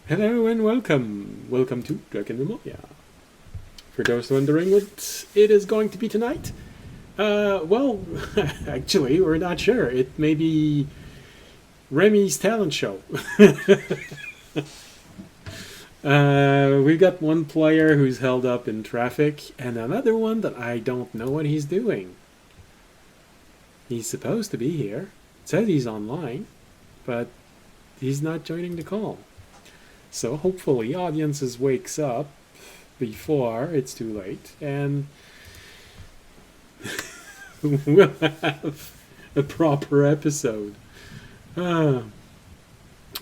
Hello and welcome. Welcome to Dragon Memoria. For those wondering what it is going to be tonight, well, actually, we're not sure. It may be Remy's talent show. We've got one player who's held up in traffic, and another one that I don't know what he's doing. He's supposed to be here. It says he's online, but he's not joining the call. So hopefully, audiences wakes up before it's too late, and we'll have a proper episode. Uh,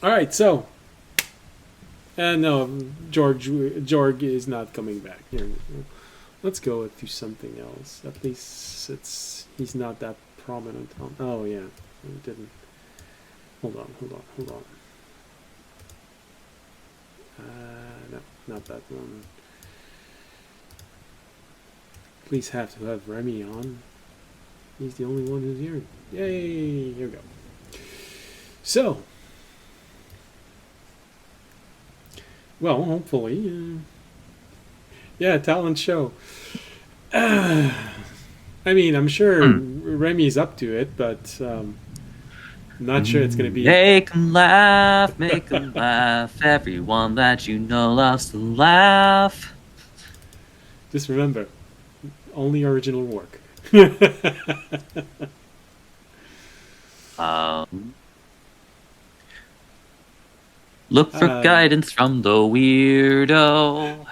all right, so no, George is not coming back. Here, let's go to something else. At least he's not that prominent. Oh yeah, it didn't. Hold on. No, not that one. Please have to have Remy on. He's the only one who's here. Yay! Here we go. So, well, hopefully, yeah, talent show. I mean, I'm sure Remy's up to it, but not sure it's going to be. Make 'em laugh, make 'em laugh. Everyone that you know loves to laugh. Just remember, only original work. Um, look for guidance from the weirdo.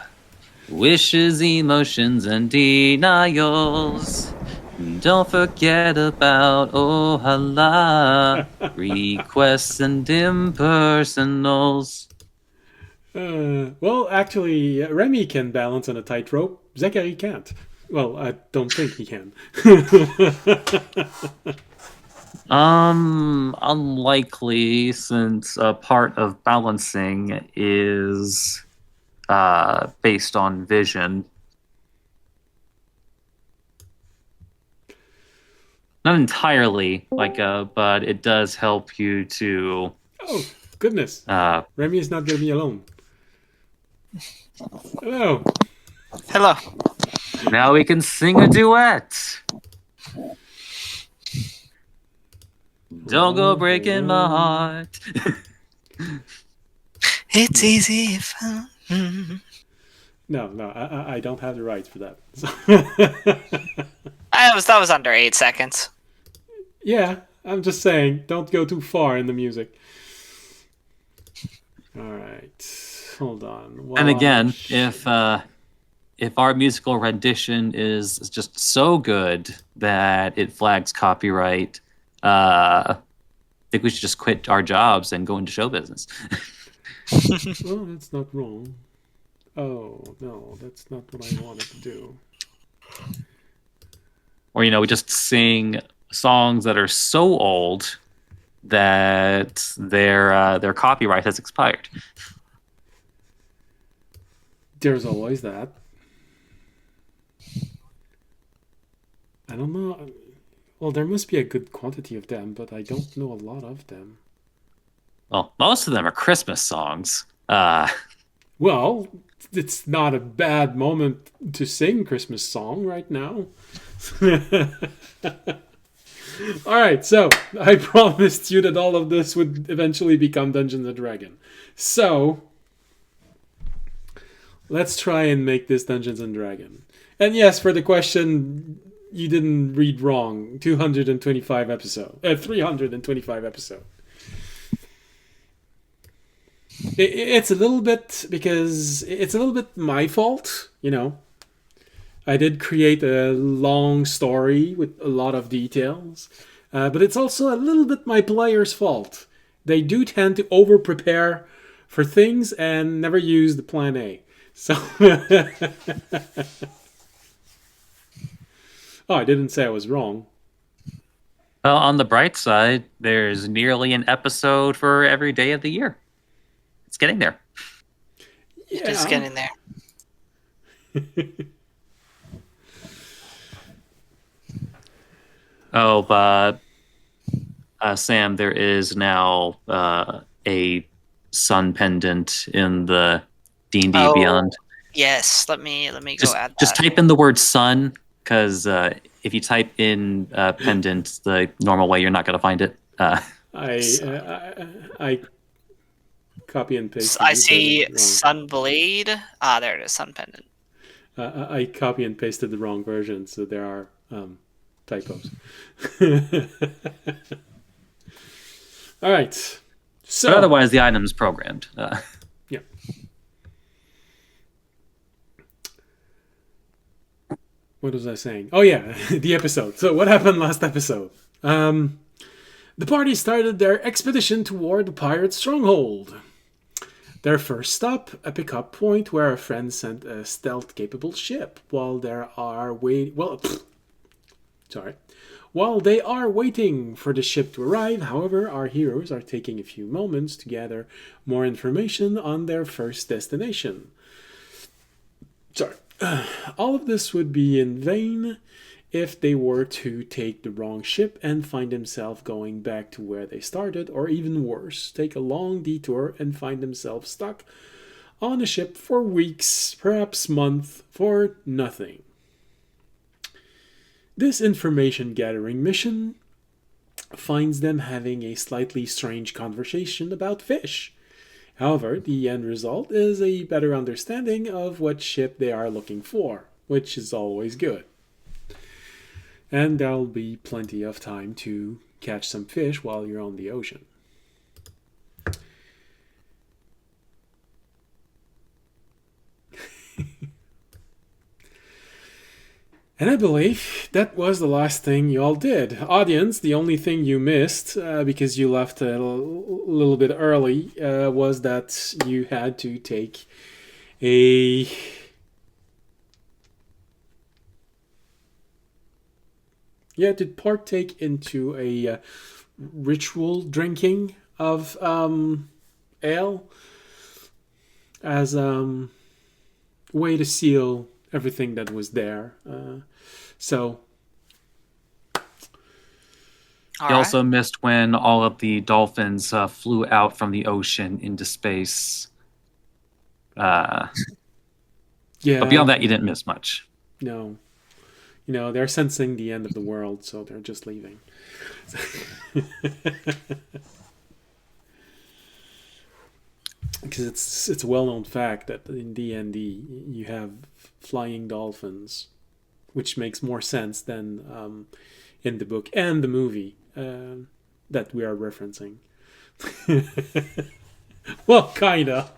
Wishes, emotions, and denials. Don't forget about Ohala. Requests and impersonals. Well, actually, Remy can balance on a tightrope. Zachary can't. Well, I don't think he can. Unlikely, since a part of balancing is based on vision. Not entirely, but it does help you to. Oh, goodness. Uh, Remy is not going to be alone. Hello. Hello. Now we can sing a duet. Don't go breaking my heart. It's easy if No, I don't have the rights for that. that was under 8 seconds. Yeah, I'm just saying, don't go too far in the music. All right, hold on. And again, if our musical rendition is just so good that it flags copyright, I think we should just quit our jobs and go into show business. Well, that's not wrong. Oh, no, that's not what I wanted to do. Or, we just sing songs that are so old that their copyright has expired. There's always that. I don't know. Well, there must be a good quantity of them, but I don't know a lot of them. Well, most of them are Christmas songs. Well, it's not a bad moment to sing Christmas song right now. All right, so I promised you that all of this would eventually become Dungeons and Dragons. So let's try and make this Dungeons and Dragons. And yes, for the question, you didn't read wrong. 225 episode, 325 episode. It's a little bit because it's a little bit my fault, I did create a long story with a lot of details, but it's also a little bit my players' fault. They do tend to over prepare for things and never use the plan A. So, oh, I didn't say I was wrong. Well, on the bright side, there's nearly an episode for every day of the year. It's getting there. Yeah. It is getting there. Oh, but Sam, there is now a sun pendant in the D&D Oh, Beyond. yes. Let me go add Just that. type in the word sun, because if you type in pendant the normal way, you're not going to find it. I copy and pasted I the see wrong. Sunblade. Ah, there it is. Sun pendant. I copy and pasted the wrong version, so there are typos. All right. So, but otherwise, the item's programmed. yeah. What was I saying? Oh yeah, the episode. So what happened last episode? The party started their expedition toward the pirate stronghold. Their first stop, a pickup point where a friend sent a stealth-capable ship. While they are waiting for the ship to arrive, however, our heroes are taking a few moments to gather more information on their first destination. All of this would be in vain if they were to take the wrong ship and find themselves going back to where they started, or even worse, take a long detour and find themselves stuck on a ship for weeks, perhaps months, for nothing. This information gathering mission finds them having a slightly strange conversation about fish. However, the end result is a better understanding of what ship they are looking for, which is always good. And there'll be plenty of time to catch some fish while you're on the ocean. And I believe that was the last thing you all did. Audience, the only thing you missed, because you left a little bit early, was that you had to take a... You had to partake into a ritual drinking of ale as a way to seal everything that was there. So You also missed when all of the dolphins flew out from the ocean into space. yeah, But beyond that, you didn't miss much. No. You know, they're sensing the end of the world, so they're just leaving. Because it's a well-known fact that in D&D you have flying dolphins, which makes more sense than in the book and the movie that we are referencing. Well, kinda.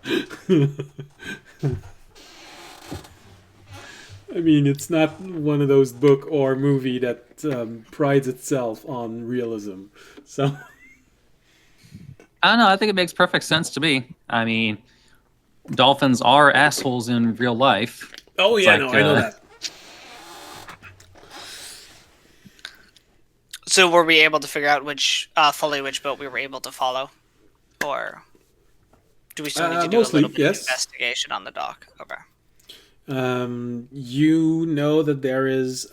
I mean, it's not one of those book or movie that prides itself on realism. So I don't know. I think it makes perfect sense to me. I mean, dolphins are assholes in real life. oh It's yeah, like, no, I know that. So were we able to figure out which boat we were able to follow, or do we still need to do Mostly, a little bit yes. of investigation on the dock? Okay. You know that there is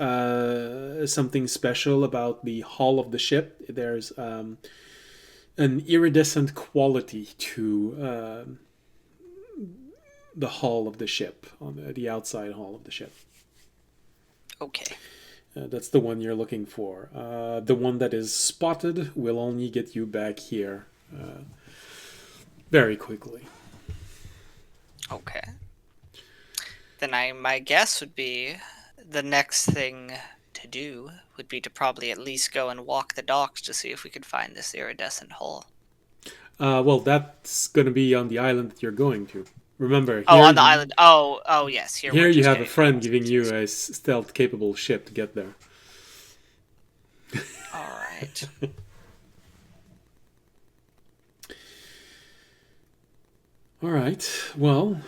something special about the hull of the ship. There's an iridescent quality to the hull of the ship, on the outside hull of the ship. Okay. That's the one you're looking for. The one that is spotted will only get you back here very quickly. Okay. Then my guess would be the next thing to do would be to probably at least go and walk the docks to see if we could find this iridescent hull. Well, that's going to be on the island that you're going to. Remember, Oh, on the island. Oh, yes. Here you have a friend giving you a stealth-capable ship to get there. All right. All right. Well,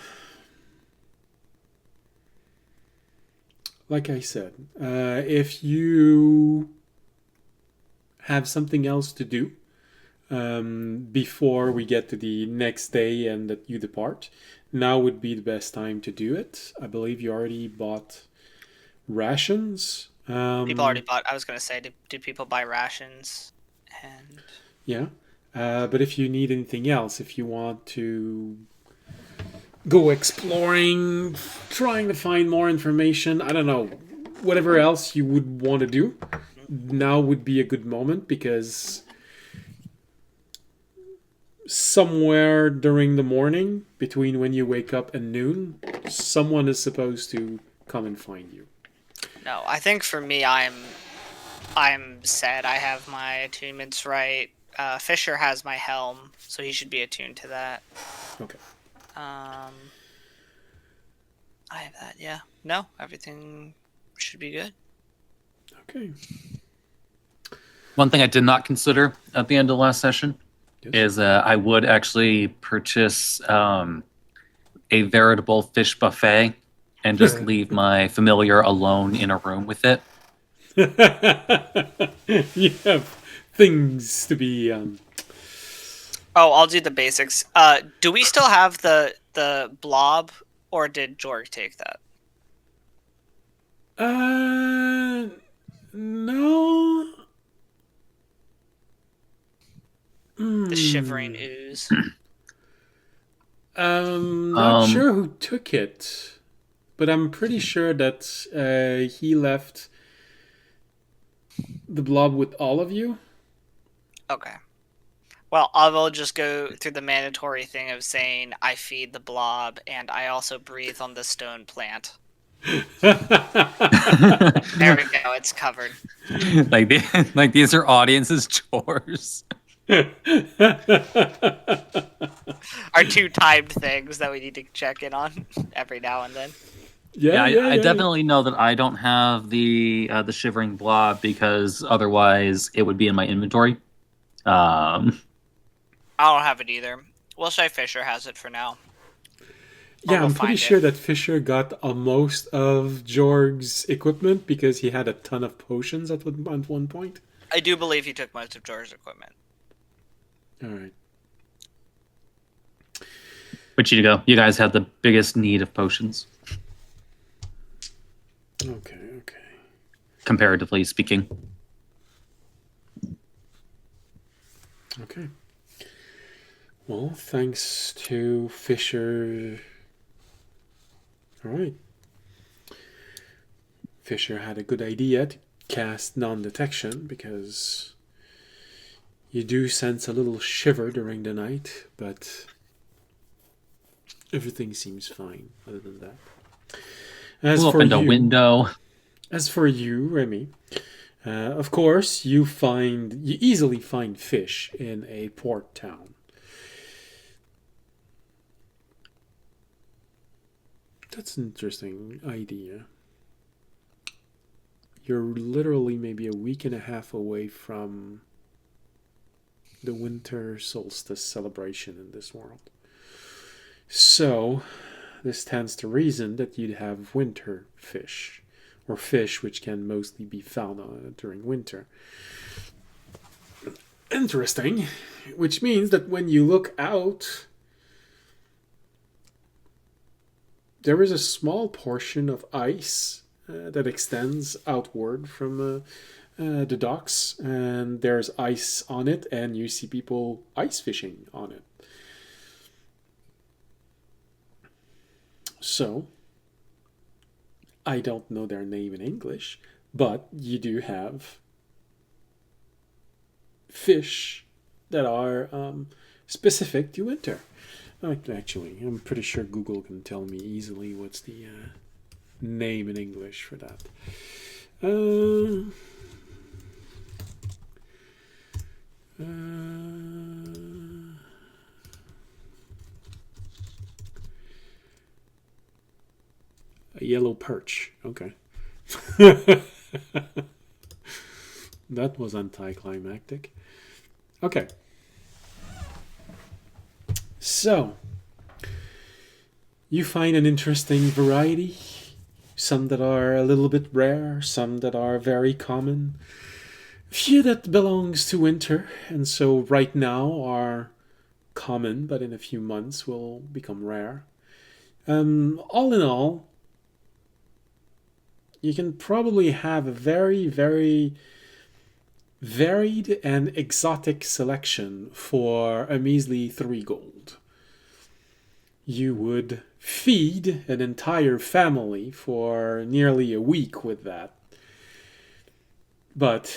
like I said, if you have something else to do before we get to the next day and that you depart, now would be the best time to do it. I believe you already bought rations. People already bought. I was going to say, did people buy rations? And yeah. But if you need anything else, if you want to go exploring, trying to find more information, I don't know, whatever else you would want to do, now would be a good moment, because somewhere during the morning, between when you wake up and noon, someone is supposed to come and find you. No, I think for me, I'm set. I have my attunements right. Fisher has my helm, so he should be attuned to that. Okay. I have that. Yeah. No, everything should be good. Okay. One thing I did not consider at the end of last session is I would actually purchase a veritable fish buffet and just leave my familiar alone in a room with it. You have things to be. Oh, I'll do the basics. Do we still have the blob, or did Jorg take that? No. The shivering ooze. Not sure who took it, but I'm pretty sure that he left the blob with all of you. Okay. Well, I will just go through the mandatory thing of saying I feed the blob and I also breathe on the stone plant. There we go. It's covered. like these are audience's chores. Our two timed things that we need to check in on every now and then. I definitely know that I don't have the shivering blob, because otherwise it would be in my inventory. I don't have it either. We'll say Fisher has it for now. Yeah, I'm pretty sure that Fisher got most of Jorg's equipment because he had a ton of potions at one point. I do believe he took most of Jorg's equipment. All right. But you guys have the biggest need of potions. Okay. Comparatively speaking. Okay. Well, thanks to Fisher. All right. Fisher had a good idea to cast non-detection, because you do sense a little shiver during the night, but everything seems fine other than that. We'll open the window. As for you, Remy, of course, you easily find fish in a port town. That's an interesting idea. You're literally maybe a week and a half away from the winter solstice celebration in this world. So, this stands to reason that you'd have winter fish, or fish which can mostly be found during winter. Interesting, which means that when you look out, there is a small portion of ice that extends outward from the docks, and there's ice on it, and you see people ice fishing on it. So, I don't know their name in English, but you do have fish that are specific to winter. Actually, I'm pretty sure Google can tell me easily what's the name in English for that. A yellow perch. Okay. That was anticlimactic. Okay. So, you find an interesting variety. Some that are a little bit rare, some that are very common. A few that belongs to winter, and so right now are common, but in a few months will become rare. All in all, you can probably have a very, very varied and exotic selection for a measly 3 gold. You would feed an entire family for nearly a week with that. But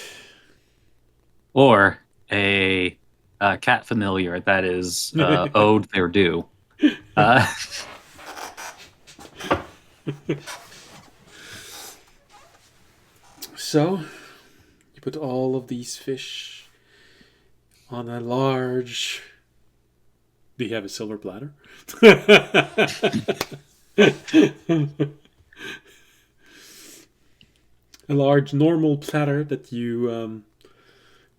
Or a cat familiar that is owed their due. Uh, so you put all of these fish on a large. Do you have a silver platter? A large normal platter that you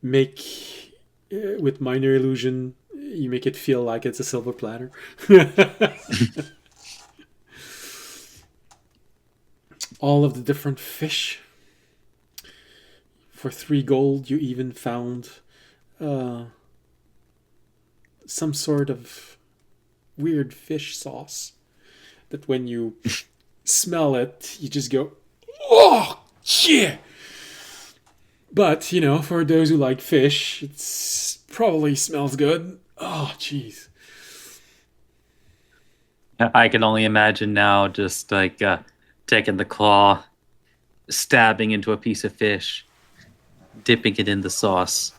make with minor illusion. You make it feel like it's a silver platter. All of the different fish. For 3 gold, you even found some sort of weird fish sauce that when you smell it, you just go, oh, yeah. But, you know, for those who like fish, it's probably smells good. Oh, jeez. I can only imagine now just like taking the claw, stabbing into a piece of fish, dipping it in the sauce.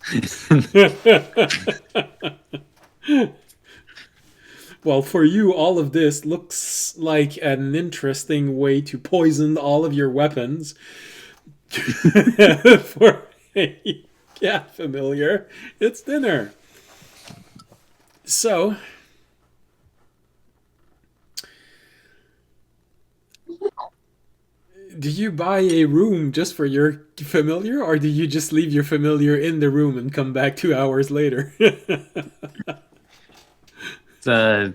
Well, for you, all of this looks like an interesting way to poison all of your weapons. For a cat familiar, it's dinner. So, do you buy a room just for your familiar, or do you just leave your familiar in the room and come back 2 hours later? uh,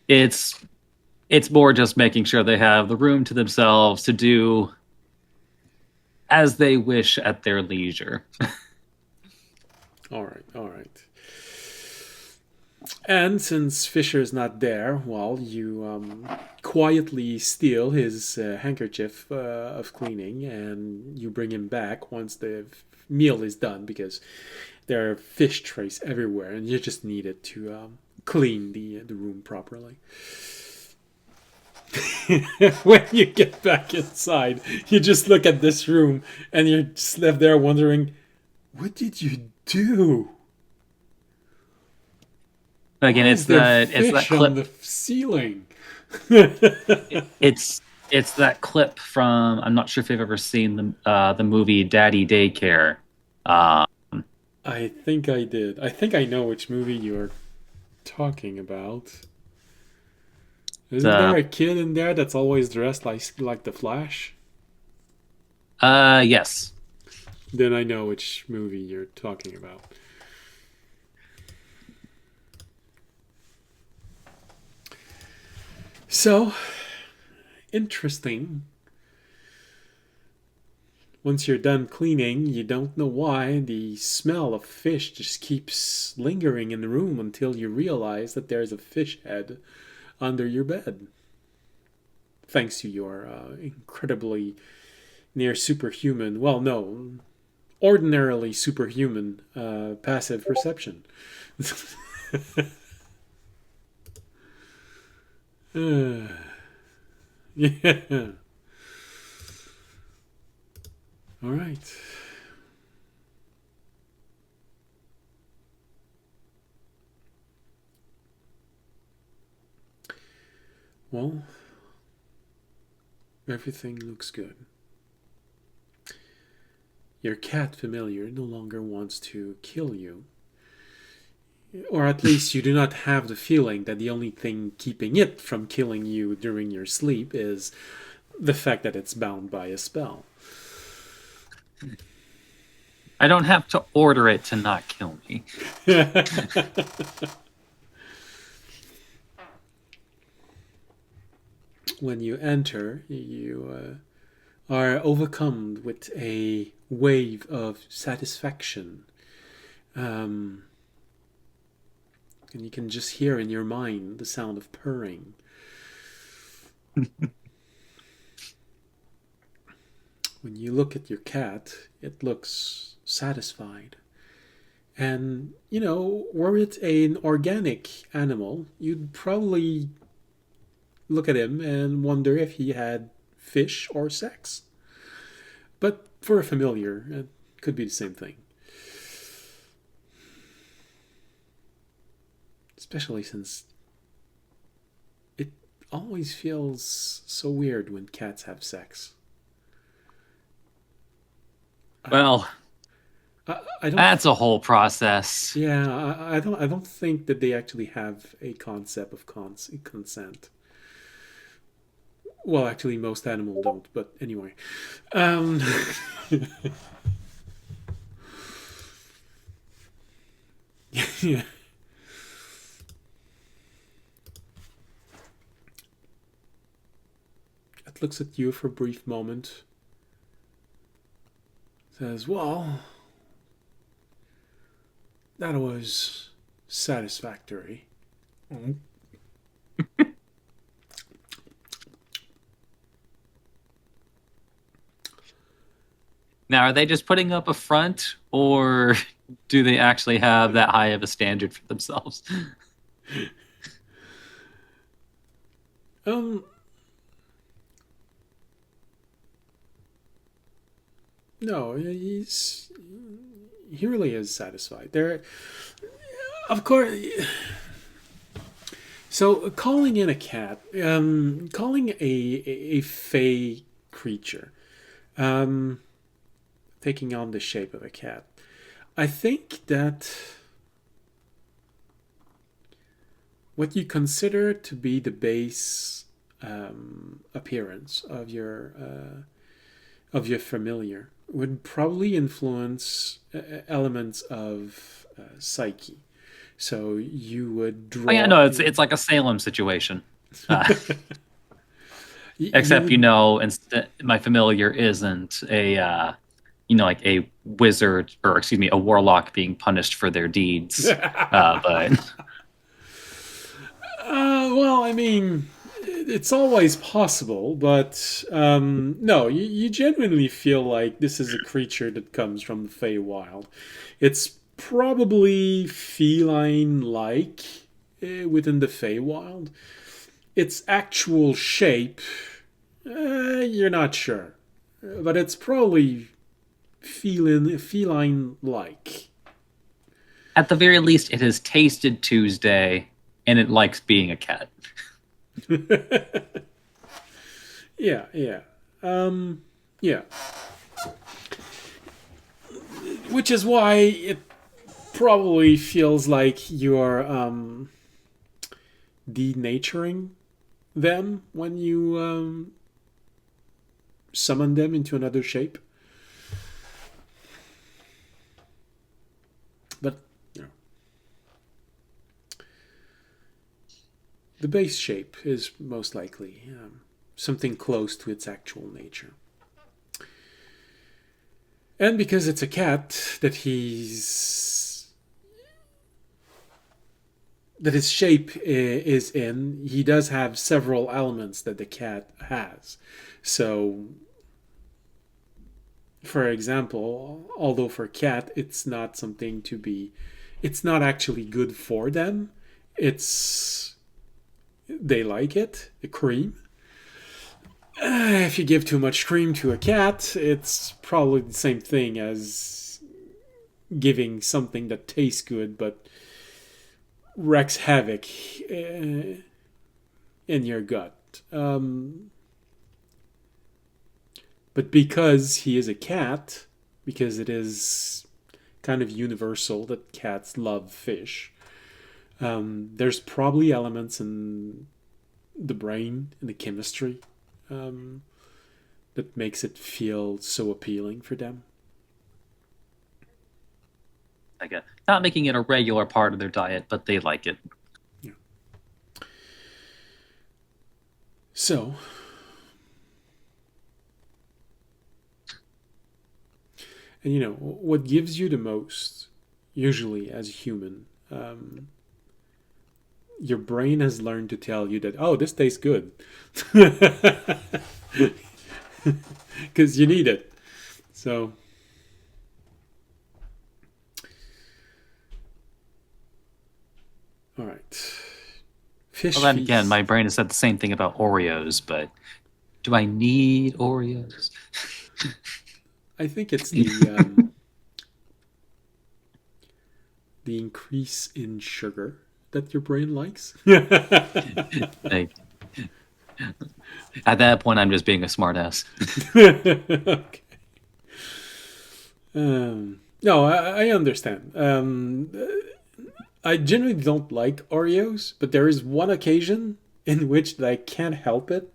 it's it's more just making sure they have the room to themselves to do as they wish at their leisure. All right, all right. And since Fisher's not there, well, you quietly steal his handkerchief of cleaning, and you bring him back once the meal is done because there are fish trays everywhere, and you just need it to clean the room properly. When you get back inside, you just look at this room, and you're just left there wondering, what did you do? Again, Why it's is there that fish on clip. the ceiling? It's that clip from. I'm not sure if you've ever seen the movie Daddy Daycare. Uh, I think I did. I think I know which movie you're talking about. Isn't there the a kid in there that's always dressed like the Flash? yes. Then I know which movie you're talking about. So, interesting. Once you're done cleaning, you don't know why the smell of fish just keeps lingering in the room until you realize that there's a fish head under your bed. Thanks to your incredibly near superhuman, well, no, ordinarily superhuman passive perception. Yeah. All right. Well, everything looks good. Your cat familiar no longer wants to kill you. Or at least you do not have the feeling that the only thing keeping it from killing you during your sleep is the fact that it's bound by a spell. I don't have to order it to not kill me. When you enter, you are overcome with a wave of satisfaction. And you can just hear in your mind the sound of purring. when you look at your cat, it looks satisfied. And, were it an organic animal, you'd probably look at him and wonder if he had fish or sex. But for a familiar, it could be the same thing. Especially since it always feels so weird when cats have sex. Well, I don't. that's a whole process. Yeah, I don't think that they actually have a concept of consent. Well, actually, most animals don't. But anyway, um, yeah. It looks at you for a brief moment. Says, "Well, that was satisfactory." Now, are they just putting up a front, or do they actually have that high of a standard for themselves? Um, no, he really is satisfied. There, of course. So calling in a cat, calling a fey creature, um, taking on the shape of a cat. I think that what you consider to be the base appearance of your familiar would probably influence elements of psyche. So you would Oh yeah, draw. no, it's like a Salem situation. Except would, my familiar isn't a like a wizard, or excuse me, a warlock being punished for their deeds. But well, I mean, it's always possible, but no, you genuinely feel like this is a creature that comes from the Feywild. It's probably feline-like within the Feywild. Its actual shape, you're not sure, but it's probably feline-like. at the very least, it has tasted Tuesday, and it likes being a cat. Yeah, yeah. Yeah. Which is why it probably feels like you're denaturing them when you summon them into another shape. But, the base shape is most likely something close to its actual nature. And because it's a cat that his shape is in, he does have several elements that the cat has. So, for example, although for a cat it's not it's not actually good for them. They like it, the cream. If you give too much cream to a cat, it's probably the same thing as giving something that tastes good but wreaks havoc in your gut. But because he is a cat, because it is kind of universal that cats love fish, there's probably elements in the brain and the chemistry that makes it feel so appealing for them. Like not making it a regular part of their diet, but they like it. Yeah. So, and what gives you the most, usually as a human, your brain has learned to tell you that, oh, this tastes good. Because you need it. So, all right. Fish Well, then again, feast. my brain has said the same thing about Oreos, but do I need Oreos? I think it's the increase in sugar that your brain likes. Like, at that point, I'm just being a smartass. Okay. No, I understand. I generally don't like Oreos, but there is one occasion in which I can't help it.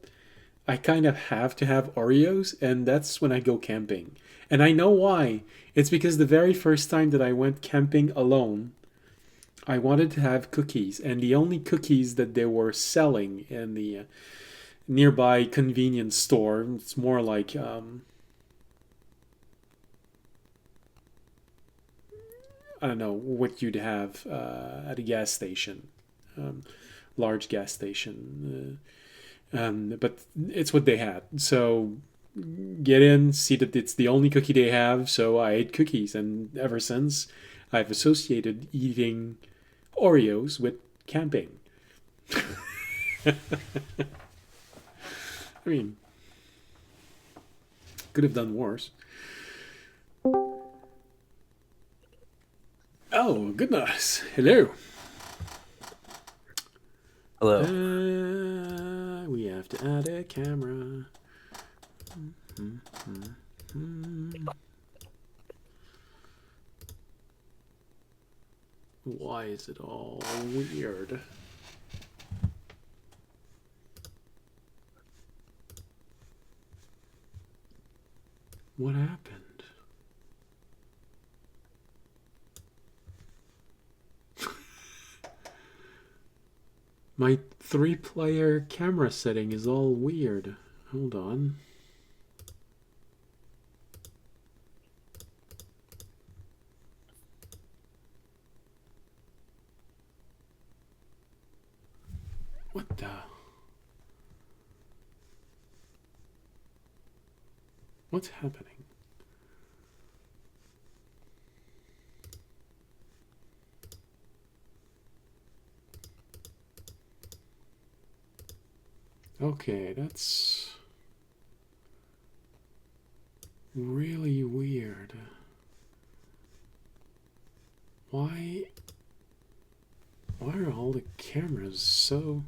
I kind of have to have Oreos, and that's when I go camping. And I know why. It's because the very first time that I went camping alone, I wanted to have cookies, and the only cookies that they were selling in the nearby convenience store, it's more like I don't know what you'd have at a gas station, um, large gas station. But it's what they had. So get in, see that it's the only cookie they have. So I ate cookies, and ever since, I've associated eating Oreos with camping. I mean, could have done worse. Oh, goodness. Hello. Hello. We have to add a camera. Why is it all weird? What happened? My 3-player camera setting is all weird. Hold on. What the? What's happening? Okay, that's really weird. Why are all the cameras so...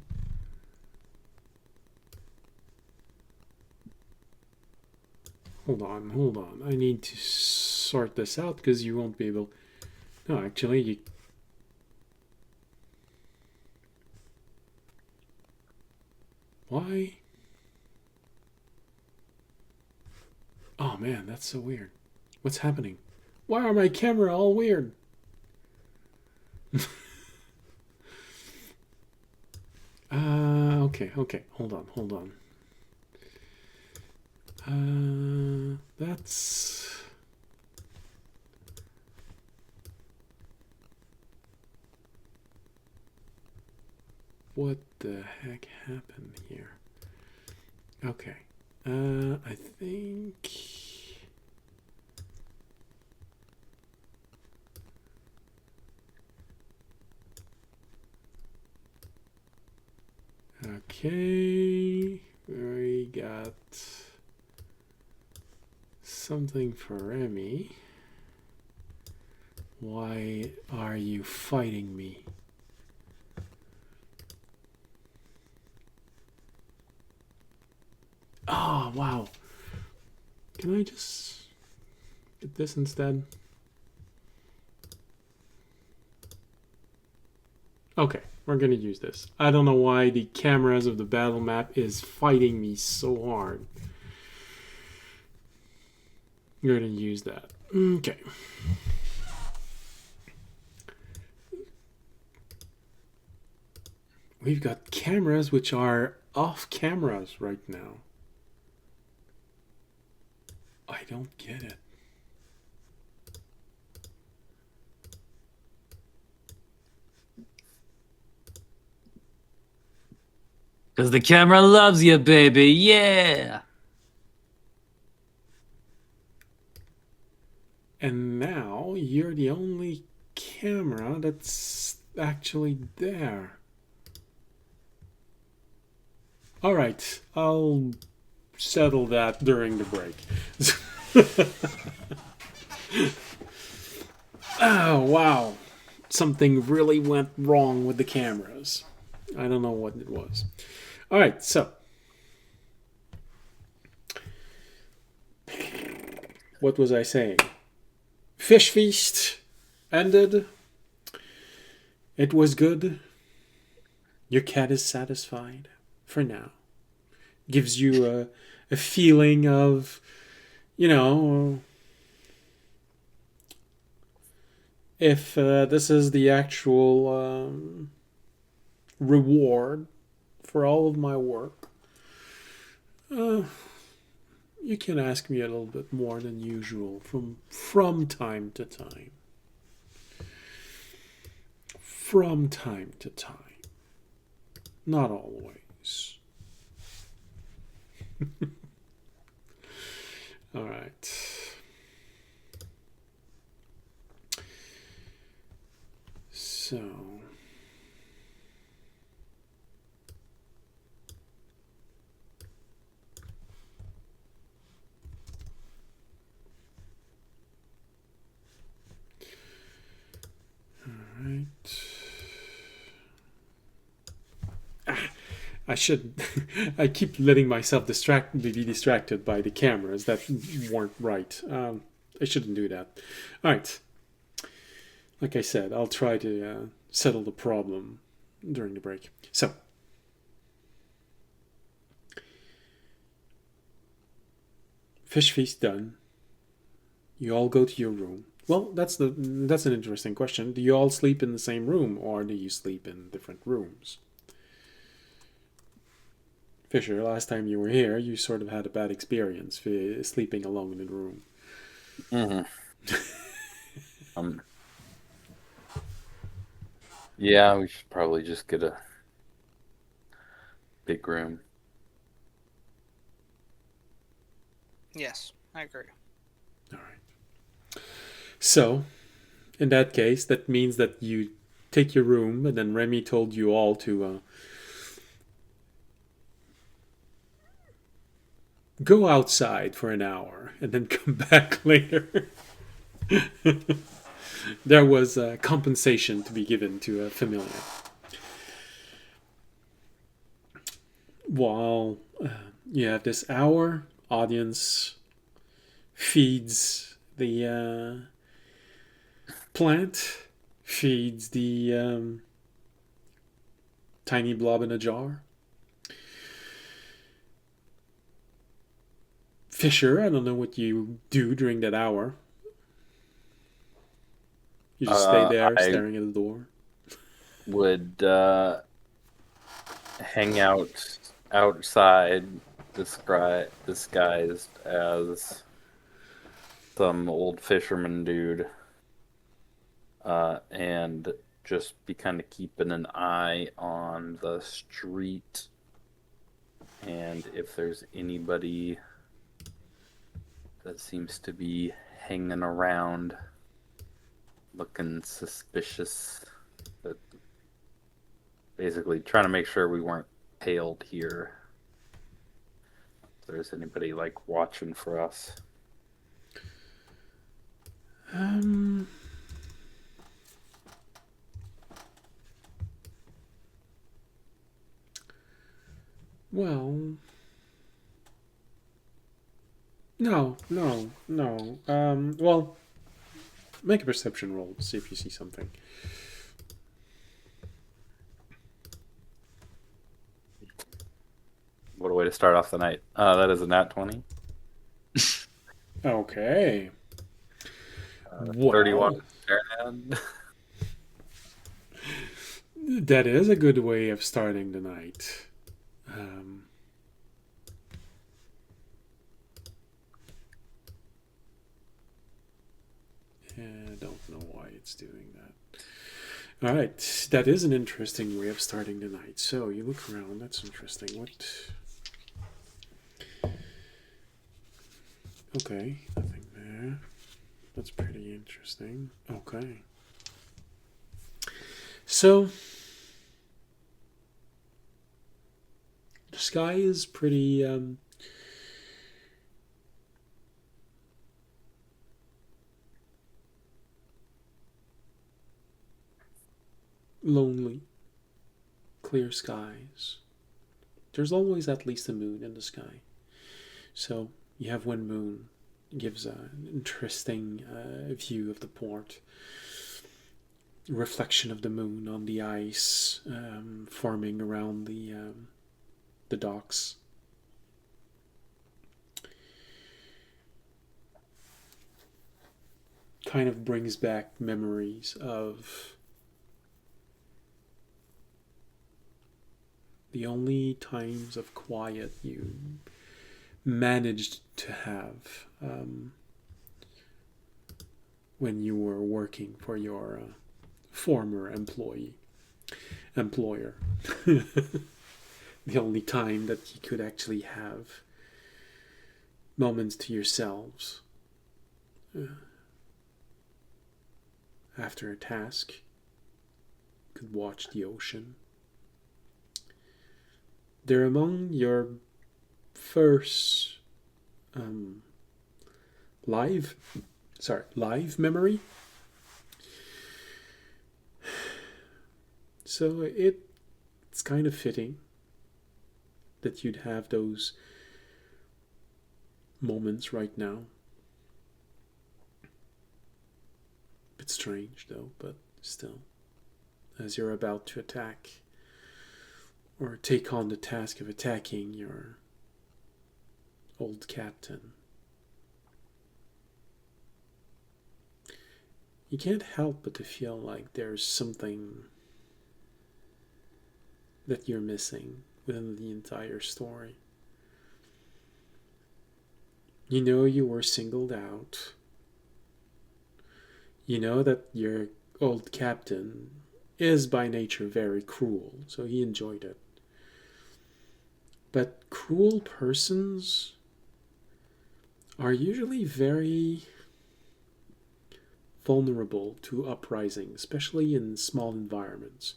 Hold on. I need to sort this out because you won't be able... No, actually, you... Why? Oh man, that's so weird. What's happening? Why are my camera all weird? Okay. Hold on. That's... What the heck happened here? Okay. I think... Okay. We got something for Remy. Why are you fighting me? Oh, wow. Can I just get this instead? Okay, we're gonna use this. I don't know why the cameras of the battle map is fighting me so hard. We're gonna use that. Okay. We've got cameras which are off cameras right now. I don't get it. Because the camera loves you, baby. Yeah. you're the only camera that's actually there. Alright, I'll settle that during the break. Oh, wow. Something really went wrong with the cameras. I don't know what it was. Alright, so. What was I saying? Fish Feast ended. It was good. Your cat is satisfied for now. Gives you a feeling of, you know, if this is the actual reward for all of my work, you can ask me a little bit more than usual from time to time. From time to time. Not always. All right. So. All right. I should. I keep letting myself be distracted by the cameras that weren't right. I shouldn't do that. All right. Like I said, I'll try to settle the problem during the break. So, fish feast done. You all go to your room. Well, that's an interesting question. Do you all sleep in the same room, or do you sleep in different rooms? Fisher, last time you were here, you sort of had a bad experience sleeping alone in a room. Mm-hmm. Yeah, we should probably just get a big room. Yes, I agree. All right. So, in that case, that means that you take your room, and then Remy told you all to go outside for an hour and then come back later. There was compensation to be given to a familiar. While you have this hour, audience feeds the plant, feeds the tiny blob in a jar. Fisher, I don't know what you do during that hour. You just stay there I staring at the door. would hang out outside, disguised as some old fisherman dude, and just be kind of keeping an eye on the street, and if there's anybody that seems to be hanging around looking suspicious, that basically trying to make sure we weren't tailed here. If there's anybody like watching for us. Well, no. Well, make a perception roll to see if you see something. What a way to start off the night. That is a nat 20. Okay. 31. That is a good way of starting the night. I don't know why it's doing that. All right, that is an interesting way of starting the night. So you look around. That's interesting. What? Okay, nothing there. That's pretty interesting. Okay. So, the sky is pretty lonely. Clear skies. There's always at least a moon in the sky. So, you have one moon. It gives an interesting view of the port. Reflection of the moon on the ice forming around the docks. Kind of brings back memories of the only times of quiet you managed to have when you were working for your former employer. The only time that you could actually have moments to yourselves after a task. You could watch the ocean. They're among your first live memory. So it's kind of fitting that you'd have those moments right now. Bit strange though, but still, as you're about to attack or take on the task of attacking your old captain, you can't help but to feel like there's something that you're missing within the entire story. You know you were singled out. You know that your old captain is by nature very cruel, so he enjoyed it. But cruel persons are usually very vulnerable to uprising, especially in small environments.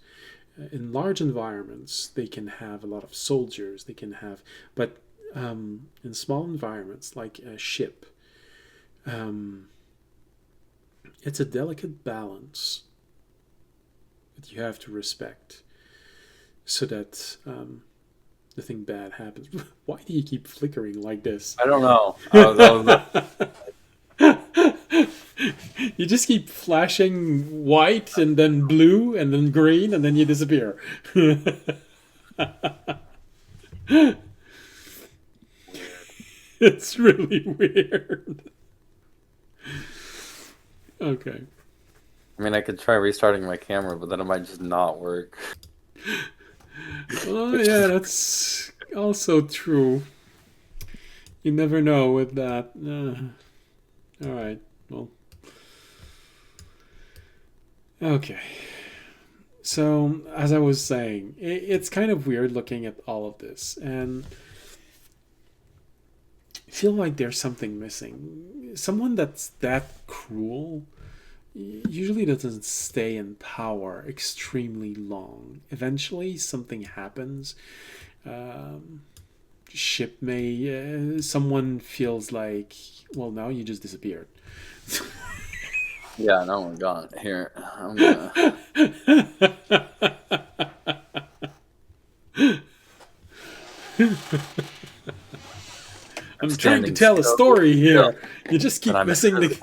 In large environments, they can have a lot of soldiers, but in small environments like a ship, it's a delicate balance that you have to respect so that nothing bad happens. Why do you keep flickering like this? I don't know. You just keep flashing white and then blue and then green and then you disappear. It's really weird. Okay. I mean, I could try restarting my camera, but then it might just not work. Oh, yeah, that's also true. You never know with that. All right. Well. Okay. So, as I was saying, it's kind of weird looking at all of this, and I feel like there's something missing. Someone that's that cruel usually doesn't stay in power extremely long. Eventually, something happens. Ship may. Someone feels like, well, now you just disappeared. Yeah, no, we're gone. Here, I'm gonna. I'm trying to tell a story here. You just keep missing the.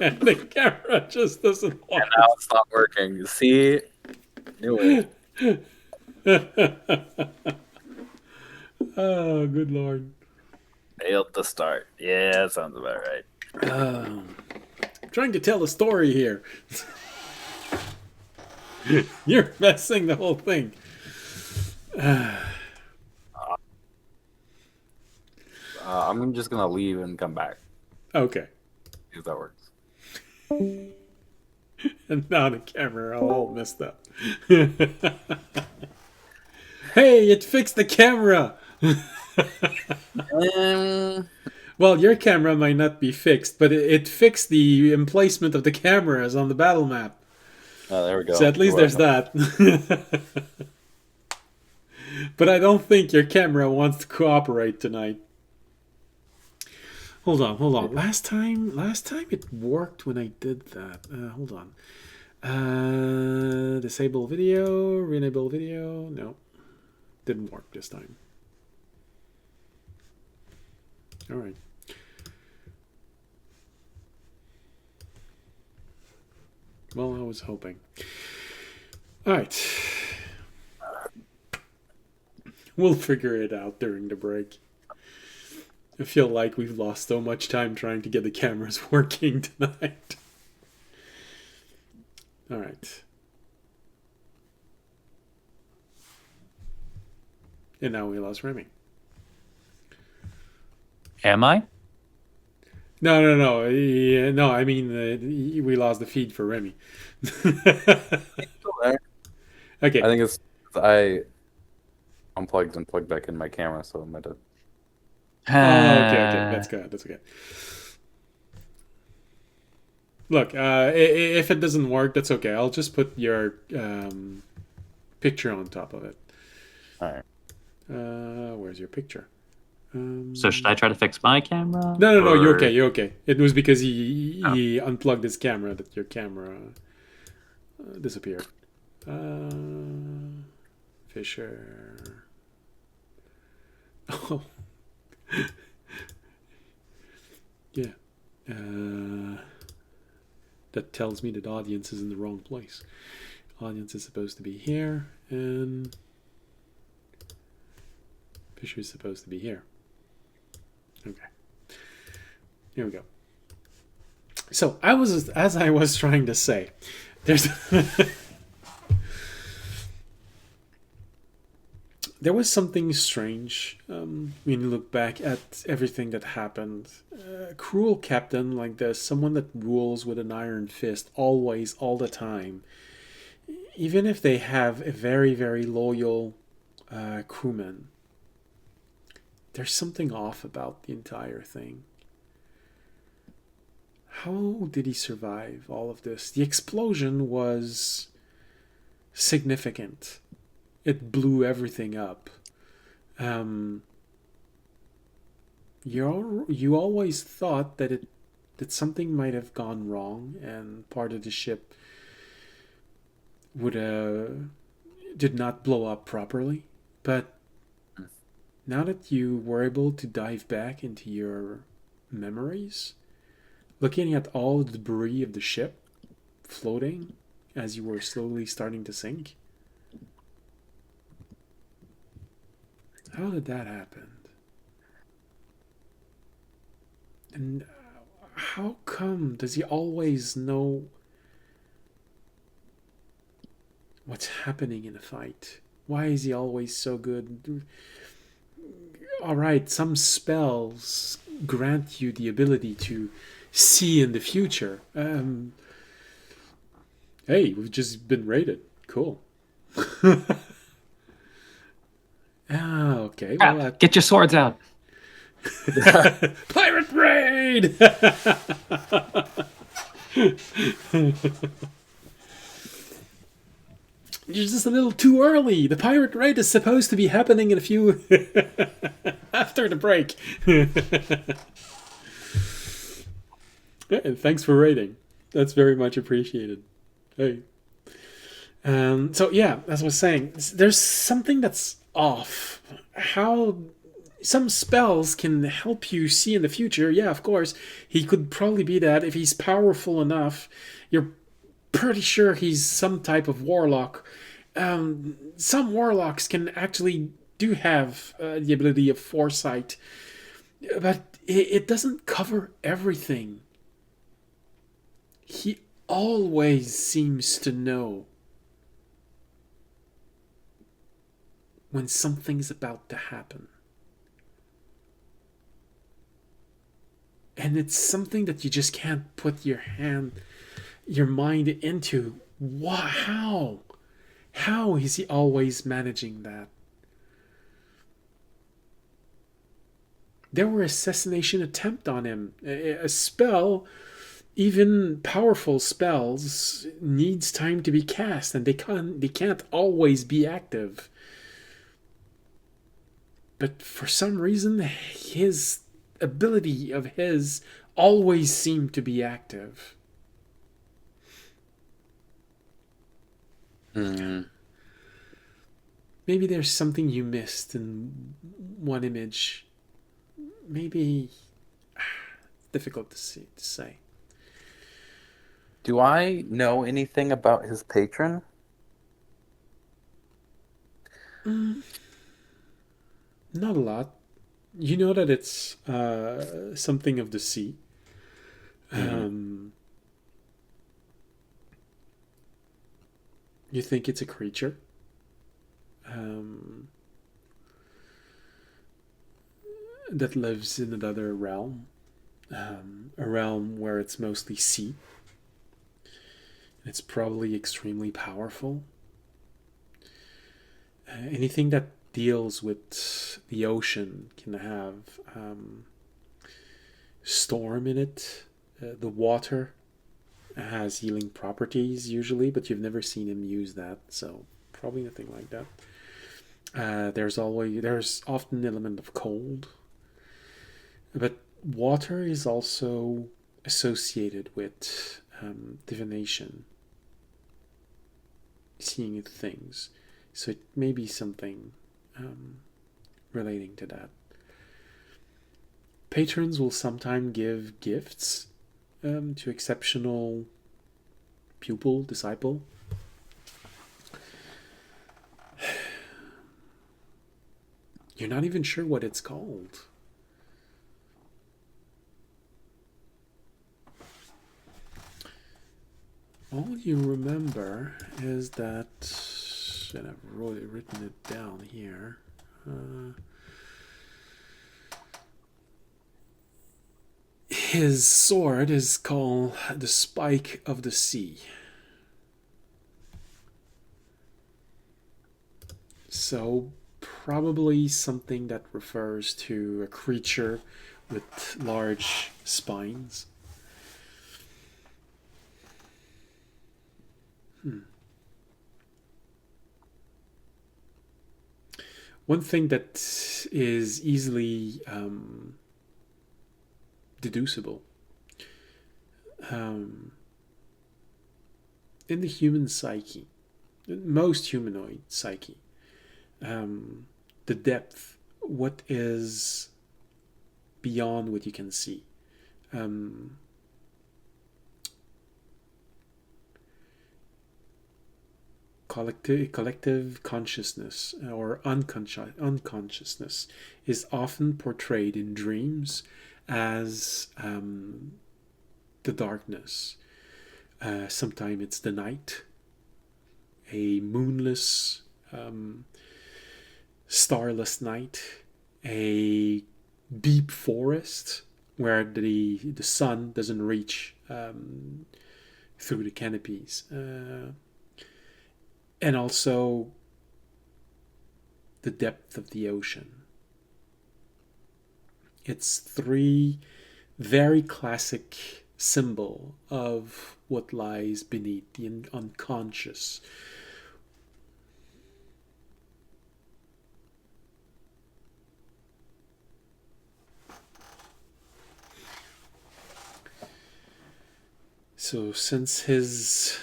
And the camera just doesn't want. And now it's not working. See? Knew it. Oh, good lord. Failed to start. Yeah, that sounds about right. I'm trying to tell a story here. You're messing the whole thing. I'm just gonna leave and come back. Okay. If that works. And now the camera all messed up. Hey, it fixed the camera. Well, your camera might not be fixed, but it fixed the emplacement of the cameras on the battle map. Oh, there we go. So at least there's that. But I don't think your camera wants to cooperate tonight. Hold on. Last time it worked when I did that. Hold on. Disable video, re-enable video. No, didn't work this time. All right. Well, I was hoping. All right. We'll figure it out during the break. I feel like we've lost so much time trying to get the cameras working tonight. All right. And now we lost Remy. Am I? No. Yeah, no, I mean, we lost the feed for Remy. Okay. I think it's I unplugged and plugged back in my camera, so it might have. Oh, okay. That's good. That's okay. Look, if it doesn't work, that's okay. I'll just put your picture on top of it. All right. Where's your picture? So should I try to fix my camera? No. You're Or- okay. You're okay. It was because he unplugged his camera that your camera disappeared. Fisher. Oh. Yeah. That tells me that audience is in the wrong place. Audience is supposed to be here, and Fisher is supposed to be here. Okay. Here we go. So as I was trying to say, there's there was something strange when you look back at everything that happened. A cruel captain like this, someone that rules with an iron fist always, all the time, even if they have a very, very loyal crewman, there's something off about the entire thing. How did he survive all of this? The explosion was significant. It blew everything up. You always thought that something might have gone wrong and part of the ship would did not blow up properly. But now that you were able to dive back into your memories, looking at all the debris of the ship floating as you were slowly starting to sink, how did that happen? And how come does he always know what's happening in a fight? Why is he always so good? Alright, some spells grant you the ability to see in the future. Hey, we've just been raided. Cool. Okay. Well, Get your swords out. Pirate raid! You're just a little too early. The pirate raid is supposed to be happening in a few after the break. Yeah, and thanks for raiding. That's very much appreciated. Hey. So yeah, as I was saying, there's something that's off. How some spells can help you see in the future. Yeah, of course, he could probably be that if he's powerful enough. You're pretty sure he's some type of warlock. Some warlocks can actually do have the ability of foresight, but it doesn't cover everything. He always seems to know when something's about to happen. And it's something that you just can't put your mind into. How? How is he always managing that? there were assassination attempt on him. A spell, even powerful spells, needs time to be cast, and they can't always be active. But for some reason, his ability of his always seemed to be active. Maybe there's something you missed in one image. Maybe difficult to say. Do I know anything about his patron? Not a lot. You know that it's something of the sea. You think it's a creature. That lives in another realm. A realm where it's mostly sea. It's probably extremely powerful. Anything that deals with the ocean can have storm in it. The water has healing properties usually, but you've never seen him use that, so probably nothing like that. There's often an element of cold, but water is also associated with divination, seeing things. So it may be something relating to that. Patrons will sometimes give gifts to exceptional pupil, disciple. You're not even sure what it's called. All you remember is that, and I've really written it down here. His sword is called the Spike of the Sea. So, probably something that refers to a creature with large spines. One thing that is easily deducible in the human psyche, most humanoid psyche, the depth, what is beyond what you can see. Collective consciousness or unconsciousness is often portrayed in dreams as the darkness. Sometimes it's the night, a moonless, starless night, a deep forest where the sun doesn't reach through the canopies. And also the depth of the ocean. It's three very classic symbol of what lies beneath the unconscious. So since his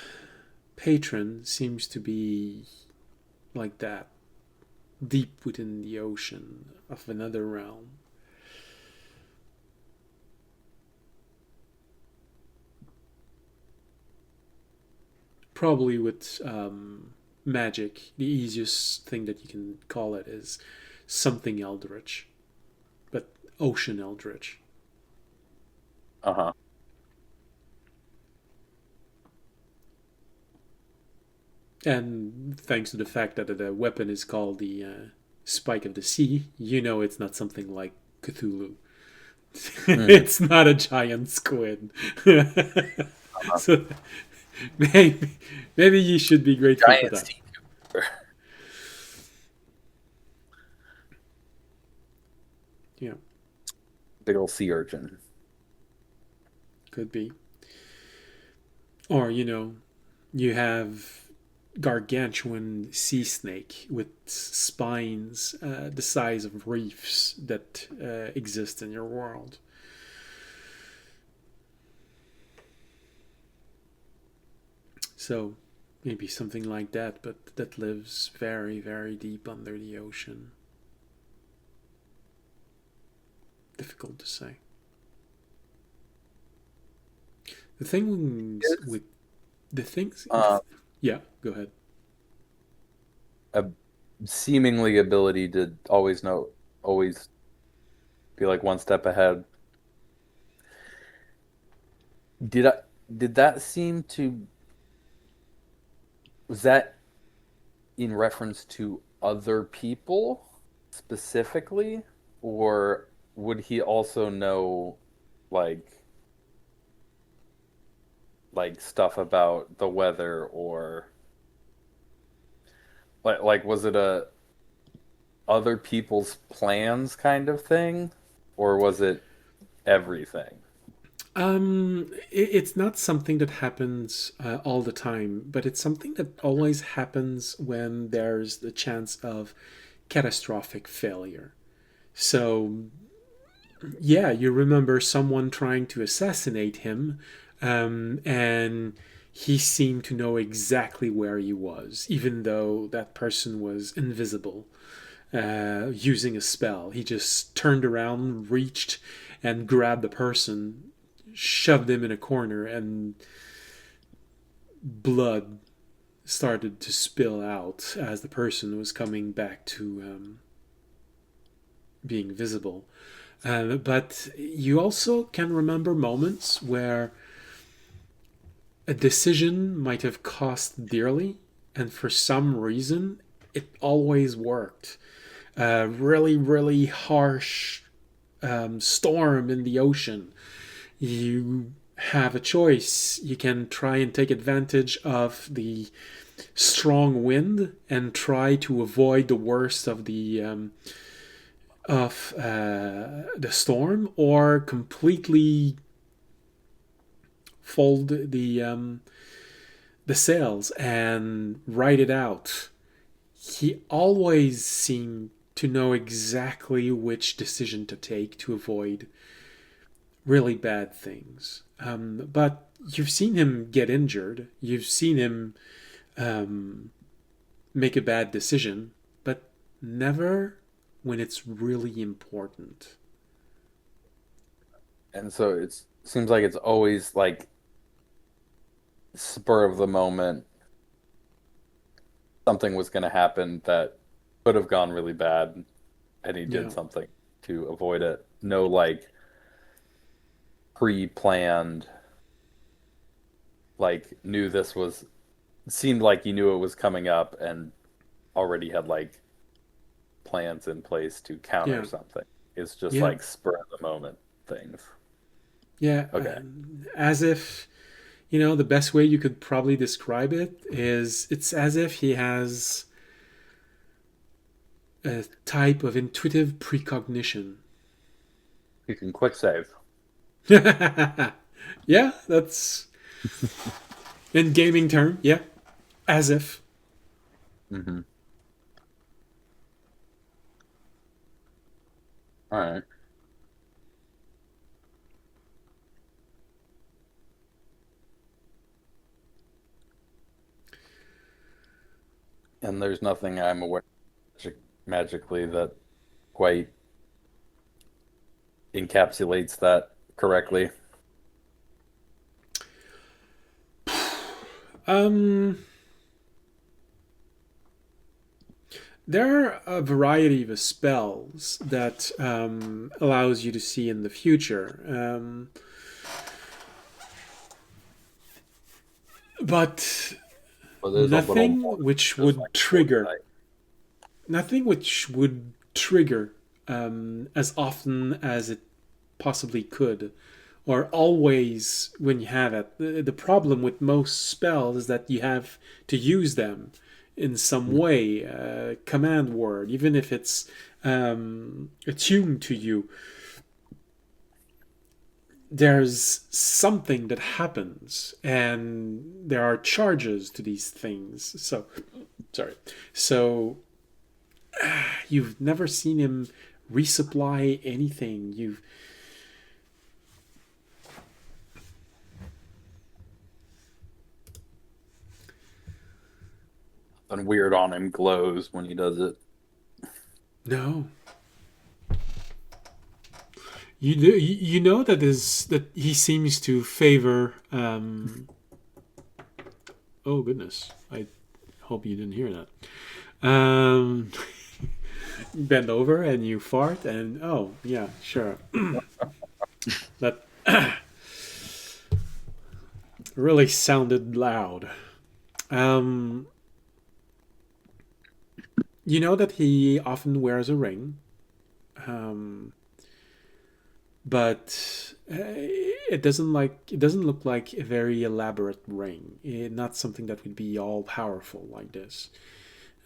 patron seems to be like that, deep within the ocean of another realm, probably with magic, the easiest thing that you can call it is something eldritch, but ocean eldritch. Uh-huh. And thanks to the fact that the weapon is called the Spike of the Sea, you know it's not something like Cthulhu. It's not a giant squid. So maybe you should be grateful Giant for that. sea cucumber. Yeah. big ol' sea urchin. Could be. Or, you have gargantuan sea snake with spines the size of reefs that exist in your world. So maybe something like that, but that lives very, very deep under the ocean. Difficult to say. The things It's with the things, uh, yeah. Go ahead. a seemingly ability to always be like one step ahead. Did I did that seem to was that in reference to other people specifically, or would he also know like stuff about the weather or was it a other people's plans kind of thing, or was it everything? It's not something that happens all the time, but it's something that always happens when there's the chance of catastrophic failure. So, yeah, you remember someone trying to assassinate him, and he seemed to know exactly where he was, even though that person was invisible, using a spell. He just turned around, reached, and grabbed the person, shoved him in a corner, and blood started to spill out as the person was coming back to being visible. But you also can remember moments where a decision might have cost dearly, and for some reason, it always worked. Really, really harsh storm in the ocean. You have a choice. You can try and take advantage of the strong wind and try to avoid the worst of the storm, or completely fold the sails and ride it out. He always seemed to know exactly which decision to take to avoid really bad things. But you've seen him get injured. You've seen him um, make a bad decision, but never when it's really important. And so it seems like it's always like spur of the moment, something was going to happen that could have gone really bad, and he did Yeah, something to avoid it. No, like pre-planned, like knew this was seemed like he knew it was coming up and already had like plans in place to counter yeah, something. It's just yeah, like spur of the moment things. yeah. Okay. As if, the best way you could probably describe it is it's as if he has a type of intuitive precognition. You can quick save. Yeah, that's in gaming term. Yeah, as if. Mm-hmm. All right. And there's nothing I'm aware magically that quite encapsulates that correctly. Um, there are a variety of spells that allows you to see in the future. But But there's a little more nothing which just would like foresight. trigger, nothing which would trigger as often as it possibly could, or always when you have it. The problem with most spells is that you have to use them in some way, command word, even if it's attuned to you. there's something that happens, and there are charges to these things. So, sorry. So, you've never seen him resupply anything. You've Something weird on him glows when he does it. no. You know that he seems to favor. Oh goodness! I hope you didn't hear that. You bend over and you fart, and oh yeah, sure. That really sounded loud. You know that he often wears a ring. But it doesn't look like a very elaborate ring. Not something that would be all powerful like this.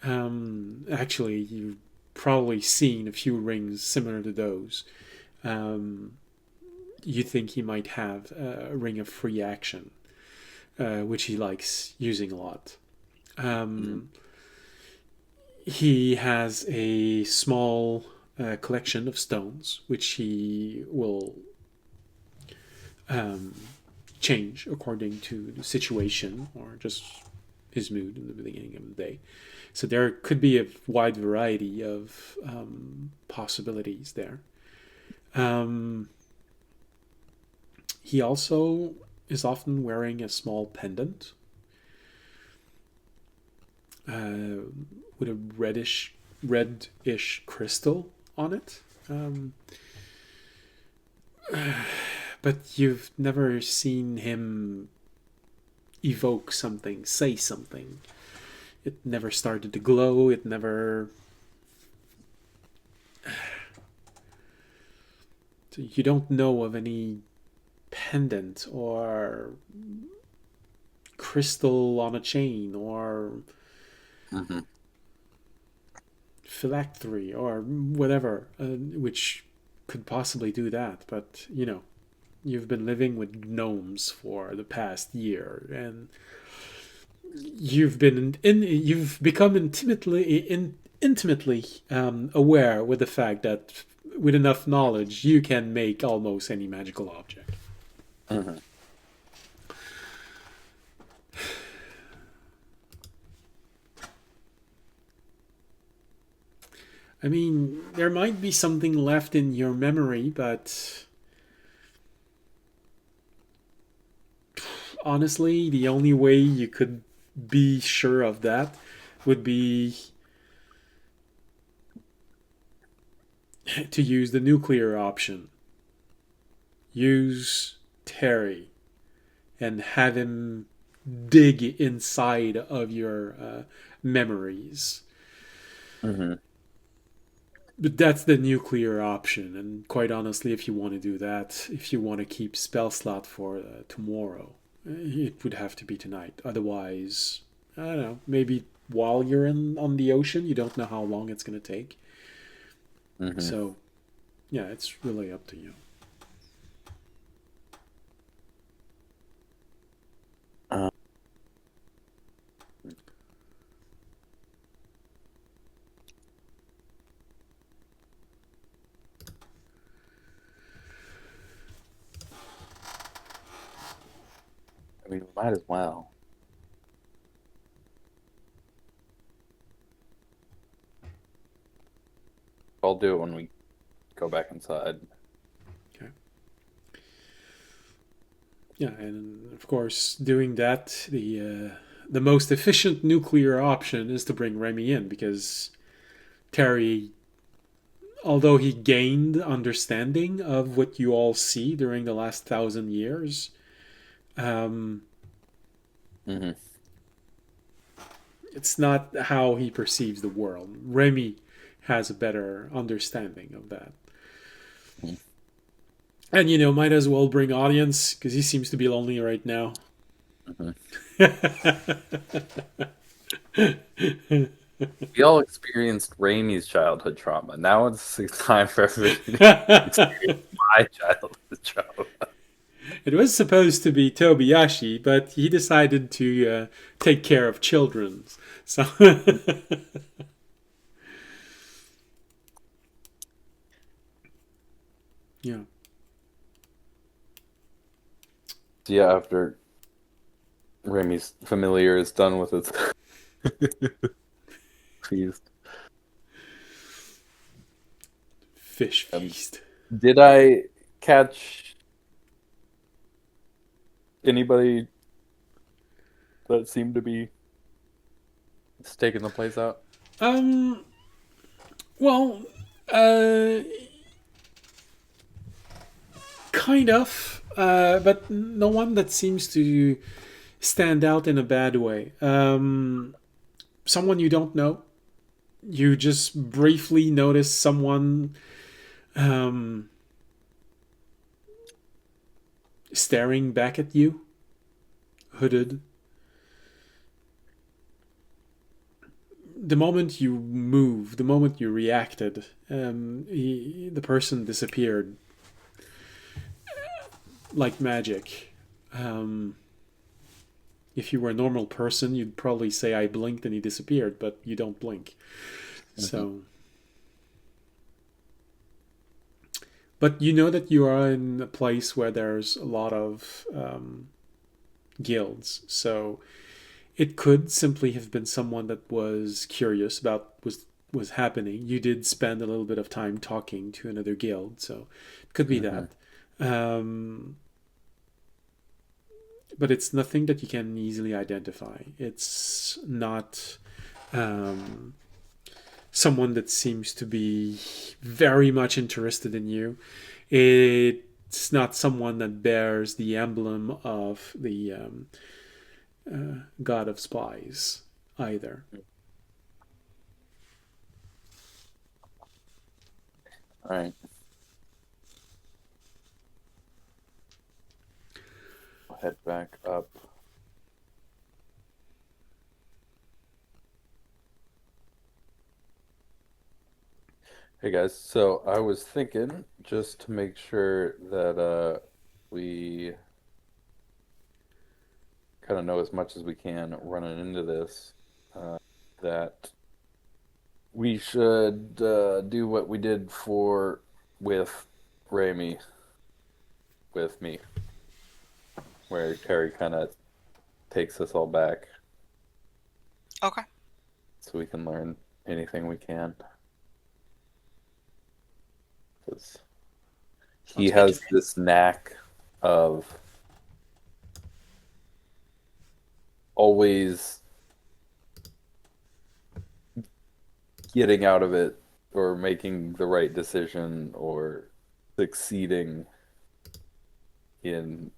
Actually, you've probably seen a few rings similar to those. You think he might have a ring of free action, which he likes using a lot. He has a small collection of stones, which he will change according to the situation or just his mood in the beginning of the day. So there could be a wide variety of possibilities there. He also is often wearing a small pendant with a reddish crystal on it. But you've never seen him evoke something, say something. It never started to glow. It never. So you don't know of any pendant or crystal on a chain or phylactery or whatever, which could possibly do that. But you've been living with gnomes for the past year, and you've become intimately aware with the fact that with enough knowledge you can make almost any magical object. I mean, there might be something left in your memory, but honestly, the only way you could be sure of that would be to use the nuclear option. Use Terry and have him dig inside of your memories. But that's the nuclear option, and quite honestly, if you want to do that, if you want to keep spell slot for tomorrow, it would have to be tonight. Otherwise, I don't know, maybe while you're on the ocean, you don't know how long it's going to take. So, yeah, it's really up to you. I mean, we might as well. I'll do it when we go back inside. Okay. Yeah, and of course, doing that, the most efficient nuclear option is to bring Remy in, because Terry, although he gained understanding of what you all see during the last 1,000 years, it's not how he perceives the world. Remy has a better understanding of that. And, might as well bring audience, because he seems to be lonely right now. We all experienced Raimi's childhood trauma. Now it's time for everybody to experience my childhood trauma. It was supposed to be Tobiyashi, but he decided to take care of children. So yeah. So yeah, after Remy's familiar is done with its feast. Fish feast. Did I catch anybody that seemed to be staking the place out? Well, uh, kind of, but no one that seems to stand out in a bad way. Someone you don't know. You just briefly notice someone staring back at you, hooded. The moment you move, the moment you reacted, the person disappeared like magic. If you were a normal person, you'd probably say I blinked and he disappeared, but you don't blink. Mm-hmm. So, but you know that you are in a place where there's a lot of guilds, so it could simply have been someone that was curious about was happening. You did spend a little bit of time talking to another guild, so it could be that. But it's nothing that you can easily identify. It's not someone that seems to be very much interested in you. It's not someone that bears the emblem of the god of spies either. All right. I'll head back up. Hey guys, so I was thinking just to make sure that we kind of know as much as we can running into this, that we should do what we did with Rami with me, where Terry kind of takes us all back Okay. so we can learn anything we can. Because he has this knack of always getting out of it or making the right decision or succeeding in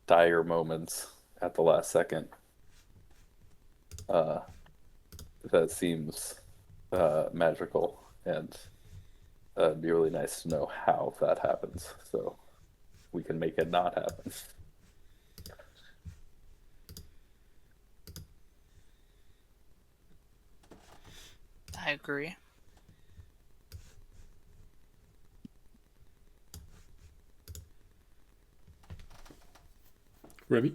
dire moments at the last second. That seems magical, and it'd be really nice to know how that happens so we can make it not happen. I agree. Remy?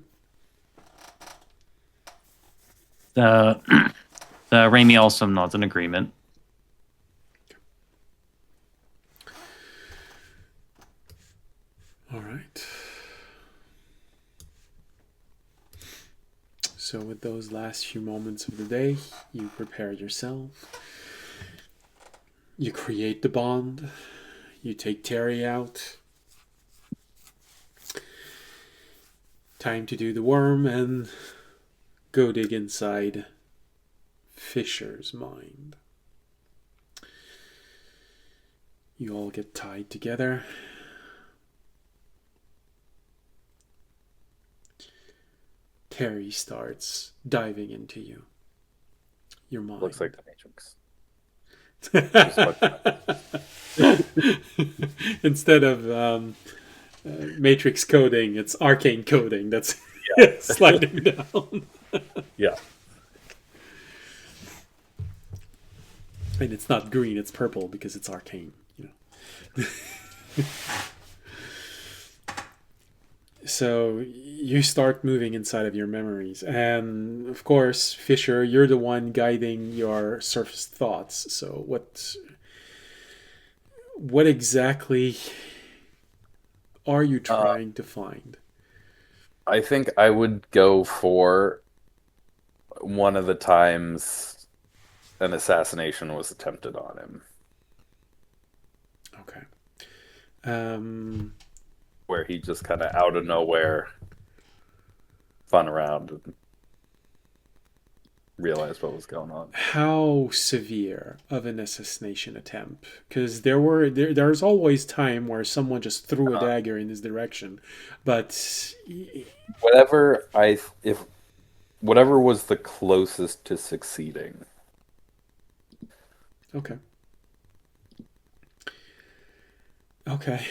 Raimi also nods in agreement. All right. So with those last few moments of the day, you prepare yourself. You create the bond. You take Terry out. Time to do the worm and go dig inside Fisher's mind. You all get tied together. Terry starts diving into you. Your mind. Looks like the Matrix. Instead of Matrix coding, it's arcane coding that's sliding down. Yeah. And it's not green, it's purple because it's arcane. You know. So you start moving inside of your memories, and of course, Fisher, you're the one guiding your surface thoughts. So what exactly are you trying to find? I think I would go for one of the times an assassination was attempted on him, Okay. Um, where he just kind of out of nowhere spun around and realized what was going on. how severe of an assassination attempt? Because there's always time where someone just threw a Uh, dagger in his direction, but whatever I if whatever was the closest to succeeding. okay, okay,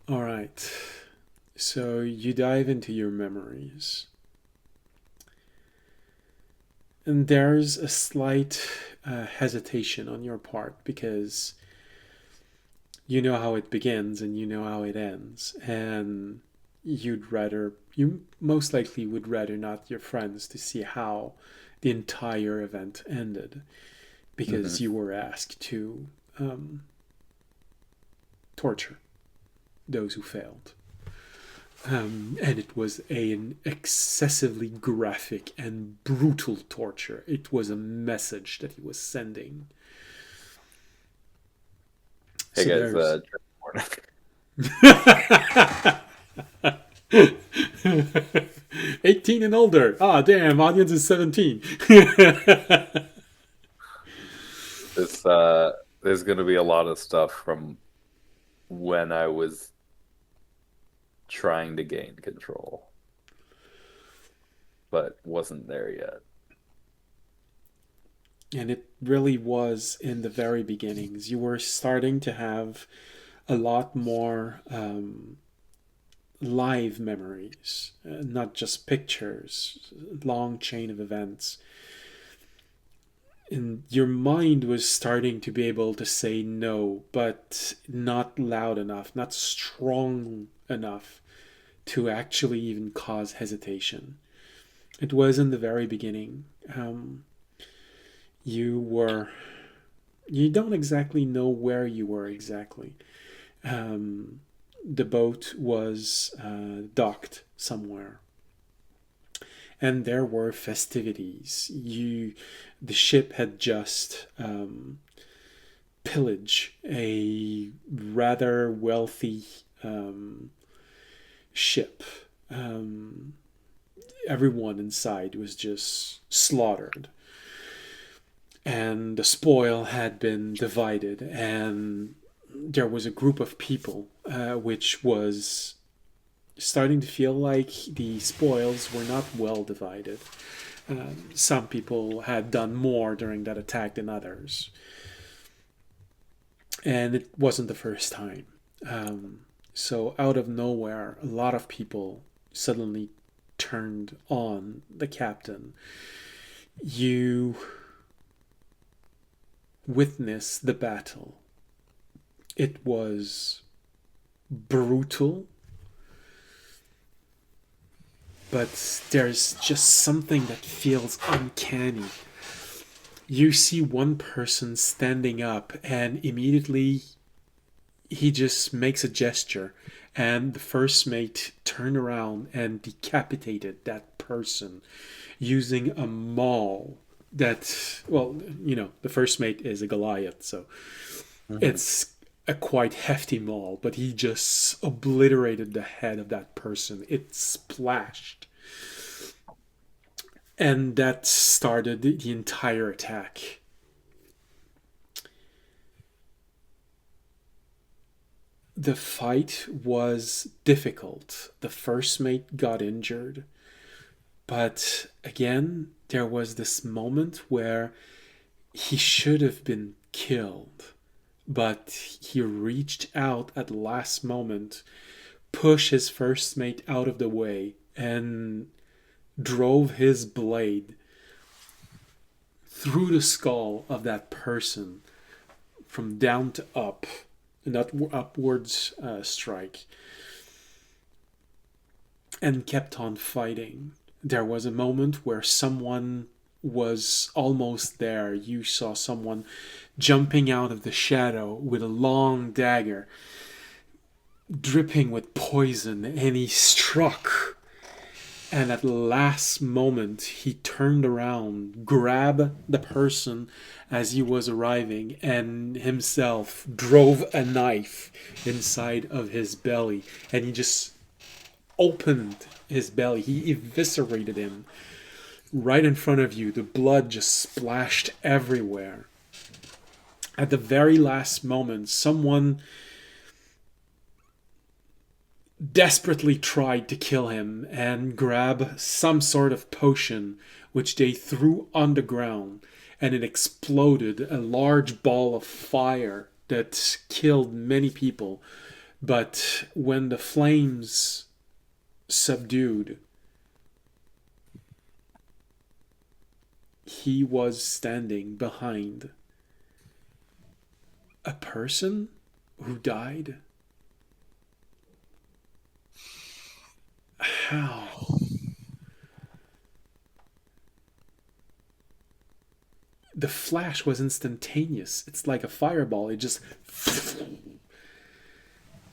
all right. So you dive into your memories, and there's a slight hesitation on your part because you know how it begins and you know how it ends, and you most likely would rather not your friends to see how the entire event ended Hmm. because you were asked to um, torture those who failed. And it was an excessively graphic and brutal torture. It was a message that he was sending. Hey So guys, there's morning. 18 and older. Ah, damn, audience is 17. This there's gonna be a lot of stuff from when I was trying to gain control, but wasn't there yet. And it really was in the very beginnings. You were starting to have a lot more live memories, not just pictures, long chain of events. And your mind was starting to be able to say no, but not loud enough, not strong enough to actually even cause hesitation. It was in the very beginning. You were. You don't exactly know where you were exactly. Um, the boat was docked somewhere, and there were festivities. The ship had just pillaged a rather wealthy ship. Um, Everyone inside was just slaughtered, and the spoil had been divided, and there was a group of people which was starting to feel like the spoils were not well divided. Some people had done more during that attack than others, and it wasn't the first time. So, out of nowhere, a lot of people suddenly turned on the captain. You witness the battle. It was brutal, but there's just something that feels uncanny. You see one person standing up, and immediately he just makes a gesture, and the first mate turned around and decapitated that person using a maul that, well, the first mate is a Goliath, so Mhm. it's a quite hefty maul, but he just obliterated the head of that person. It splashed. And that started the entire attack. The fight was difficult. The first mate got injured. But again, there was this moment where he should have been killed. But he reached out at the last moment, pushed his first mate out of the way, and drove his blade through the skull of that person from down to up, an upwards strike. and kept on fighting. There was a moment where someone was almost there. You saw someone jumping out of the shadow with a long dagger, dripping with poison, and he struck. And at the last moment, he turned around, grabbed the person as he was arriving, and himself drove a knife inside of his belly. And he just opened his belly. He eviscerated him right in front of you. The blood just splashed everywhere. At the very last moment, someone desperately tried to kill him and grab some sort of potion which they threw on the ground, and it exploded, a large ball of fire that killed many people. But when the flames subdued, he was standing behind a person who died. How? The flash was instantaneous. It's like a fireball. It just.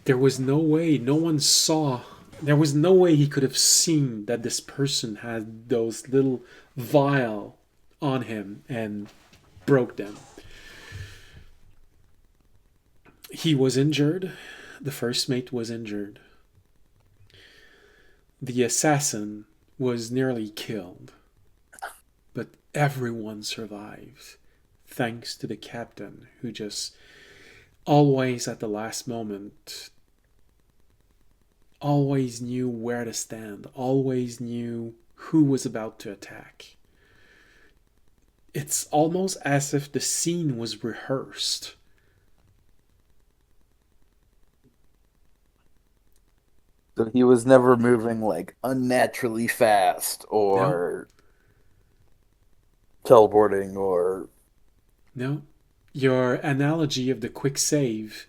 There was no way. No one saw. There was no way he could have seen that this person had those little vial on him and broke them. He was injured. The first mate was injured. The assassin was nearly killed, but everyone survived, thanks to the captain, who just always at the last moment, always knew where to stand, always knew who was about to attack. It's almost as if the scene was rehearsed. So he was never moving like unnaturally fast or teleporting or. No. Your analogy of the quick save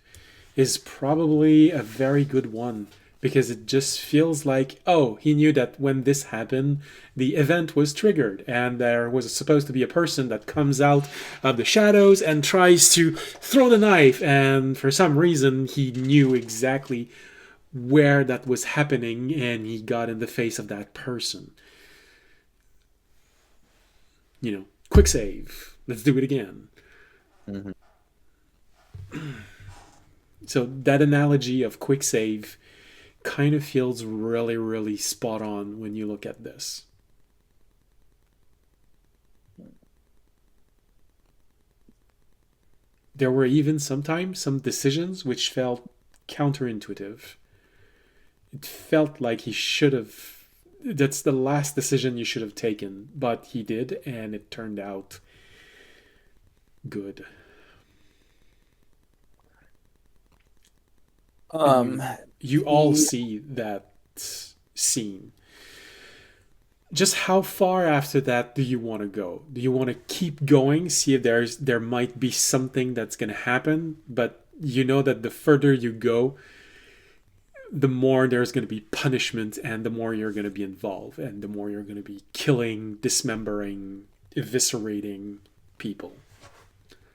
is probably a very good one, because it just feels like, oh, he knew that when this happened, the event was triggered, and there was supposed to be a person that comes out of the shadows and tries to throw the knife, and for some reason he knew exactly where that was happening, and he got in the face of that person. Quick save. Let's do it again. Mm-hmm. So that analogy of quick save kind of feels really, really spot on when you look at this. There were even sometimes some decisions which felt counterintuitive. It felt like he should have. That's the last decision you should have taken, but he did, and it turned out good. You all see that scene. Just how far after that do you want to go? Do you want to keep going, see if there might be something that's going to happen, but you know that the further you go, the more there's going to be punishment, and the more you're going to be involved, and the more you're going to be killing, dismembering, eviscerating people.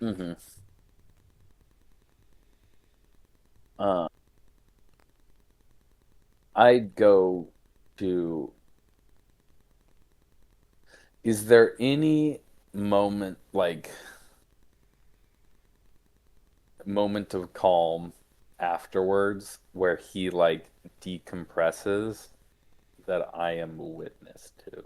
Mm-hmm. I'd go to. Is there any moment of calm afterwards where he decompresses that I am witness to?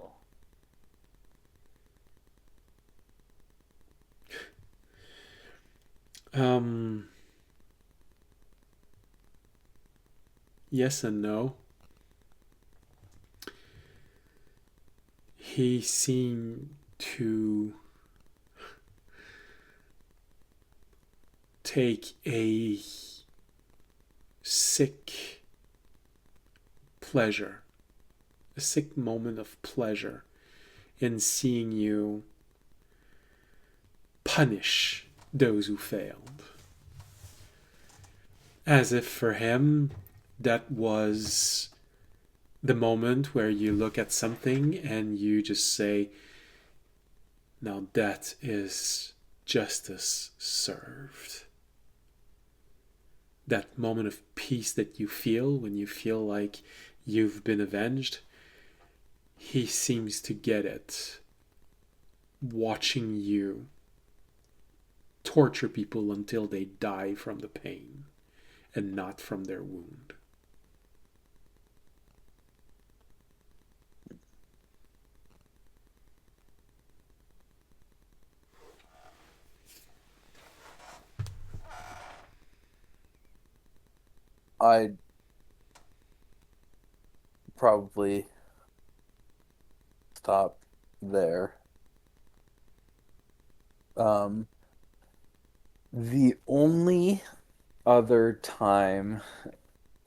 Yes and no. He seemed to take a sick pleasure, a sick moment of pleasure in seeing you punish those who failed. As if for him, that was the moment where you look at something and you just say, now that is justice served. That moment of peace that you feel when you feel like you've been avenged, he seems to get it watching you torture people until they die from the pain and not from their wound. I'd probably stop there. The only other time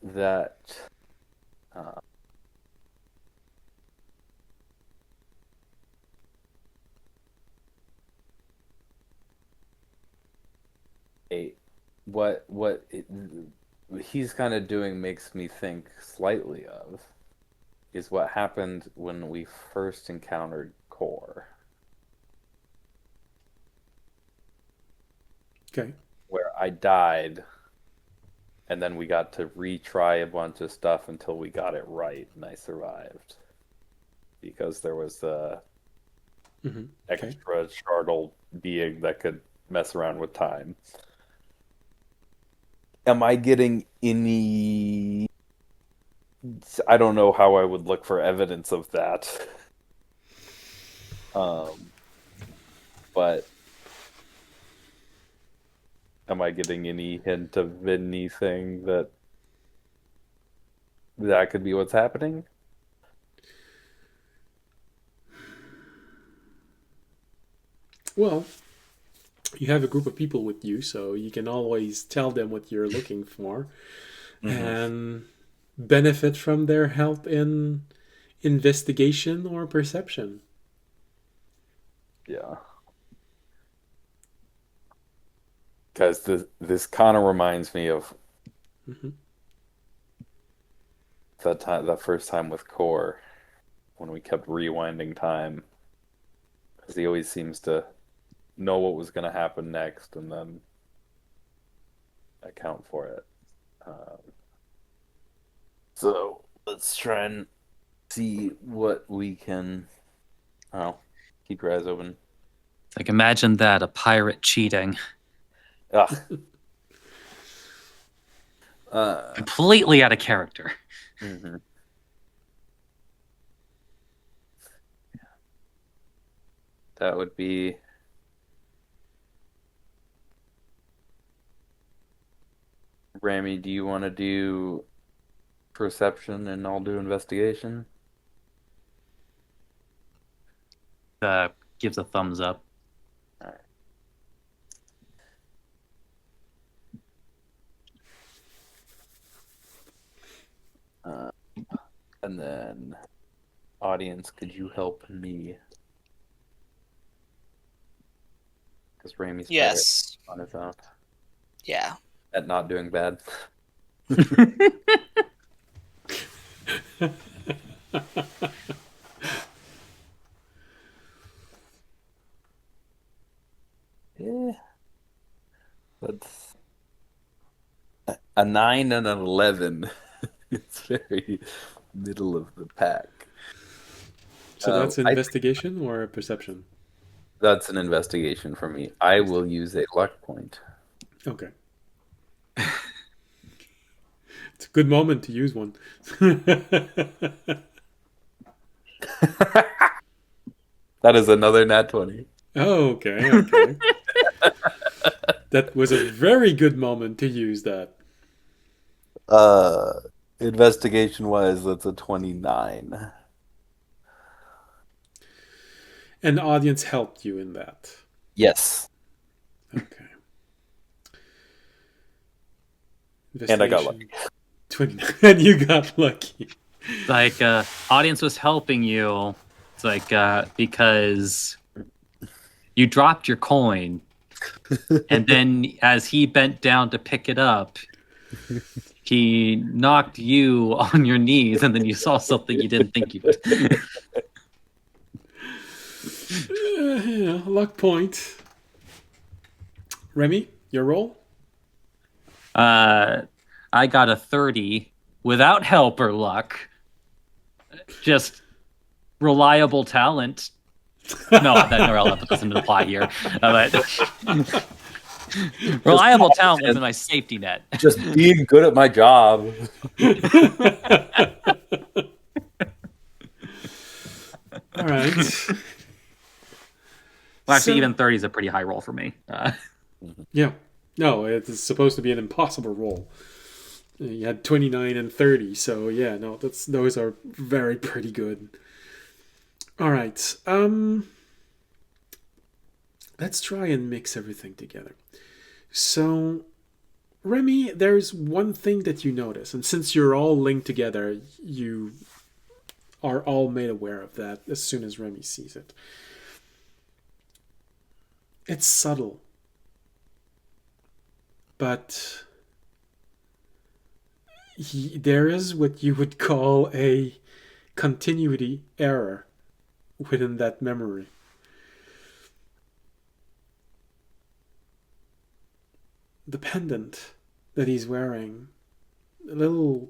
that what he's kind of doing makes me think slightly of is what happened when we first encountered Core, Okay. where I died, and then we got to retry a bunch of stuff until we got it right, and I survived because there was a Okay. extra shardle being that could mess around with time. Am I getting any? I don't know how I would look for evidence of that. But am I getting any hint of anything that could be what's happening? Well, you have a group of people with you, so you can always tell them what you're looking for and benefit from their help in investigation or perception. Yeah. Because this kind of reminds me of that first time with Core, when we kept rewinding time, because he always seems to know what was going to happen next and then account for it. So let's try and see what we can. Oh, keep your eyes open. Like, imagine that, a pirate cheating. Ah. Completely out of character. Mm-hmm. That would be Rami. Do you want to do perception and I'll do investigation? Gives a thumbs up. All right. And then, audience, could you help me? Because Rami's Yes. better on his own Yeah. at not doing bad. Yeah. That's a 9 and an 11. It's very middle of the pack. So that's investigation or perception? That's an investigation for me. I will use a luck point. Okay. It's a good moment to use one. That is another nat 20. Oh, okay. That was a very good moment to use that. Investigation wise, that's a 29. And the audience helped you in that. Yes. Okay. And I got lucky. 29. And you got lucky. Like, audience was helping you. It's like, because you dropped your coin, and then as he bent down to pick it up, He knocked you on your knees, and then you saw something you didn't think you would. Luck point. Remy, your roll? I got a 30 without help or luck. Just reliable talent. No, that no doesn't apply here. But reliable talent was my safety net. Just being good at my job. All right. Well, actually, So- even 30 is a pretty high roll for me. Yeah. No, it's supposed to be an impossible roll. You had 29 and 30, so yeah, no, those are very pretty good. All right. Let's try and mix everything together. So, Remy, there's one thing that you notice, and since you're all linked together, you are all made aware of that as soon as Remy sees it. It's subtle, but there is what you would call a continuity error within that memory. The pendant that he's wearing, a little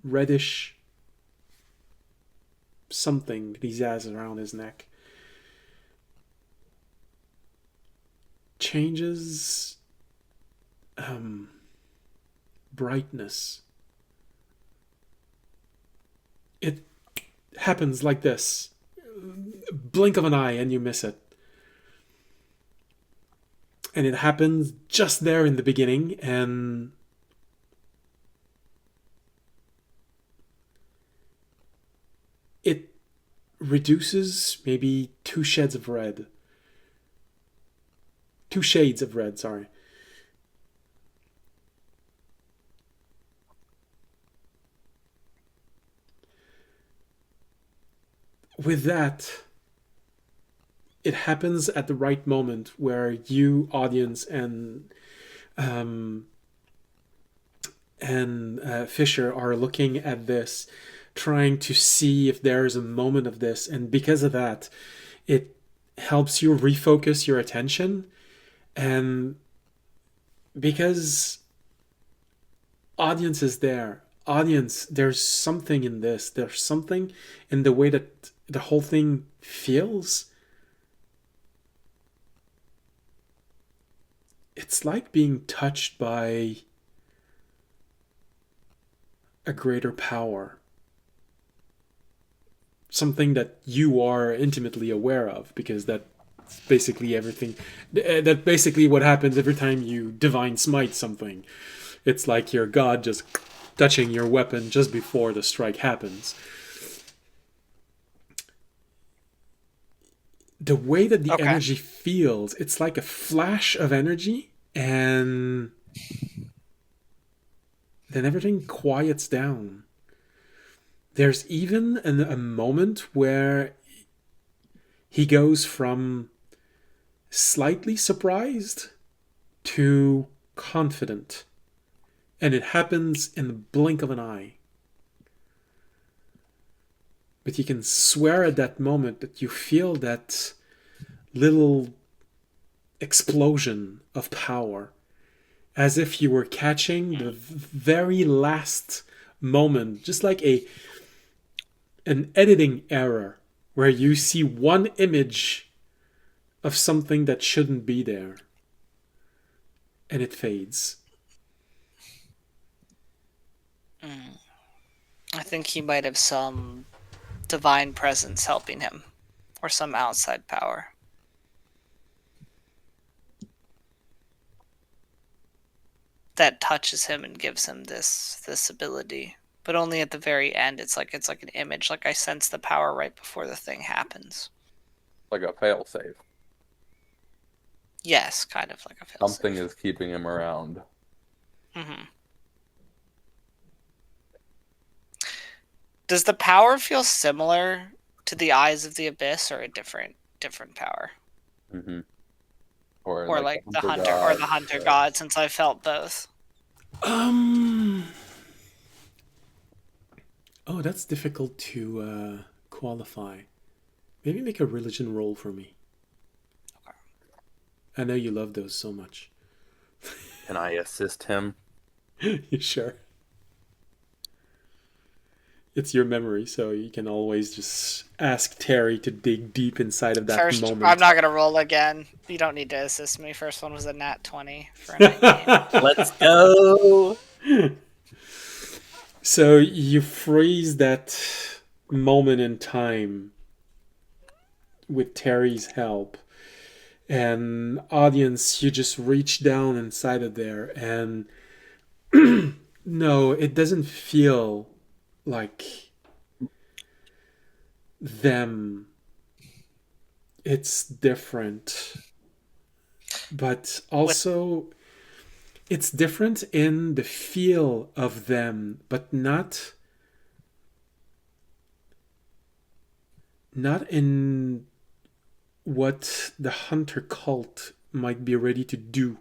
reddish something that he has around his neck, changes brightness. It happens like this. Blink of an eye and you miss it. And it happens just there in the beginning, and it reduces maybe 2 shades of red. 2 shades of red, sorry. With that, it happens at the right moment where you, audience, and Fisher are looking at this, trying to see if there's a moment of this, and because of that, it helps you refocus your attention, and because audience is there, audience, there's something in this. There's something in the way that the whole thing feels. It's like being touched by a greater power. Something that you are intimately aware of, because that's basically everything. That's basically what happens every time you divine smite something. It's like your god just touching your weapon just before the strike happens. The way that the Okay. energy feels, it's like a flash of energy, and then everything quiets down. There's even a moment where he goes from slightly surprised to confident. And it happens in the blink of an eye. But you can swear at that moment that you feel that little explosion of power, as if you were catching the very last moment, just like an editing error where you see one image of something that shouldn't be there, and it fades. I think he might have some divine presence helping him, or some outside power. That touches him and gives him this ability, but only at the very end. It's like an image. Like I sense the power right before the thing happens. Like a failsafe. Yes, kind of like a failsafe. Something is keeping him around. Mm-hmm. Does the power feel similar to the Eyes of the Abyss, or a different power? Mm-hmm. Or like the hunter or the hunter god, since I felt both. Oh, that's difficult to qualify. Maybe make a religion roll for me. Okay. I know you love those so much. Can I assist him? You sure? It's your memory, so you can always just ask Terry to dig deep inside of that First, I'm moment. not gonna roll again. You don't need to assist me. First one was a nat 20 for a 19. Let's go. So you freeze that moment in time with Terry's help. And audience, you just reach down inside of there, and no, it doesn't feel like them. It's different. But also, it's different in the feel of them, but not in what the hunter cult might be ready to do.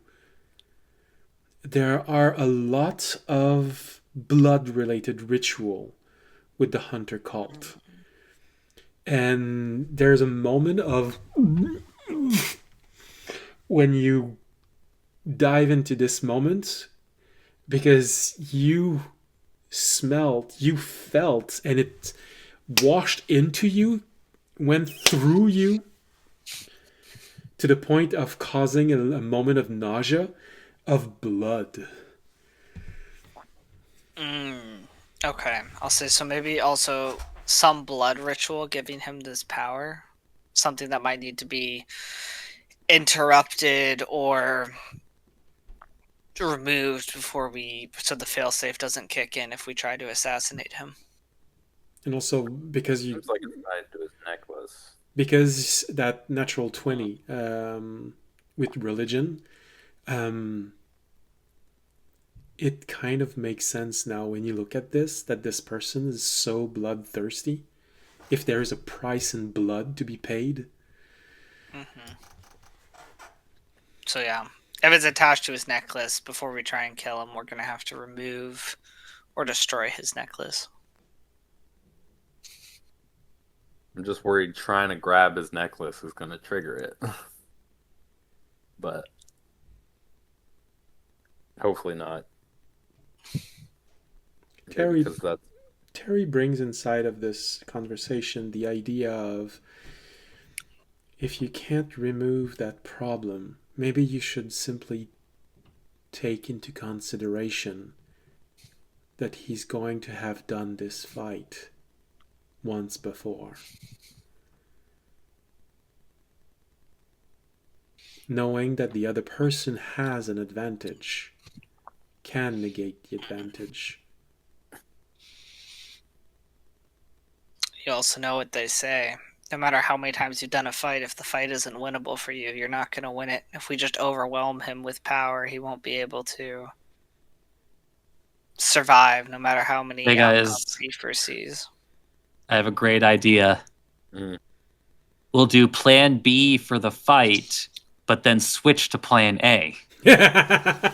There are a lot of blood related ritual with the hunter cult. And there's a moment of when you dive into this moment because you smelled, you felt, and it washed into you, went through you to the point of causing a moment of nausea of blood. Okay, I'll say so. Maybe also some blood ritual giving him this power, something that might need to be interrupted or removed before so the failsafe doesn't kick in if we try to assassinate him. And also because Seems like it's tied to his necklace. because that natural 20 with religion, it kind of makes sense now when you look at this that this person is so bloodthirsty. If there is a price in blood to be paid. So yeah, if it's attached to his necklace, before we try and kill him, we're gonna have to remove or destroy his necklace. I'm just worried trying to grab his necklace is going to trigger it. But hopefully not. Terry, Because that's Terry brings inside of this conversation the idea of if you can't remove that problem, maybe you should simply take into consideration that he's going to have done this fight once before. Knowing that the other person has an advantage can negate the advantage. You also know what they say. No matter how many times you've done a fight, if the fight isn't winnable for you, you're not going to win it. If we just overwhelm him with power, he won't be able to survive, no matter how many Hey outcomes guys, he foresees. I have a great idea. Mm. We'll do plan B for the fight, but then switch to plan A. That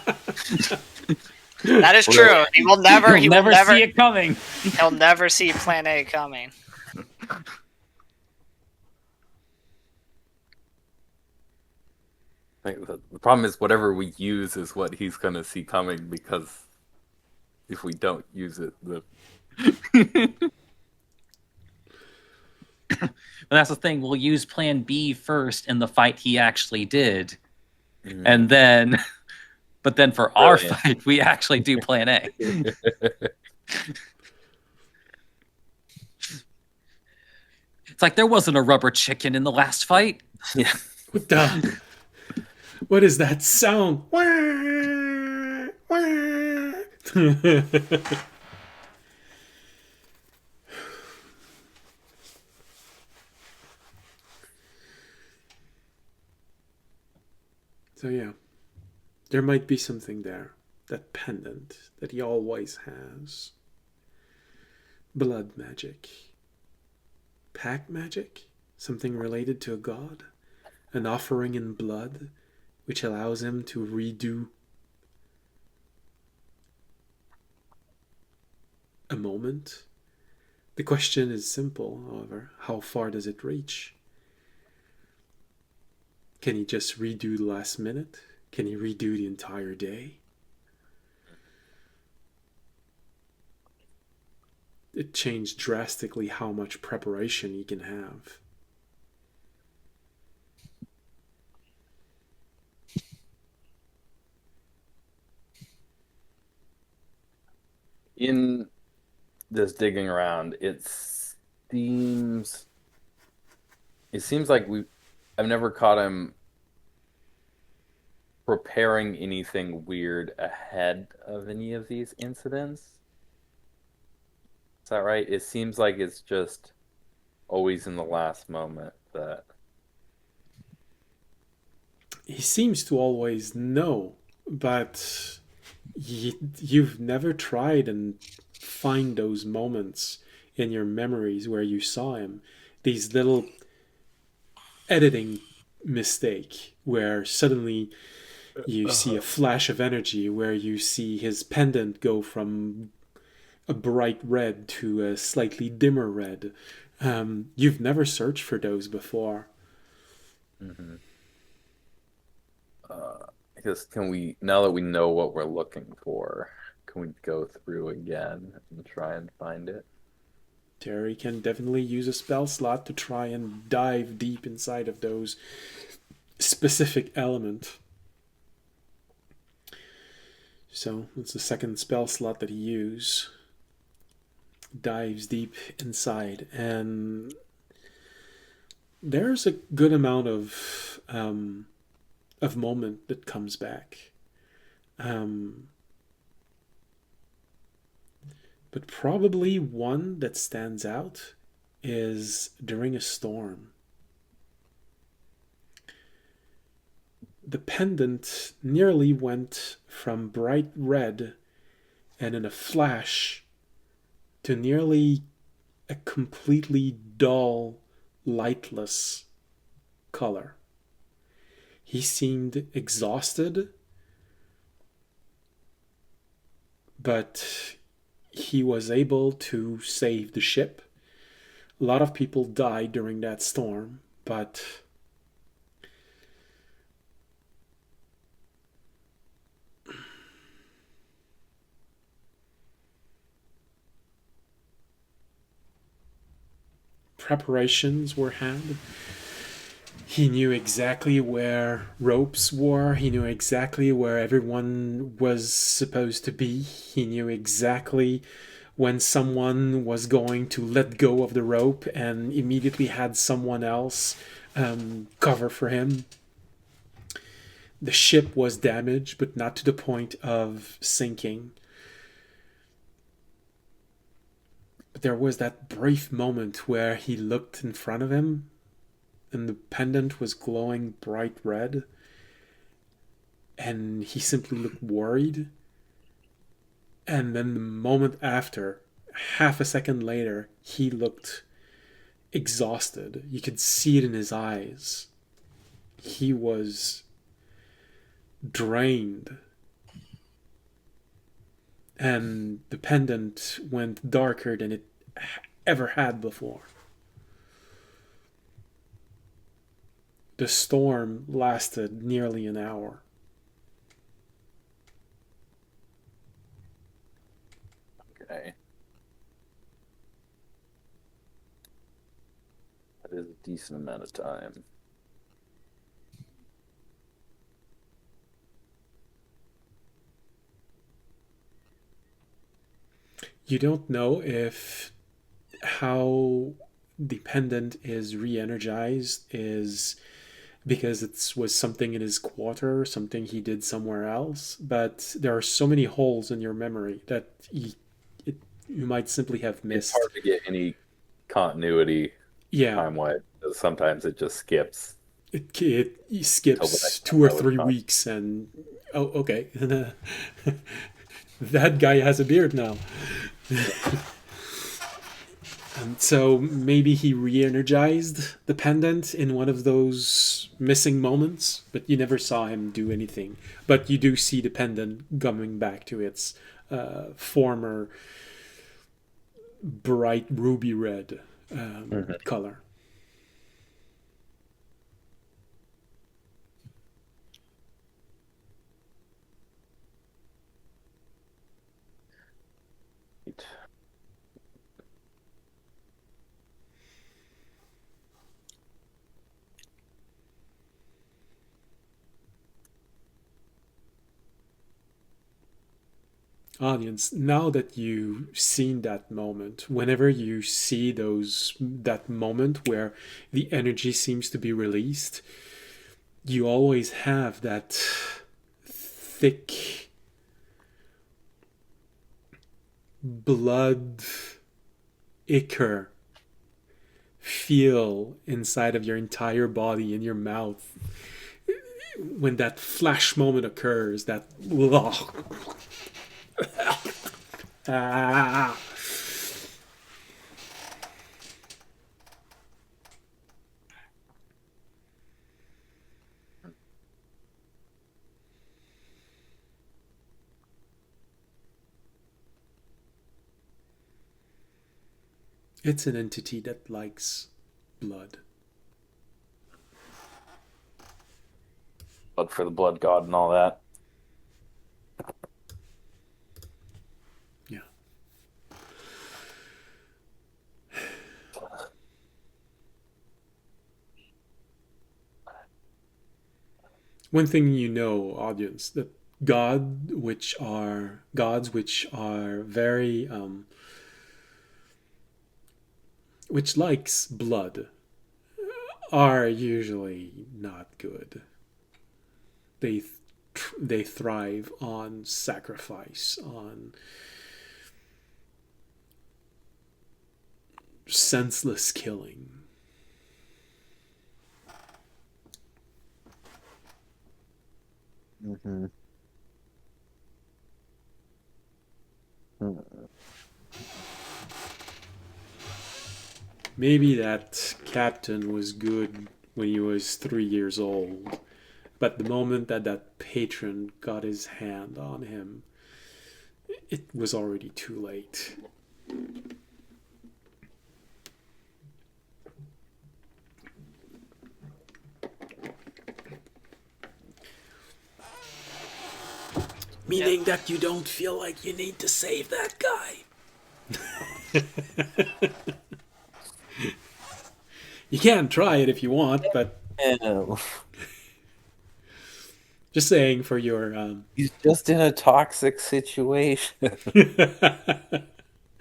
is true. He will never. You'll never see it coming. He'll never see Plan A coming. Like, the problem is whatever we use is what he's going to see coming, because if we don't use it, But that's the thing. We'll use plan B first in the fight he actually did. And then, but then for our Brilliant. fight, we actually do plan A. It's like there wasn't a rubber chicken in the last fight. Yeah. What is that sound? Wah, wah. So yeah, there might be something there. That pendant that he always has. Blood magic. Pack magic? Something related to a god? An offering in blood, which allows him to redo a moment? The question is simple, however. How far does it reach? Can he just redo the last minute? Can he redo the entire day? It changed drastically how much preparation he can have. In this digging around, seems it seems like I've never caught him preparing anything weird ahead of any of these incidents. Is that right? It seems like it's just always in the last moment that He seems to always know, but you've never tried and find those moments in your memories where you saw him. These little editing mistake where suddenly you see a flash of energy, where you see his pendant go from a bright red to a slightly dimmer red. You've never searched for those before. mm-hmm. I guess now that we know what we're looking for, can we go through again and try and find it? Terry can definitely use a spell slot to try and dive deep inside of those specific element. So that's the second spell slot that he uses. Dives deep inside, and there's a good amount of moment that comes back. But probably one that stands out is during a storm. The pendant nearly went from bright red and in a flash to nearly a completely dull, lightless color. He seemed exhausted, but he was able to save the ship. A lot of people died during that storm, but preparations were had. He knew exactly where ropes were. He knew exactly where everyone was supposed to be. He knew exactly when someone was going to let go of the rope and immediately had someone else cover for him. The ship was damaged, but not to the point of sinking. But there was that brief moment where he looked in front of him and the pendant was glowing bright red, and he simply looked worried. And then the moment after, half a second later, he looked exhausted. You could see it in his eyes. He was drained. And the pendant went darker than it ever had before. The storm lasted nearly an hour. Okay. That is a decent amount of time. You don't know if how dependent is re-energized is because it was something in his quarter, something he did somewhere else. But there are so many holes in your memory that you might simply have missed. It's hard to get any continuity time-wise. Sometimes it just skips. It skips 2 or 3 weeks, and oh, okay, that guy has a beard now. And so maybe he re-energized the pendant in one of those missing moments, but you never saw him do anything. But you do see the pendant coming back to its former bright ruby red color. Audience, now that you've seen that moment, whenever you see that moment where the energy seems to be released, you always have that thick blood ichor feel inside of your entire body, in your mouth, when that flash moment occurs. That ah. It's an entity that likes blood. Blood for the blood god and all that. Yeah. One thing you know, audience, that gods which are very which likes blood are usually not good. They they thrive on sacrifice, on senseless killing. Mm-hmm. Maybe that captain was good when he was 3 years old, but the moment that that patron got his hand on him, it was already too late. Meaning that you don't feel like you need to save that guy. You can try it if you want, but Ew. just saying for your He's just in a toxic situation.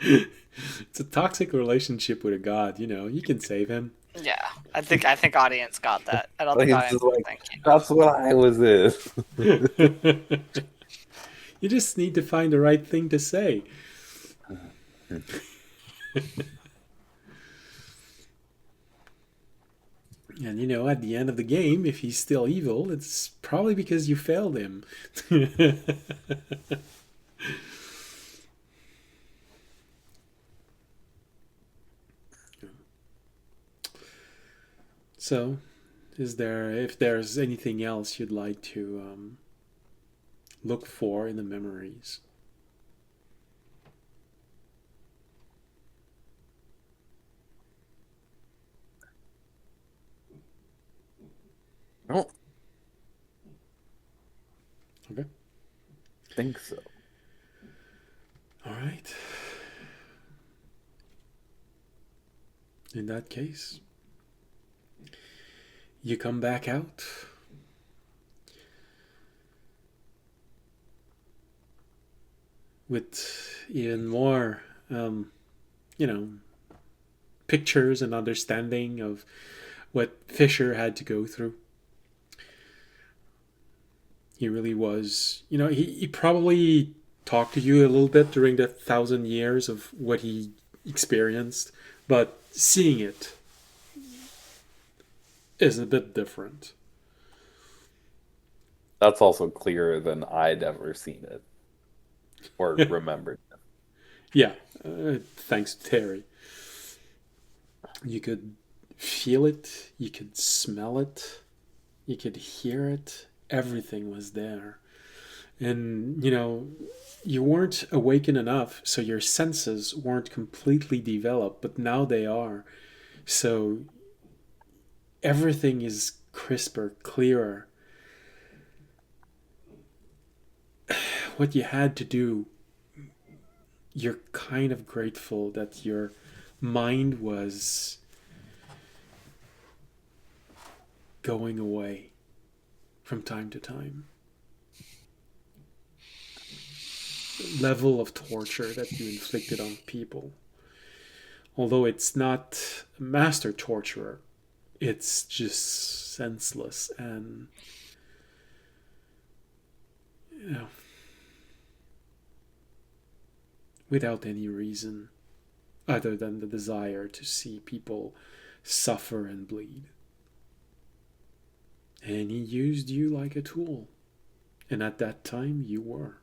it's a toxic relationship with a god, you can save him. Yeah, I think audience got that. I don't Like, think it's audience just was like, thinking. that's what I was in. You just need to find the right thing to say. And at the end of the game, if he's still evil, it's probably because you failed him. So, if there's anything else you'd like to look for in the memories? I don't Okay. think so. All right. In that case, you come back out. With even more, pictures and understanding of what Fisher had to go through. He really was, he probably talked to you a little bit during the 1,000 years of what he experienced, but seeing it is a bit different. That's also clearer than I'd ever seen it or remembered. Yeah, thanks to Terry. You could feel it, you could smell it, you could hear it. Everything was there. And, you weren't awakened enough, so your senses weren't completely developed, but now they are. So everything is crisper, clearer. What you had to do, you're kind of grateful that your mind was going away from time to time. The level of torture that you inflicted on people. Although it's not a master torturer, it's just senseless and, you know, without any reason other than the desire to see people suffer and bleed. And he used you like a tool. And at that time, you were.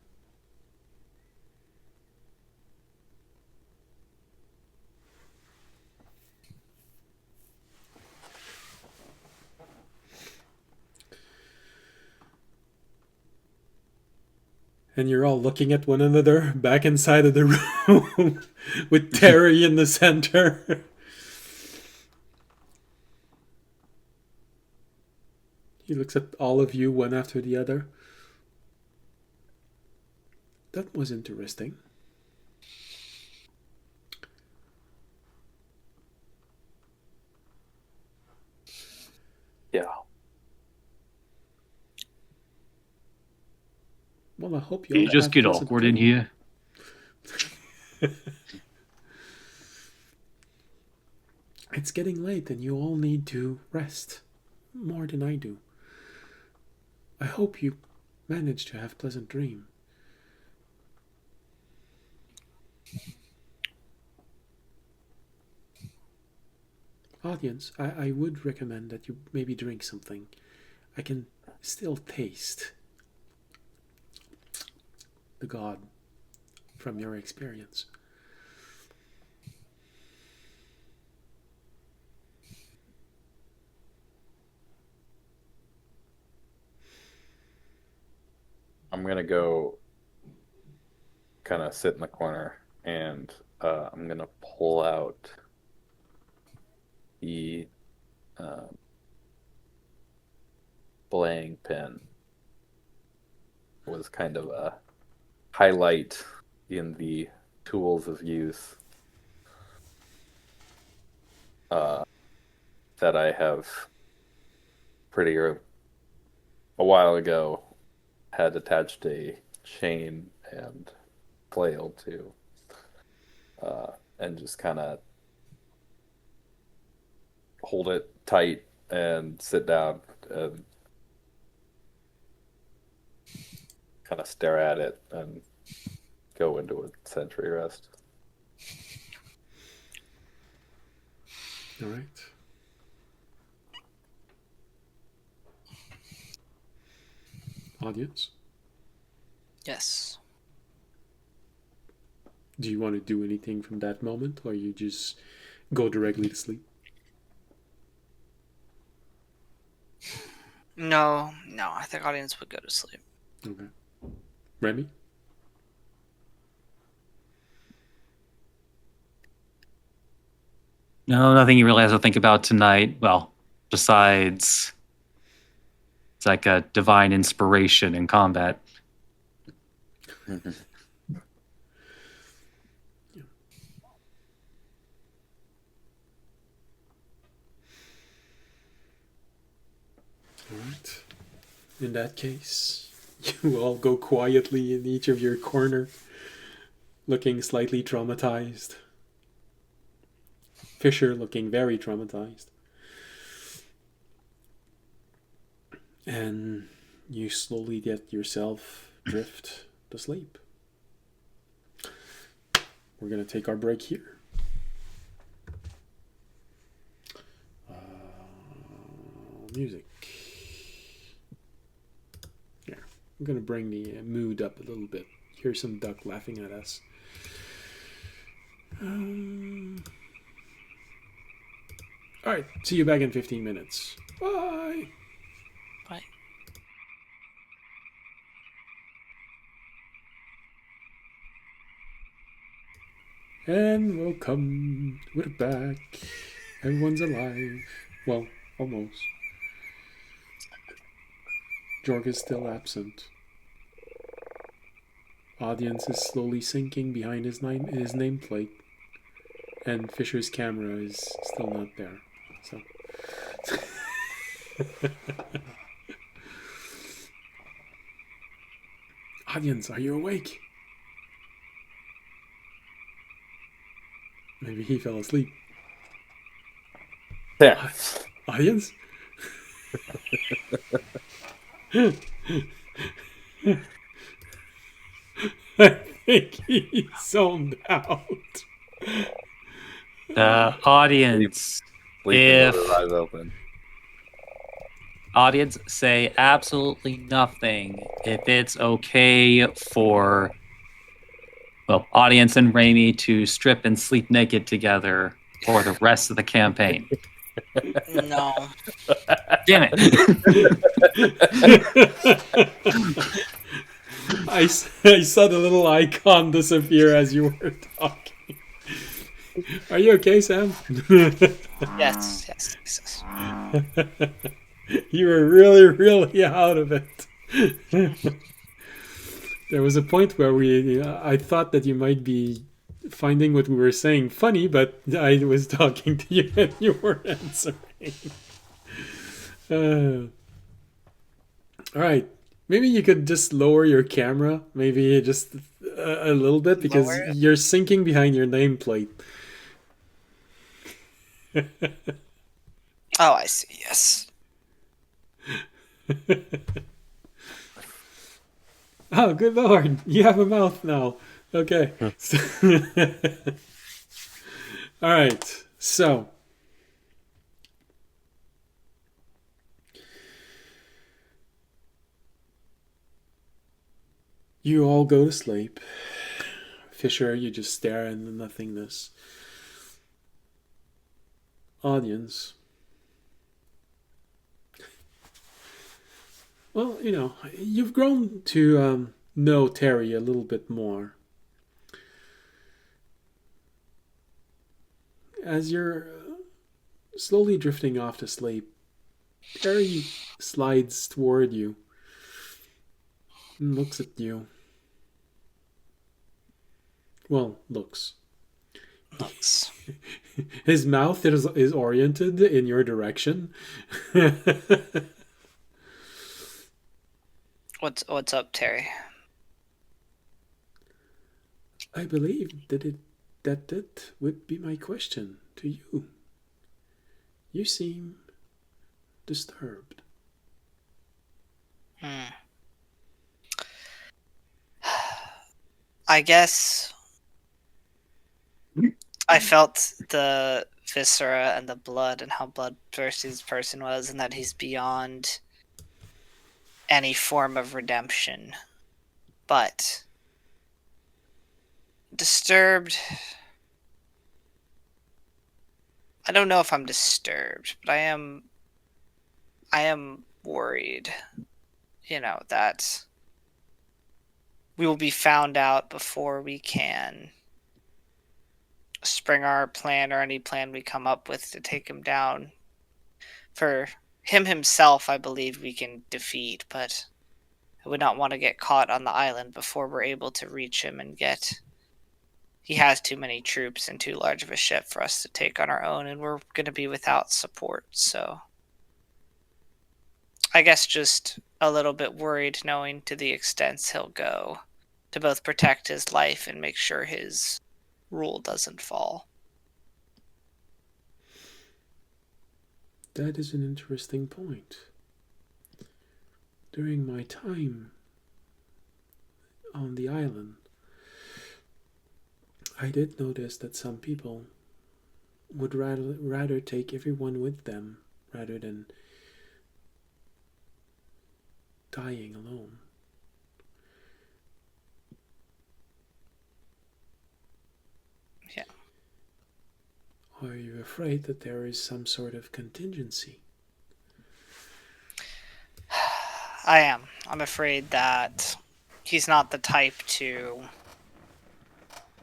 And you're all looking at one another back inside of the room with Terry in the center. He looks at all of you one after the other. That was interesting. Yeah. Well, I hope you You all just have get pleasant awkward in dreams. here. It's getting late and you all need to rest. More than I do. I hope you manage to have pleasant dreams. Audience, I would recommend that you maybe drink something. I can still taste the god from your experience. I'm gonna go kind of sit in the corner and I'm gonna pull out the belaying pin. It was kind of a highlight in the tools of use that I have a while ago had attached a chain and flail to, and just kind of hold it tight and sit down and kind of stare at it and go into a sentry rest. All right. Audience, Yes. do you want to do anything from that moment or you just go directly to sleep? No, I think audience would go to sleep. Okay. Remy? No, nothing you really have to think about tonight. Well, besides it's like a divine inspiration in combat. All right. In that case, you all go quietly in each of your corner, looking slightly traumatized. Fisher looking very traumatized. And you slowly get yourself drift to sleep. We're going to take our break here. Music. Yeah, I'm going to bring the mood up a little bit. Here's some duck laughing at us. All right, see you back in 15 minutes. Bye. Bye. And welcome. We're back. Everyone's alive. Well, almost. Jorg is still absent. Audience is slowly sinking behind his nameplate. And Fisher's camera is still not there. So. Audience, are you awake? Maybe he fell asleep. Yeah. Audience? I think he zoned out. Audience, Sleeping with if his eyes open. audience say absolutely nothing if it's okay for, well, audience and Raimi to strip and sleep naked together for the rest of the campaign. No. Damn it. I saw the little icon disappear as you were talking. Are you okay, Sam? Yes, yes, yes. You were really, really out of it. There was a point where I thought that you might be finding what we were saying funny, but I was talking to you and you were answering. All right. Maybe you could just lower your camera, maybe just a little bit, because Lower it? you're sinking behind your nameplate. Oh, I see. Yes. Oh, good lord, you have a mouth now. Okay. All right. So, you all go to sleep. Fisher, you just stare into nothingness. Audience. Well, you've grown to know Terry a little bit more. As you're slowly drifting off to sleep, Terry slides toward you and looks at you. Well, looks. Looks. His mouth is oriented in your direction. What's up, Terry? I believe that would be my question to you. You seem disturbed. I guess I felt the viscera and the blood and how bloodthirsty this person was, and that he's beyond any form of redemption. But disturbed. I don't know if I'm disturbed, but I am worried. That we will be found out before we can spring our plan or any plan we come up with to take him down. For him himself, I believe we can defeat, but I would not want to get caught on the island before we're able to reach him and get... He has too many troops and too large of a ship for us to take on our own, and we're going to be without support, so... I guess just a little bit worried knowing to the extent he'll go to both protect his life and make sure his rule doesn't fall. That is an interesting point. During my time on the island, I did notice that some people would rather take everyone with them rather than dying alone. Yeah. Are you afraid that there is some sort of contingency? I am. I'm afraid that he's not the type to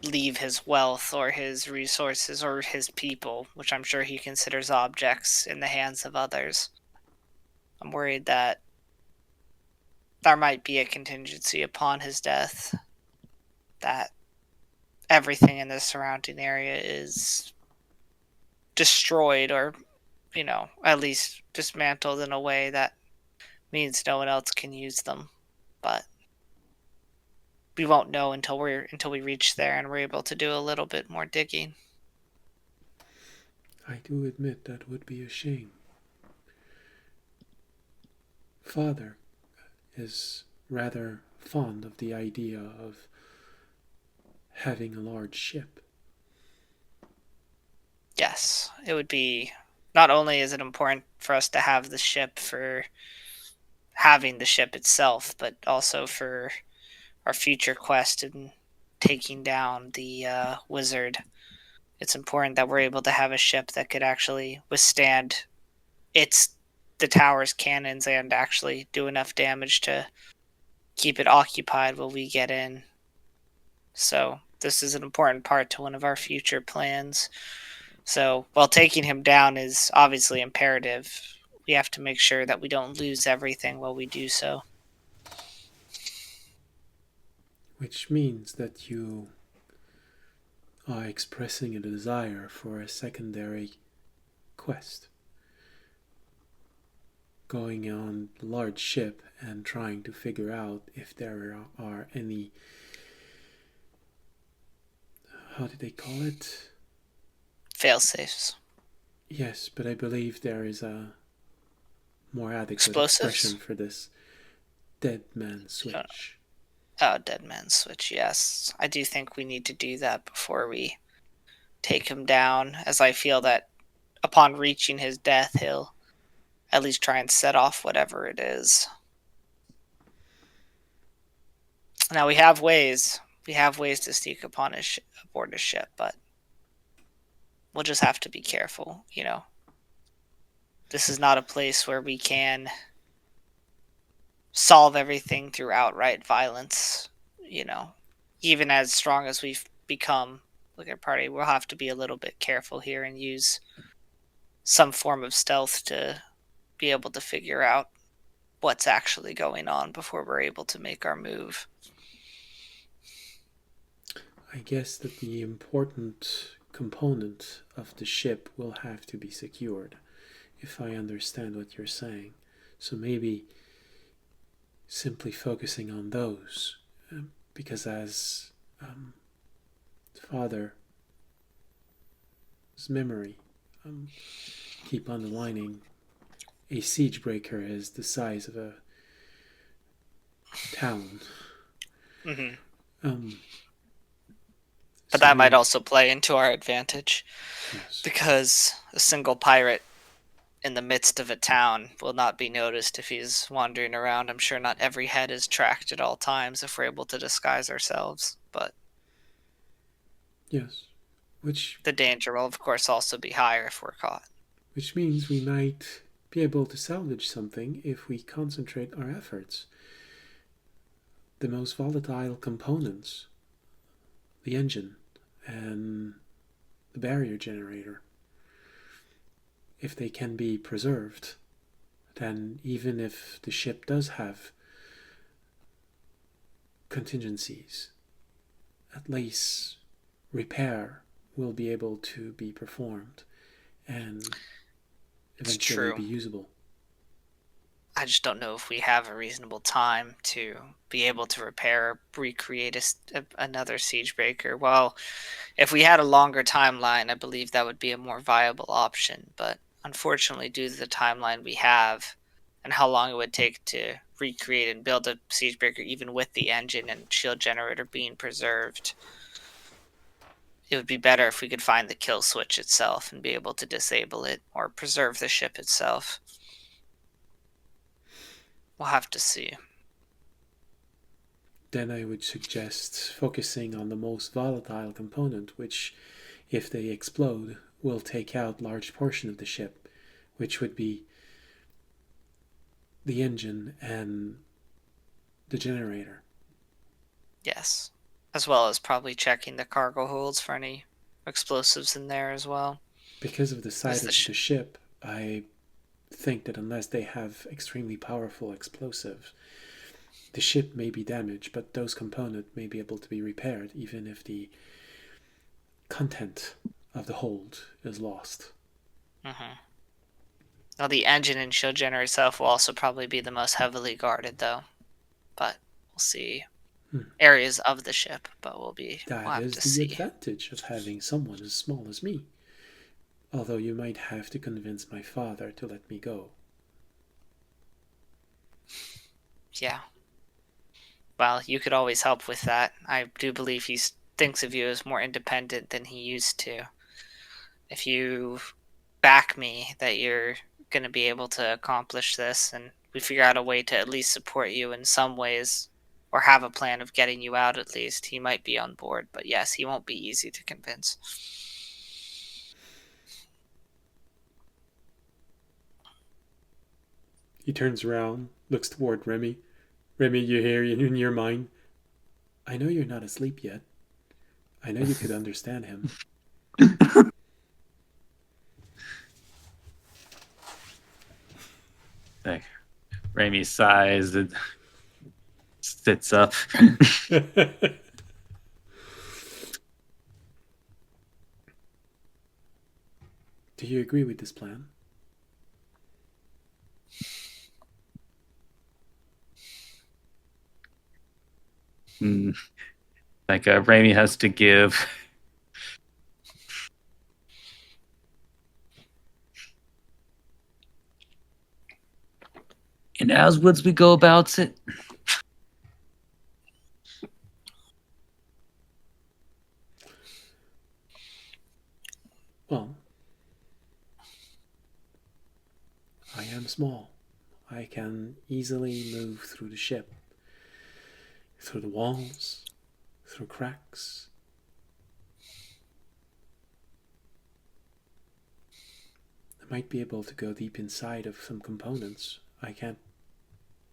leave his wealth or his resources or his people, which I'm sure he considers objects, in the hands of others. I'm worried that there might be a contingency upon his death, that everything in the surrounding area is destroyed or, at least dismantled in a way that means no one else can use them. But we won't know until we reach there and we're able to do a little bit more digging. I do admit that would be a shame. Father is rather fond of the idea of having a large ship. Yes, it would be. Not only is it important for us to have the ship for having the ship itself, but also for our future quest in taking down the wizard. It's important that we're able to have a ship that could actually withstand the tower's cannons and actually do enough damage to keep it occupied while we get in. So this is an important part to one of our future plans. So while taking him down is obviously imperative, we have to make sure that we don't lose everything while we do so. Which means that you are expressing a desire for a secondary quest. Going on a large ship and trying to figure out if there are any, how do they call it? Failsafes. Yes, but I believe there is a more adequate Explosives? expression for this. Dead man switch. Oh, dead man switch, yes. I do think we need to do that before we take him down, as I feel that upon reaching his death, he'll at least try and set off whatever it is. Now we have ways to sneak aboard his ship, but we'll just have to be careful, This is not a place where we can solve everything through outright violence, Even as strong as we've become, look at party, we'll have to be a little bit careful here and use some form of stealth to be able to figure out what's actually going on before we're able to make our move. I guess that the important component of the ship will have to be secured, if I understand what you're saying. So maybe simply focusing on those, because as Father's memory keep underlining, a siege breaker is the size of a town. Mm-hmm. But that might also play into our advantage, yes. Because a single pirate in the midst of a town will not be noticed if he's wandering around. I'm sure not every head is tracked at all times if we're able to disguise ourselves, but yes, the danger will of course also be higher if we're caught. Which means we might be able to salvage something if we concentrate our efforts. The most volatile components, the engine and the barrier generator, if they can be preserved, then even if the ship does have contingencies, at least repair will be able to be performed and eventually be usable. I just don't know if we have a reasonable time to be able to repair or recreate another siege breaker. Well, if we had a longer timeline, I believe that would be a more viable option. But unfortunately, due to the timeline we have and how long it would take to recreate and build a siege breaker, even with the engine and shield generator being preserved, it would be better if we could find the kill switch itself and be able to disable it or preserve the ship itself. We'll have to see. Then I would suggest focusing on the most volatile component, which, if they explode, will take out a large portion of the ship, which would be the engine and the generator. Yes. As well as probably checking the cargo holds for any explosives in there as well. Because of the size the of the ship, I think that unless they have extremely powerful explosives, the ship may be damaged, but those components may be able to be repaired even if the content of the hold is lost. Mm-hmm. Now, the engine and shield generator itself will also probably be the most heavily guarded, though. But we'll see areas of the ship, but we'll That have is to the see. advantage of having someone as small as me. Although you might have to convince my father to let me go. Yeah. Well, you could always help with that. I do believe he thinks of you as more independent than he used to. If you back me that you're going to be able to accomplish this, and we figure out a way to at least support you in some ways, or have a plan of getting you out at least, he might be on board. But yes, he won't be easy to convince. He turns around, looks toward Remy. Remy, you hear in your mind, I know you're not asleep yet. I know you could understand him. Like, Raimi sighs and sits up. Do you agree with this plan? Like Raimi has to give. And as woods we go about it. Well, I am small. I can easily move through the ship, through the walls, through cracks. I might be able to go deep inside of some components. I can't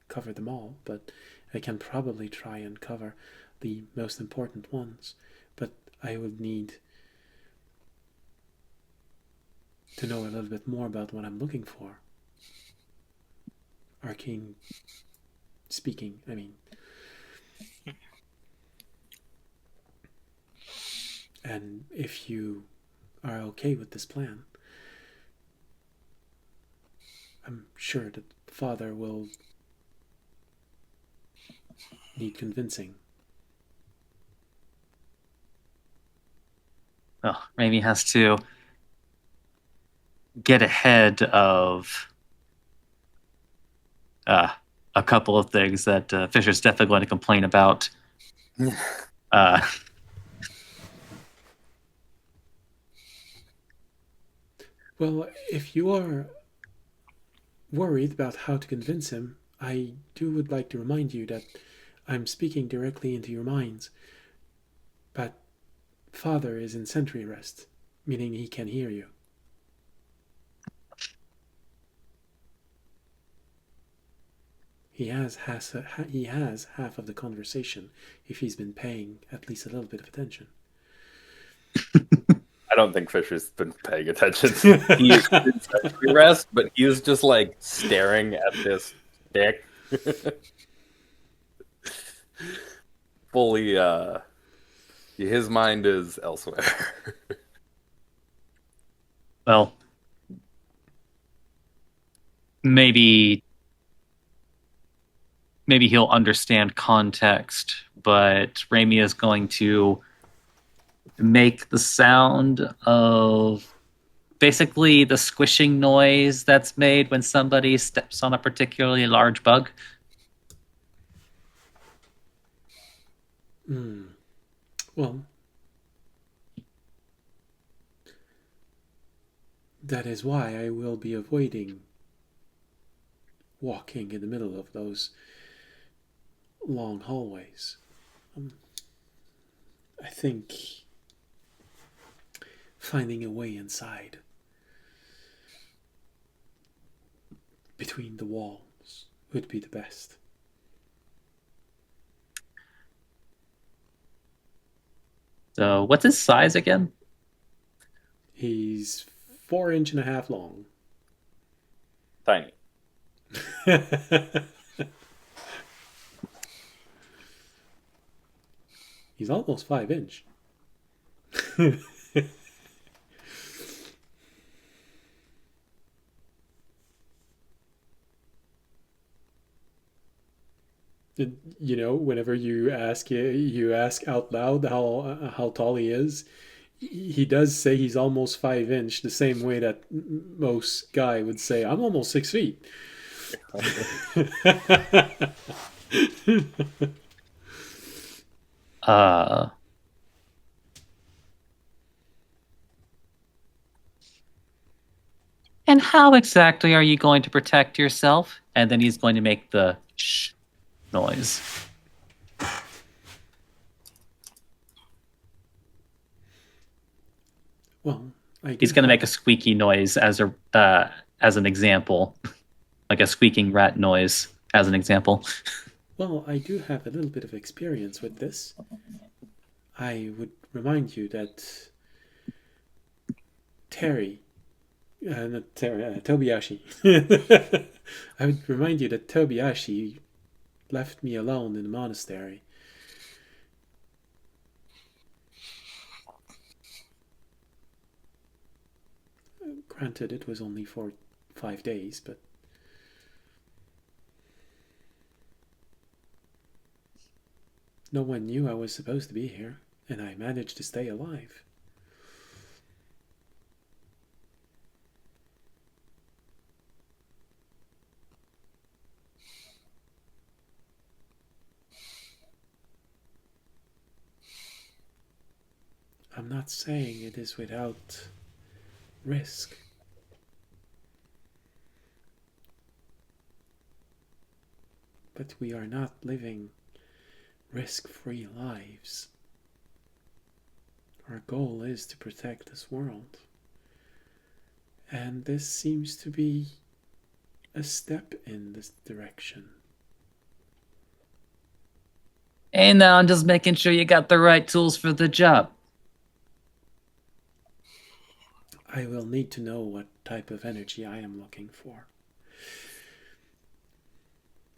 cover them all, but I can probably try and cover the most important ones. But I would need to know a little bit more about what I'm looking for. Arcane speaking, I mean. And if you are okay with this plan, I'm sure that Father will need convincing. Well, Raimi has to get ahead of a couple of things that Fisher's definitely going to complain about. Well, if you are worried about how to convince him, I would like to remind you that I'm speaking directly into your minds. But Father is in sentry rest, meaning he can hear you. He has half of the conversation if he's been paying at least a little bit of attention. I don't think Fisher's been paying attention. He is in sentry rest, but he was just like staring at this stick. Fully, his mind is elsewhere. Well, maybe he'll understand context, but Raimi is going to make the sound of basically the squishing noise that's made when somebody steps on a particularly large bug. Well, that is why I will be avoiding walking in the middle of those long hallways. I think finding a way inside between the walls would be the best. So what's his size again? He's 4.5 inches long. Tiny. He's almost 5 inch. You know, whenever you ask out loud how tall he is, he does say he's almost 5 inch, the same way that most guy would say, "I'm almost 6 feet." Uh, and how exactly are you going to protect yourself? And then he's going to make the shh noise. Well, He's going to make a squeaky noise as an example, like a squeaking rat noise as an example. Well, I do have a little bit of experience with this. I would remind you that not Terry, Tobiyashi. I would remind you that Tobiyashi left me alone in the monastery. Granted, it was only for 5 days, but no one knew I was supposed to be here, and I managed to stay alive. I'm not saying it is without risk. But we are not living risk-free lives. Our goal is to protect this world. And this seems to be a step in this direction. Hey, now I'm just making sure you got the right tools for the job. I will need to know what type of energy I am looking for.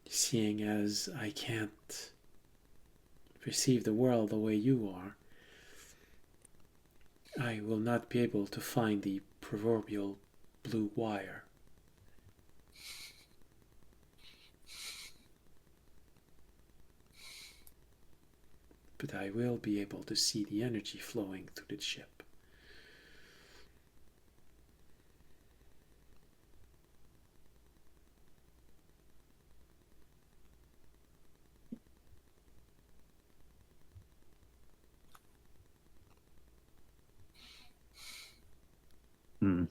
Seeing as I can't perceive the world the way you are, I will not be able to find the proverbial blue wire. But I will be able to see the energy flowing through the ship. Hmm.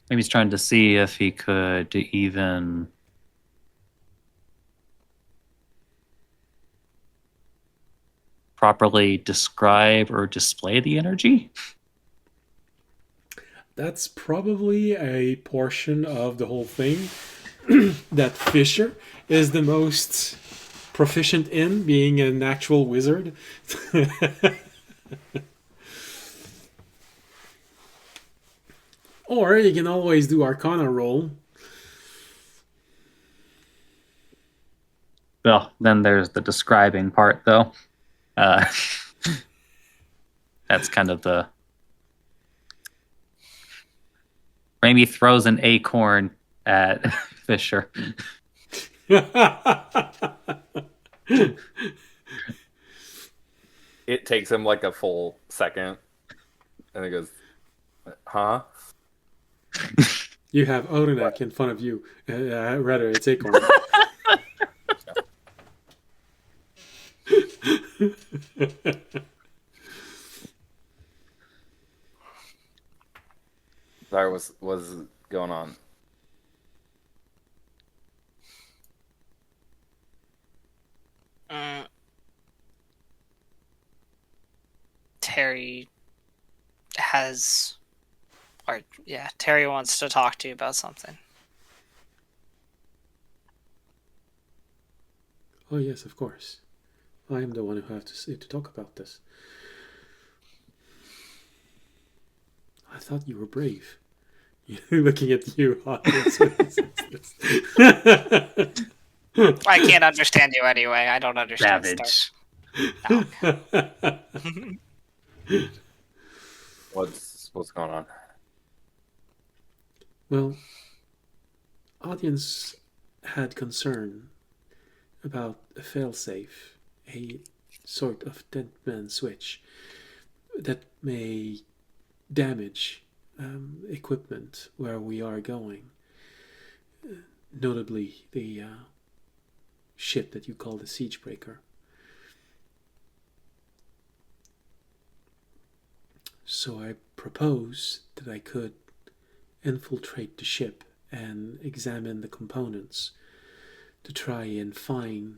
Maybe he's trying to see if he could even properly describe or display the energy. That's probably a portion of the whole thing that Fisher is the most proficient in, being an actual wizard. Or you can always do Arcana roll. Well, then there's the describing part, though. That's kind of the... Maybe throws an acorn at Fisher. It takes him like a full second, and he goes, "Huh?" You have Odenak in front of you. Rather, it's Acorn. Sorry, was going on? Terry has, or yeah, Terry wants to talk to you about something. Oh, yes, of course. I am the one who have to talk about this. I thought you were brave. Looking at you, audience. I can't understand you anyway. I don't understand Savage. stuff. No. What's going on? Well, audience had concern about a failsafe, a sort of dead man switch that may damage equipment where we are going. Notably, the ship that you call the Siegebreaker. So I proposed that I could infiltrate the ship and examine the components to try and find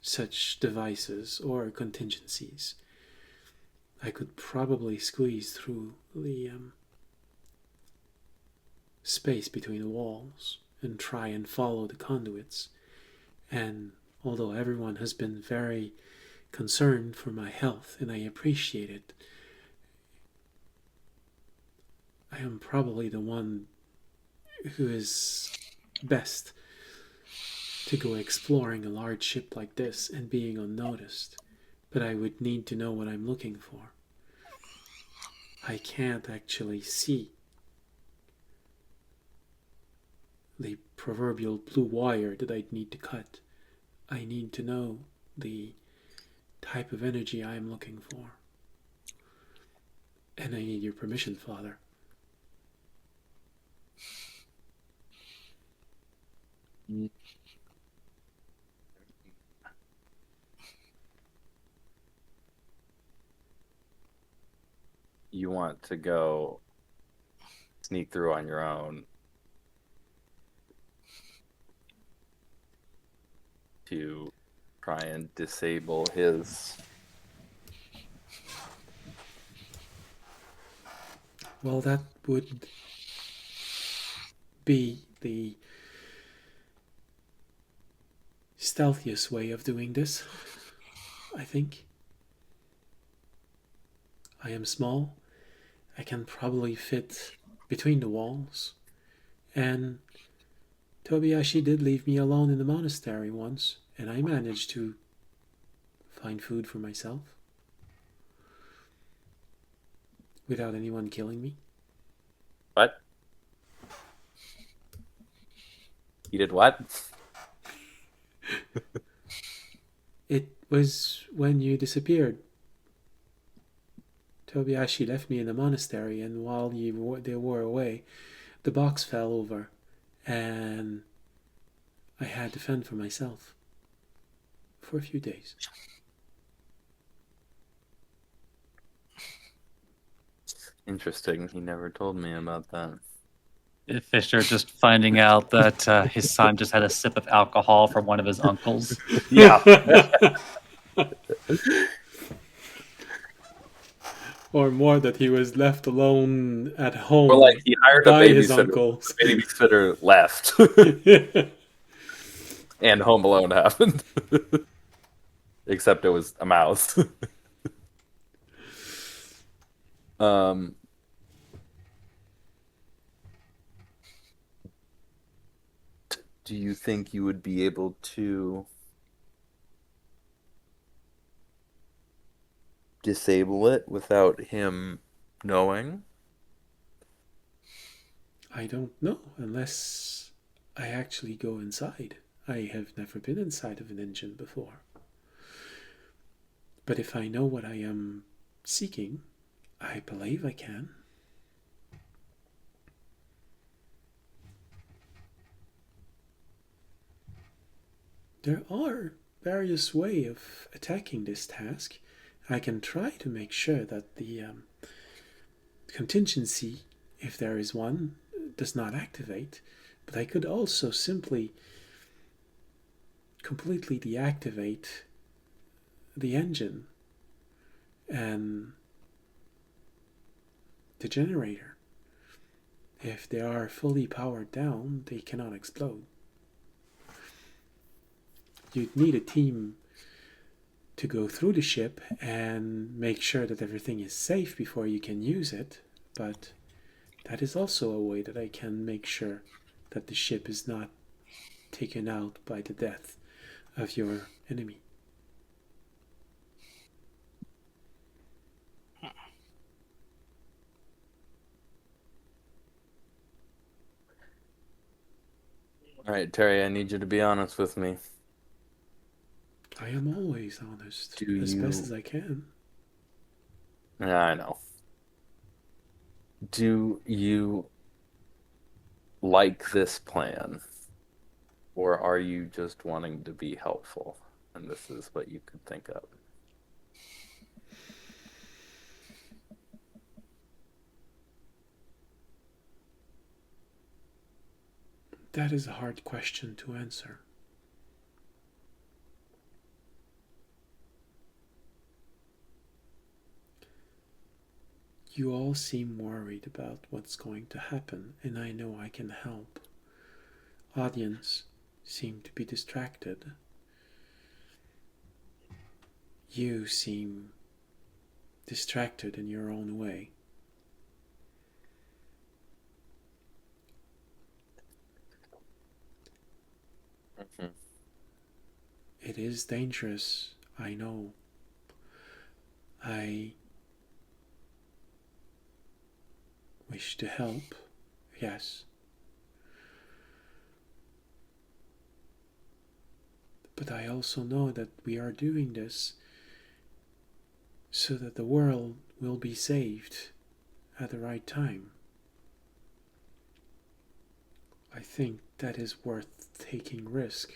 such devices or contingencies. I could probably squeeze through the space between the walls and try and follow the conduits. And although everyone has been very concerned for my health, and I appreciate it, I am probably the one who is best to go exploring a large ship like this and being unnoticed. But I would need to know what I'm looking for. I can't actually see the proverbial blue wire that I'd need to cut. I need to know the type of energy I'm looking for. And I need your permission, Father. You want to go sneak through on your own to try and disable his... Well, that would be the stealthiest way of doing this, I think. I am small. I can probably fit between the walls. And Tobiashi did leave me alone in the monastery once, and I managed to find food for myself without anyone killing me. What? You did what? It was when you disappeared. Tobiashi left me in the monastery, and while they were away, the box fell over, and I had to fend for myself for a few days. Interesting. He never told me about that. Fisher just finding out that his son just had a sip of alcohol from one of his uncles. Yeah. Or more, that he was left alone at home Or like he hired a by his babysitter. uncles. The babysitter left, and Home Alone happened. Except it was a mouse. Do you think you would be able to disable it without him knowing? I don't know, unless I actually go inside. I have never been inside of an engine before. But if I know what I am seeking, I believe I can. There are various ways of attacking this task. I can try to make sure that the contingency, if there is one, does not activate, but I could also simply completely deactivate the engine and the generator. If they are fully powered down, they cannot explode. You'd need a team to go through the ship and make sure that everything is safe before you can use it, but that is also a way that I can make sure that the ship is not taken out by the death of your enemy. All right, Terry, I need you to be honest with me. I am always honest, Do as best you- as I can. Yeah, I know. Do you like this plan? Or are you just wanting to be helpful? And this is what you could think of. That is a hard question to answer. You all seem worried about what's going to happen, and I know I can help. Audience seem to be distracted. You seem distracted in your own way. Mhm. It is dangerous, I know. I wish to help, yes. But I also know that we are doing this so that the world will be saved at the right time. I think that is worth taking risk.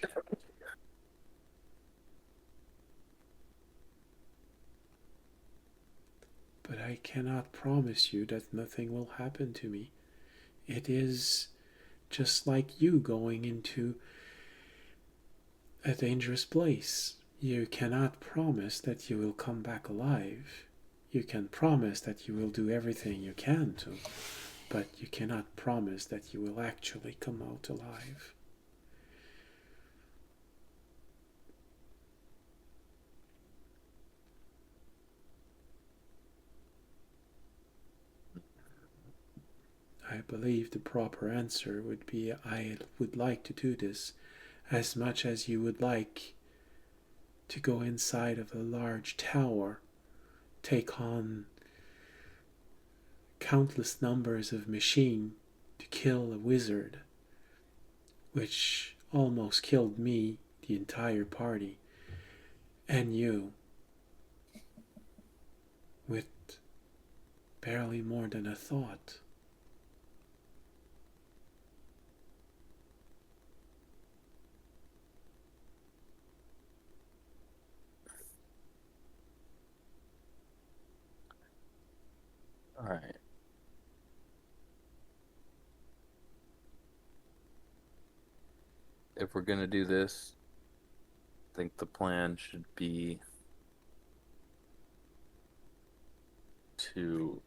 But I cannot promise you that nothing will happen to me. It is just like you going into a dangerous place. You cannot promise that you will come back alive. You can promise that you will do everything you can to, but you cannot promise that you will actually come out alive. I believe the proper answer would be I would like to do this as much as you would like to go inside of a large tower, take on countless numbers of machines to kill a wizard, which almost killed me, the entire party, and you, with barely more than a thought. All right. If we're going to do this, I think the plan should be to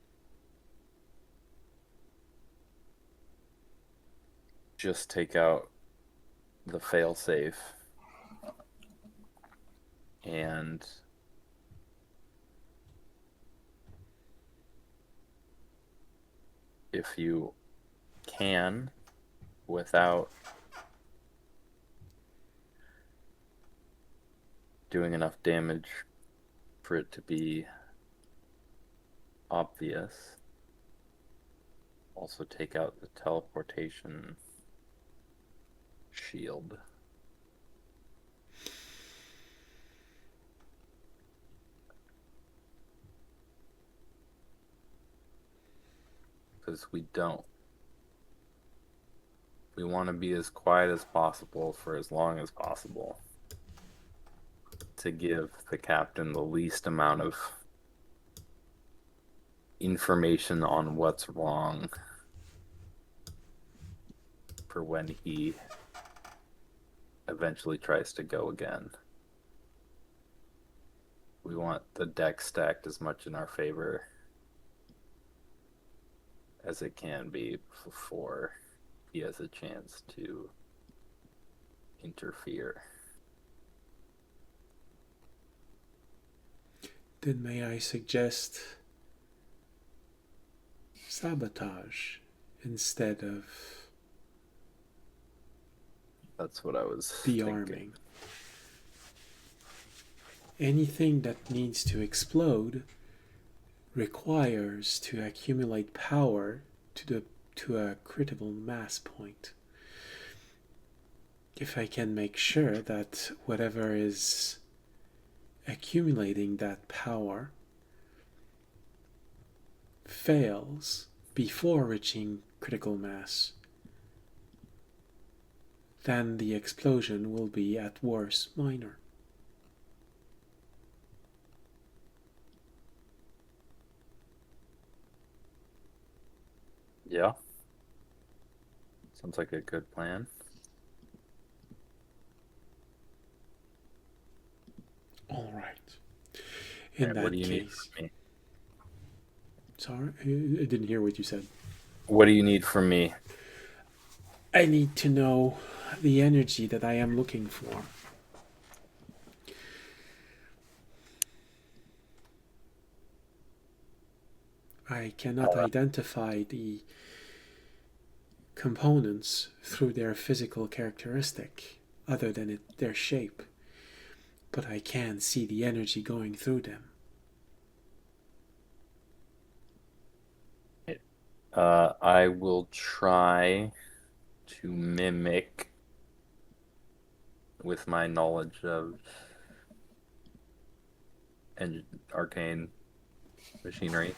just take out the failsafe and if you can, without doing enough damage for it to be obvious, also take out the teleportation shield. Because we don't. We want to be as quiet as possible for as long as possible to give the captain the least amount of information on what's wrong for when he eventually tries to go again. We want the deck stacked as much in our favor as it can be before he has a chance to interfere. then may I suggest sabotage instead of That's what I was de-arming. thinking. Anything that needs to explode requires to accumulate power to a critical mass point. If I can make sure that whatever is accumulating that power fails before reaching critical mass, then the explosion will be at worst minor. Yeah. Sounds like a good plan. All right. In Alright, that what do you need case, from me? sorry, I didn't hear what you said. What do you need from me? I need to know the energy that I am looking for. I cannot identify the components through their physical characteristic other than their shape, but I can see the energy going through them. I will try to mimic, with my knowledge of arcane machinery,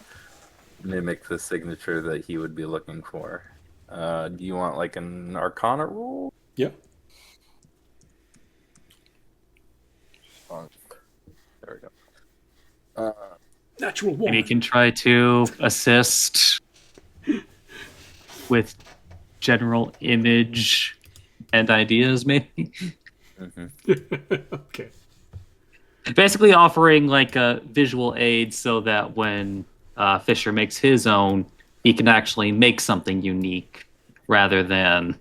mimic the signature that he would be looking for. Do you want like an Arcana roll? Yeah. There we go. Natural one. Maybe you can try to assist with general image and ideas, maybe. Okay. Basically offering like a visual aid so that when Fisher makes his own, he can actually make something unique rather than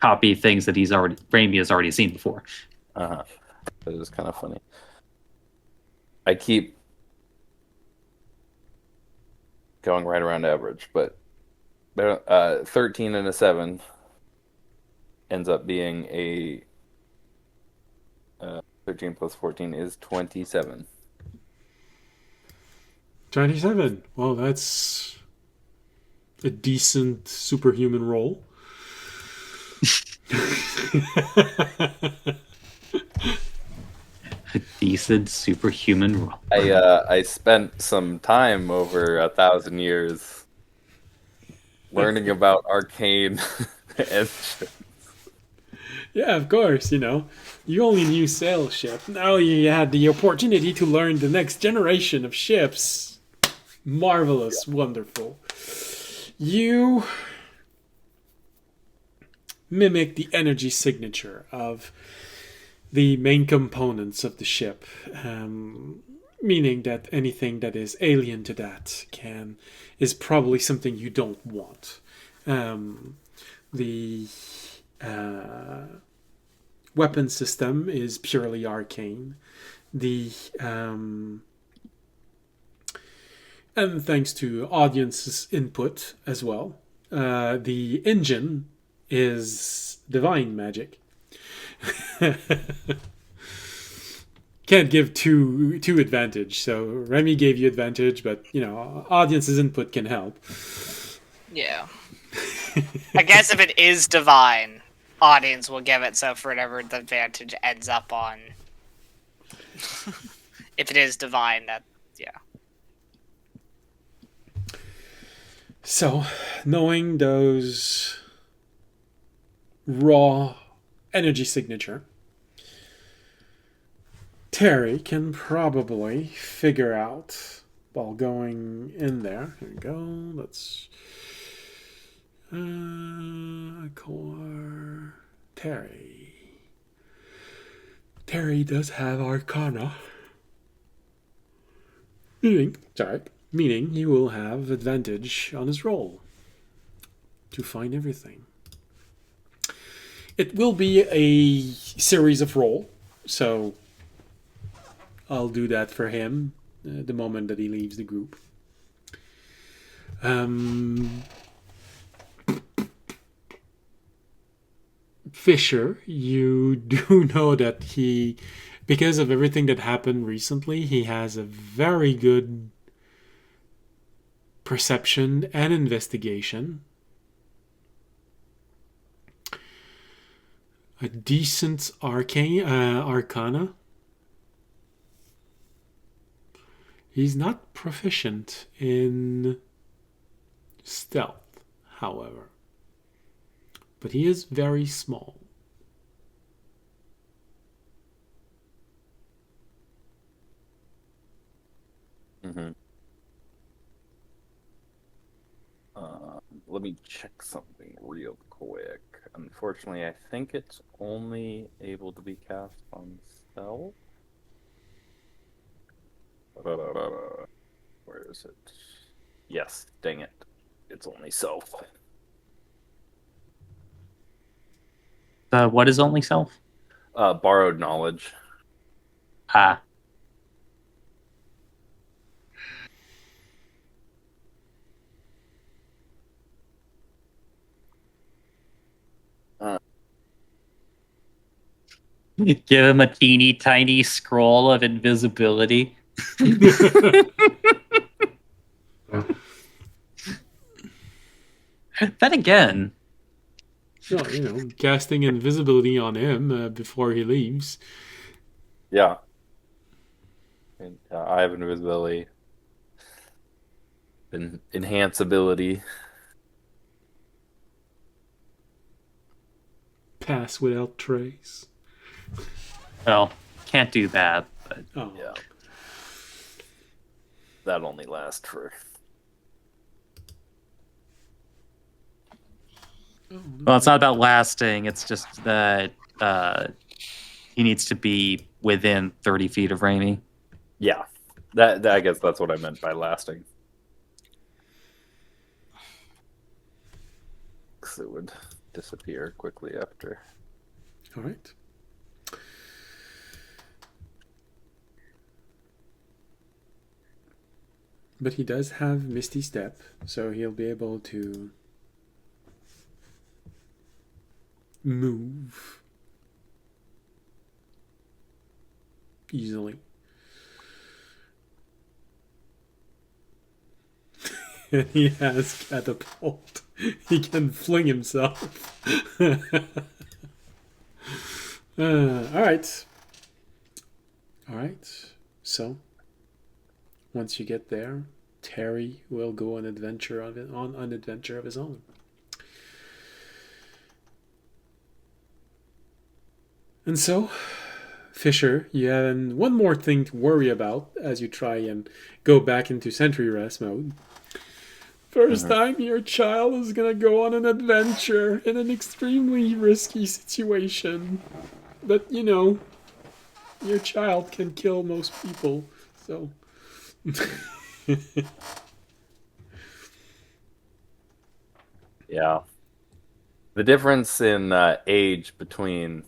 copy things that Raimi has already seen before. That is kind of funny. I keep going right around average, but 13 and a 7 ends up being a 13 plus 14 is 27. 27. Well, that's a decent superhuman roll. A decent superhuman role. I spent some time over 1,000 years learning about arcane engines. Yeah, of course, You only knew sail ship. Now you had the opportunity to learn the next generation of ships. Marvelous, wonderful. You mimic the energy signature of the main components of the ship, meaning that anything that is alien to that is probably something you don't want. The weapon system is purely arcane. And thanks to audience's input as well, the engine is divine magic. Can't give two advantage, so Remy gave you advantage, but audience's input can help. Yeah. I guess if it is divine, audience will give it, so for whatever the advantage ends up on. If it is divine, yeah. So, knowing those raw energy signature, Terry can probably figure out while going in there. Here we go. Let's core Terry. Terry does have Arcana. Meaning he will have advantage on his roll to find everything. It will be a series of roll, so I'll do that for him the moment that he leaves the group. Fisher, you do know that he, because of everything that happened recently, he has a very good perception and investigation. A decent arcana. He's not proficient in stealth, however. But he is very small. Mm-hmm. Let me check something real quick. Unfortunately, I think it's only able to be cast on stealth. Where is it? Yes, dang it. It's only self. What is only self? Borrowed knowledge. Ah. Give him a teeny tiny scroll of invisibility. Then again, Well, you know, casting invisibility on him before he leaves. Yeah. And, I have invisibility. Enhance ability. Pass without trace. well, can't do that. But Oh. Yeah. That only lasts for. well, it's not about lasting. It's just that he needs to be within 30 feet of Raimi. Yeah. That I guess that's what I meant by lasting. Because it would disappear quickly after. All right. But he does have Misty Step, so he'll be able to move easily. And he has catapult. He can fling himself. All right. All right. So, once you get there, Terry will go on an adventure of his own. And so, Fisher, you have one more thing to worry about as you try and go back into sentry rest mode. First time your child is gonna go on an adventure in an extremely risky situation. But, you know, your child can kill most people, so. Yeah. The difference in age between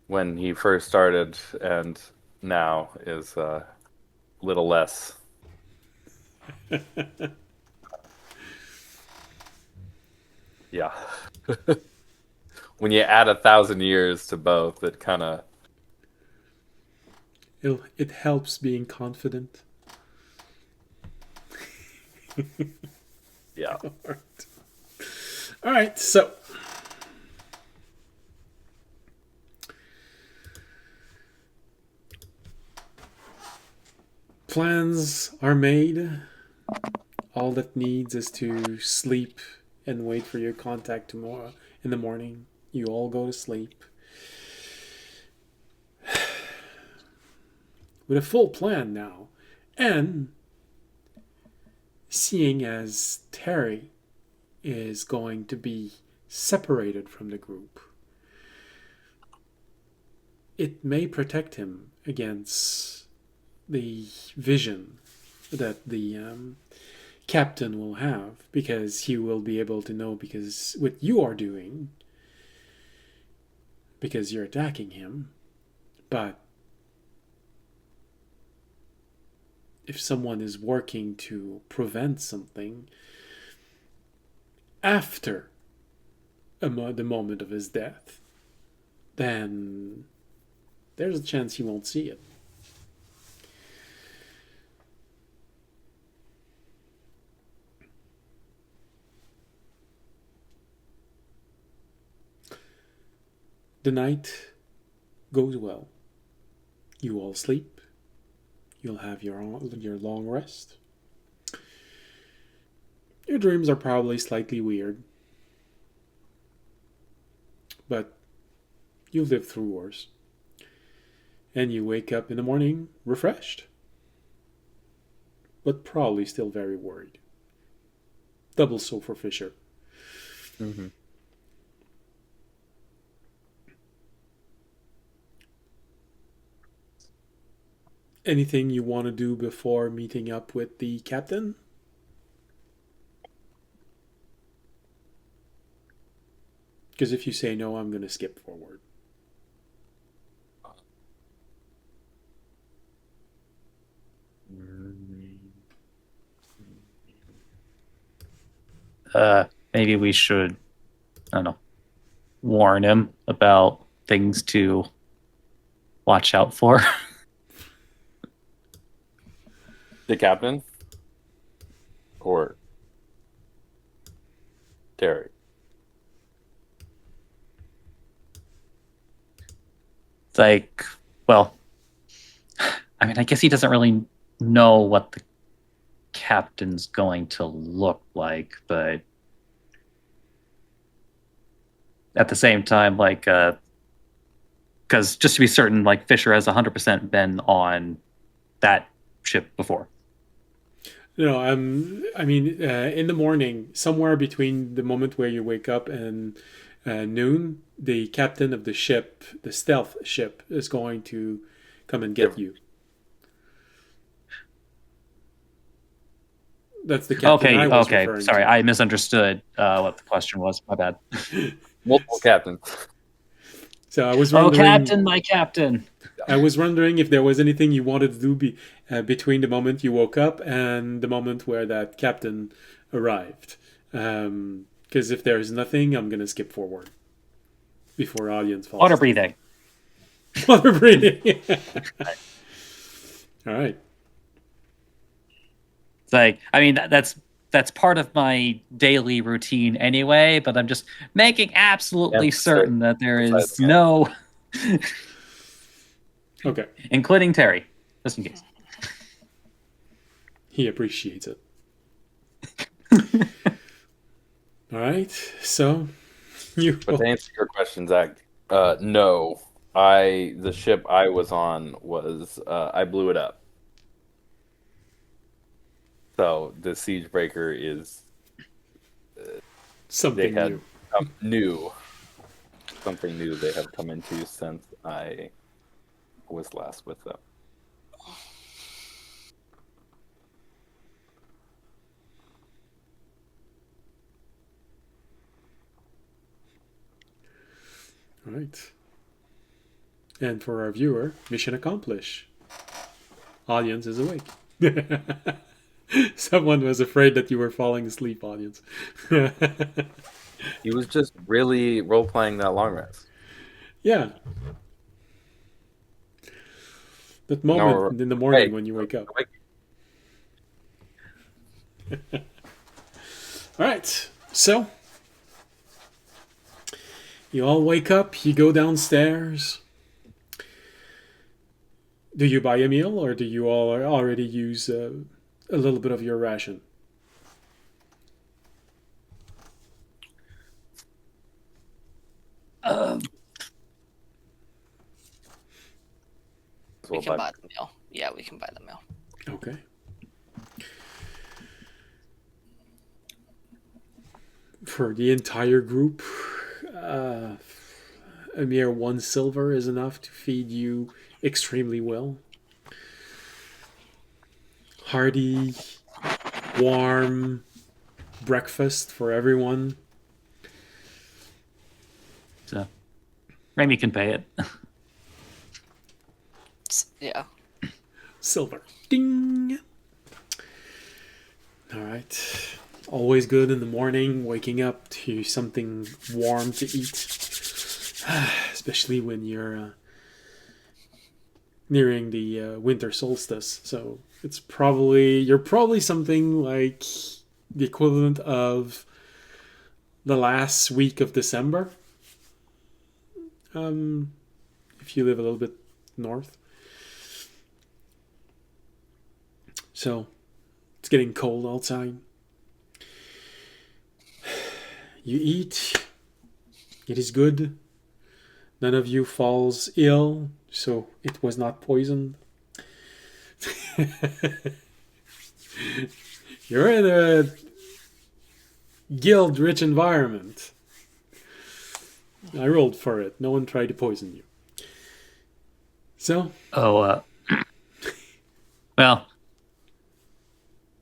when he first started and now is a little less. Yeah. When you add 1,000 years to both, it kind of. It helps being confident. Yeah. All right, so. Plans are made. All that needs is to sleep and wait for your contact tomorrow in the morning. You all go to sleep. With a full plan now. And seeing as Terry is going to be separated from the group, it may protect him against the vision that the captain will have, because he will be able to know because what you are doing, because you're attacking him. But if someone is working to prevent something after the moment of his death, then there's a chance he won't see it. The night goes well. You all sleep. You'll have your long rest. Your dreams are probably slightly weird, but you live through worse. And you wake up in the morning refreshed, but probably still very worried. Double so for Fisher. Mm-hmm. Anything you want to do before meeting up with the captain? Because if you say no, I'm going to skip forward. Maybe we should, I don't know, warn him about things to watch out for. The captain or Terry? It's like, well, I mean, I guess he doesn't really know what the captain's going to look like, but at the same time, like, because just to be certain, like, Fisher has 100% been on that ship before. No, I mean, in the morning, somewhere between the moment where you wake up and noon, the captain of the ship, the stealth ship, is going to come and get you. That's the captain I was referring Sorry, to. I misunderstood what the question was. My bad. Multiple captains. So I was Oh, wondering. Captain, my captain. I was wondering if there was anything you wanted to do between the moment you woke up and the moment where that captain arrived. Because if there is nothing, I'm going to skip forward before audience falls. Water breathing. Water breathing. All right. It's like, I mean, that's part of my daily routine anyway, but I'm just making absolutely certain that there is no... Okay. Including Terry, just in case. He appreciates it. All right. So, But to answer your question, Zach, no. The ship I was on was I blew it up. So the siege breaker is something they had new. Something new they have come into since I was last with them. All right. And for our viewer, mission accomplished. Audience is awake. Someone was afraid that you were falling asleep, audience. He was just really role playing that long rest. Yeah. That moment in the morning when you wake up. All right. So, you all wake up, you go downstairs. Do you buy a meal or do you all already use a little bit of your ration? We can buy the meal. Yeah, we can buy the meal. Okay. For the entire group, a mere 1 silver is enough to feed you extremely well. Hearty, warm breakfast for everyone. So, Remy can pay it. Yeah. Silver. Ding! All right. Always good in the morning, waking up to something warm to eat, especially when you're nearing the winter solstice. So you're probably something like the equivalent of the last week of December. If you live a little bit north. So it's getting cold outside. You eat. It is good. None of you falls ill, so it was not poisoned. You're in a guild-rich environment. I rolled for it. No one tried to poison you. So, Oh, well,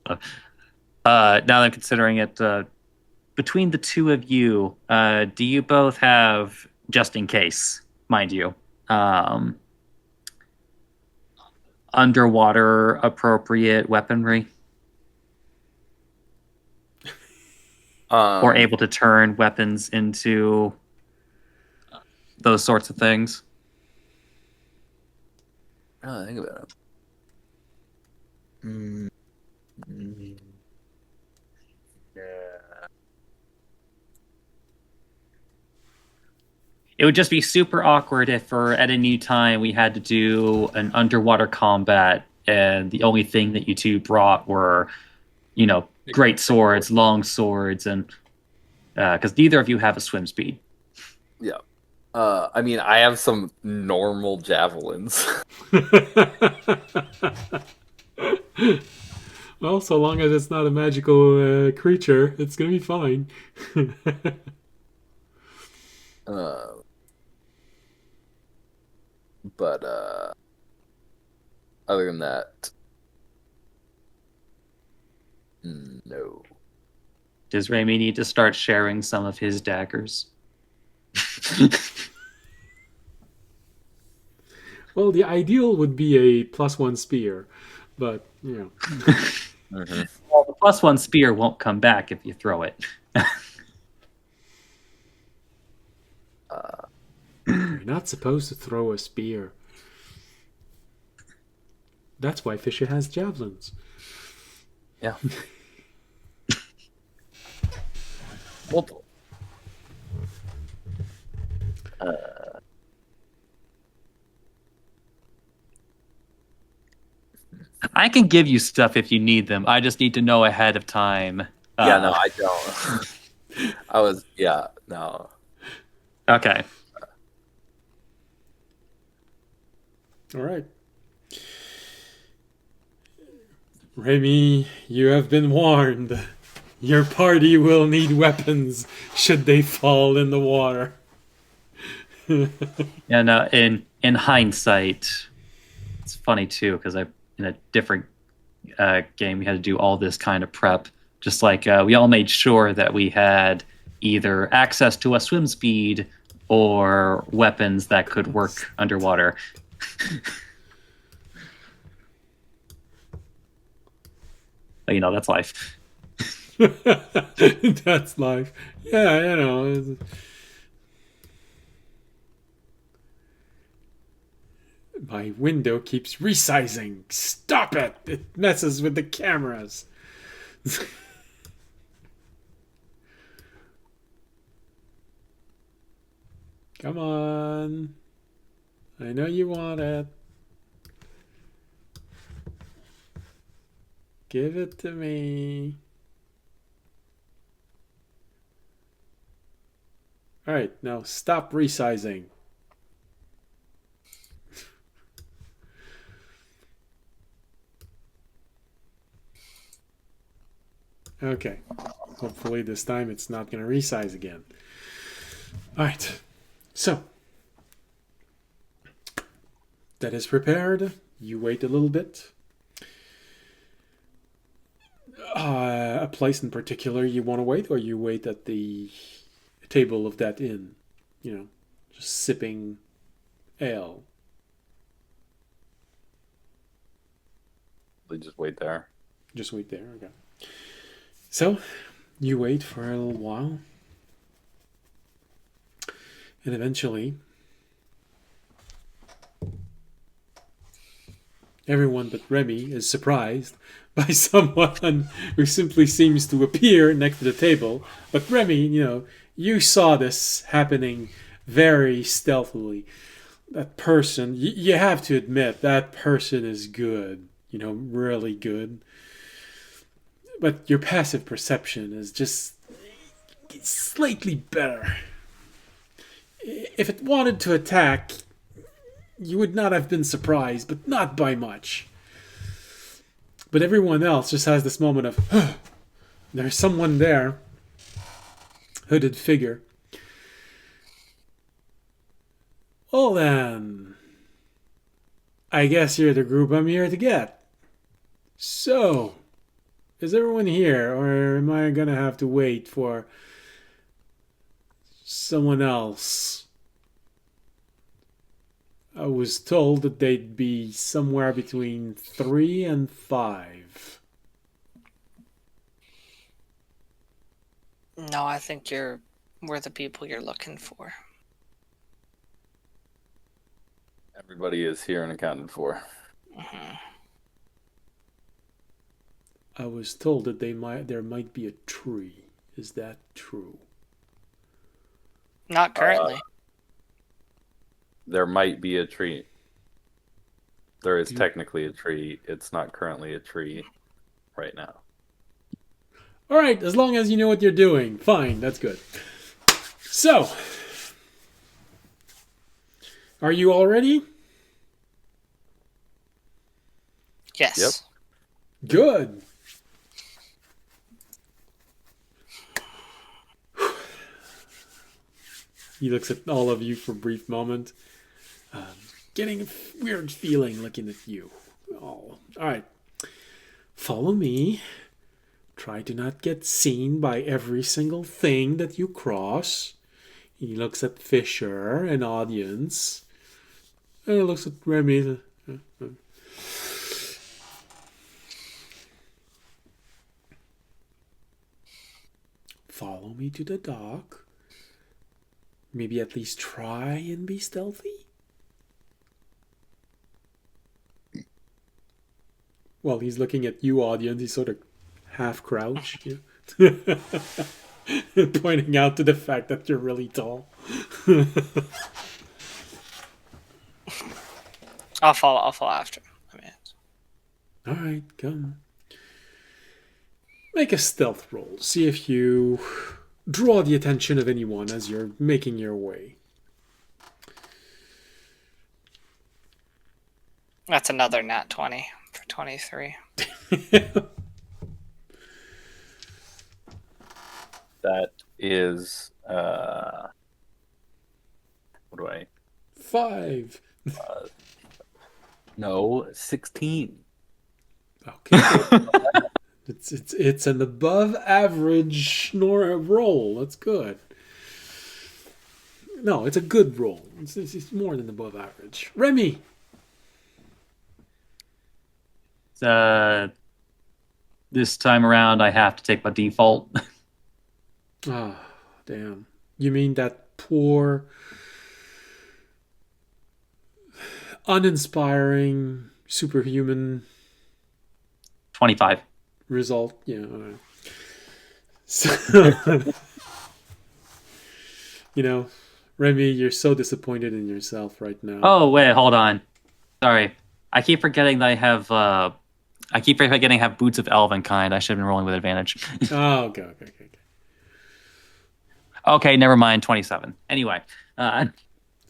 now that I'm considering it, between the two of you, do you both have, just in case, mind you, underwater appropriate weaponry? Or able to turn weapons into those sorts of things? I think about it. Yeah. It would just be super awkward if at any time we had to do an underwater combat and the only thing that you two brought were, great swords, long swords, and because neither of you have a swim speed. Yeah. I mean, I have some normal javelins. well, so long as it's not a magical creature, it's gonna be fine. But other than that, no. Does Raimi need to start sharing some of his daggers? Well, the ideal would be a +1 spear, but Well, the +1 spear won't come back if you throw it. You're not supposed to throw a spear. That's why Fisher has javelins. Yeah. Multiple. I can give you stuff if you need them. I just need to know ahead of time. Yeah, no, I don't. No. Okay. All right. Remy, you have been warned. Your party will need weapons should they fall in the water. And in hindsight, it's funny too because in a different game we had to do all this kind of prep. Just like we all made sure that we had either access to a swim speed or weapons that could work underwater. But, that's life. That's life. Yeah, My window keeps resizing. Stop it! It messes with the cameras. Come on. I know you want it. Give it to me. Alright, now stop resizing. Okay. Hopefully this time it's not going to resize again. Alright. So. That is prepared. You wait a little bit. A place in particular you want to wait, or you wait at the table of that inn? Just sipping ale. They just wait there. Just wait there, okay. So, you wait for a little while, and eventually, everyone but Remy is surprised by someone who simply seems to appear next to the table. But Remy, you saw this happening very stealthily. That person, you have to admit, that person is good. Really good. But your passive perception is just slightly better. If it wanted to attack, you would not have been surprised, but not by much. But everyone else just has this moment of, there's someone there, hooded figure. Well then, I guess you're the group I'm here to get. So, is everyone here, or am I gonna have to wait for someone else? I was told that they'd be somewhere between 3 and 5. No, I think we're the people you're looking for. Everybody is here and accounted for. Mm-hmm. I was told that there might be a tree. Is that true? Not currently. There might be a tree. There is technically a tree. It's not currently a tree right now. All right, as long as you know what you're doing. Fine, that's good. So, are you all ready? Yes. Yep. Good. He looks at all of you for a brief moment, getting a weird feeling looking at you. Oh, all right. Follow me. Try to not get seen by every single thing that you cross. He looks at Fisher and audience. And he looks at Remy. Follow me to the dock. Maybe at least try and be stealthy. Well, he's looking at you, audience. He's sort of half crouched, pointing out to the fact that you're really tall. I'll follow after. All right, come. Make a stealth roll. See if you draw the attention of anyone as you're making your way. That's another nat 20 for 23. That is what do I 5. no 16. Okay. It's an above average roll. That's good. No, it's a good roll. It's more than above average. Remy. This time around, I have to take my default. Ah, damn. You mean that poor, uninspiring, superhuman 25. result? Yeah. All right. So, Remy, you're so disappointed in yourself right now. Oh, wait, hold on. Sorry. I keep forgetting that I have Boots of Elvenkind. I should have been rolling with advantage. Oh, okay. Okay, never mind. 27. Anyway. All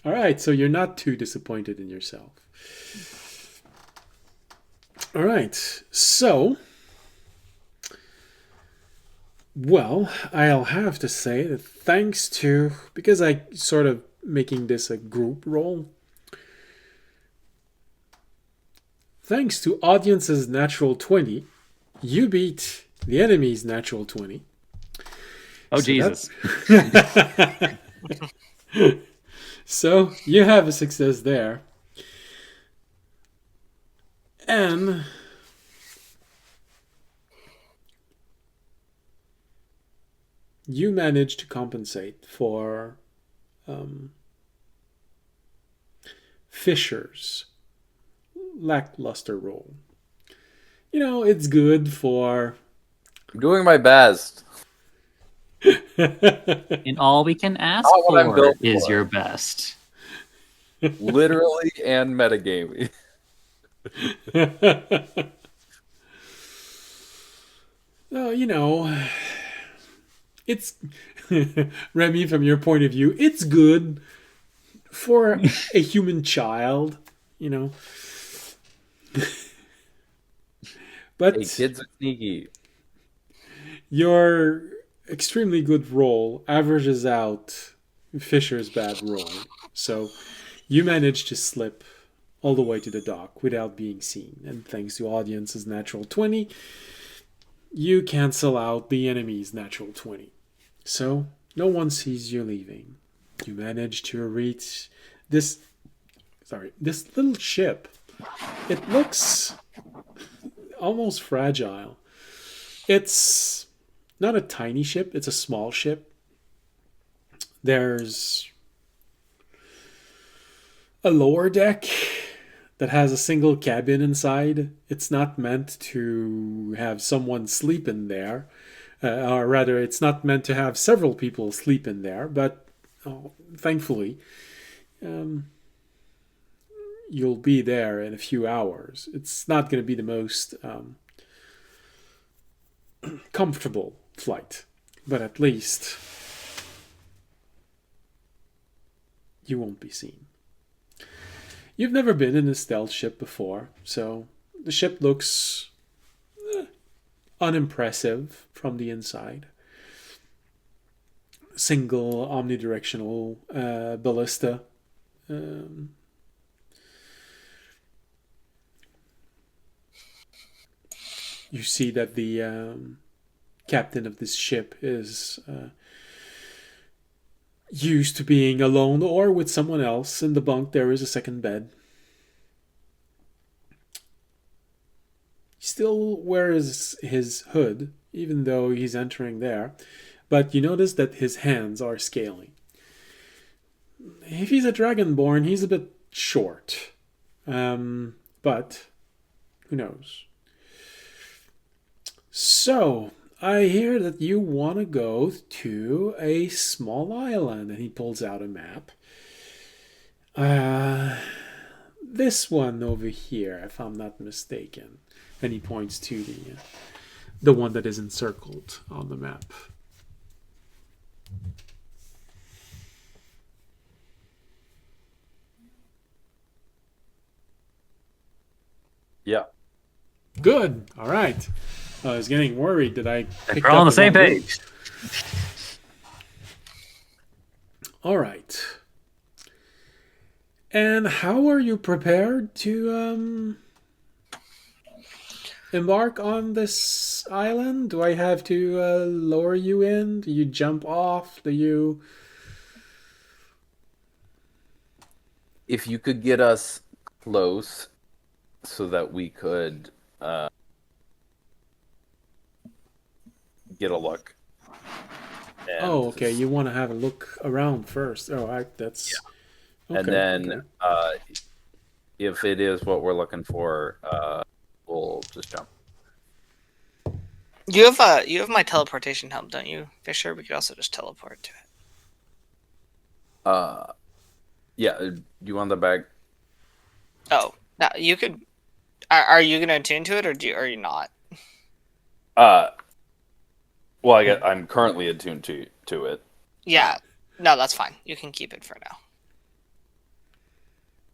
right, so you're not too disappointed in yourself. All right, so, well, I'll have to say that because I sort of making this a group roll, thanks to audience's natural 20, you beat the enemy's natural 20. Oh, so Jesus. So you have a success there. And you manage to compensate for Fisher's lackluster roll. You know, it's good for. I'm doing my best. And all we can ask Not what I'm for built is for. your best. Literally and metagaming. Well, you know, it's Remy. From your point of view, it's good for a human child. You know, Hey, but kids are sneaky. your extremely good roll averages out Fisher's bad roll. So you manage to slip all the way to the dock without being seen. And thanks to audience's natural 20, you cancel out the enemy's natural 20. So no one sees you leaving. You manage to reach this this little ship. It looks almost fragile. It's not a tiny ship, it's a small ship. There's a lower deck that has a single cabin inside. It's not meant to have someone sleep in there. Or rather, it's not meant to have several people sleep in there, but thankfully, um, you'll be there in a few hours. It's not going to be the most comfortable flight, but at least you won't be seen. You've never been in a stealth ship before, so the ship looks unimpressive from the inside. Single omnidirectional ballista. Um, you see that the captain of this ship is used to being alone or with someone else. In the bunk, there is a second bed. He still wears his hood, even though he's entering there, but you notice that his hands are scaling. If he's a dragonborn, he's a bit short. But who knows? So, I hear that you want to go to a small island. And he pulls out a map. This one over here, if I'm not mistaken. And he points to the one that is encircled on the map. Yeah. Good. All right. I was getting worried that I picked We're all on up the same wrong one. page. All right. And how are you prepared to embark on this island? Do I have to lower you in? Do you jump off? Do you? If you could get us close so that we could get a look. And Oh, okay. You want to have a look around first. Oh, that's. Yeah. Okay, and then okay. if it is what we're looking for, we'll just jump. You have my teleportation helm, don't you, Fisher? We could also just teleport to it. Yeah. Do you want the bag? Oh, no, you could. Are you gonna attune to it, or are you not? Well, I'm currently attuned to it. Yeah, no, that's fine. You can keep it for now,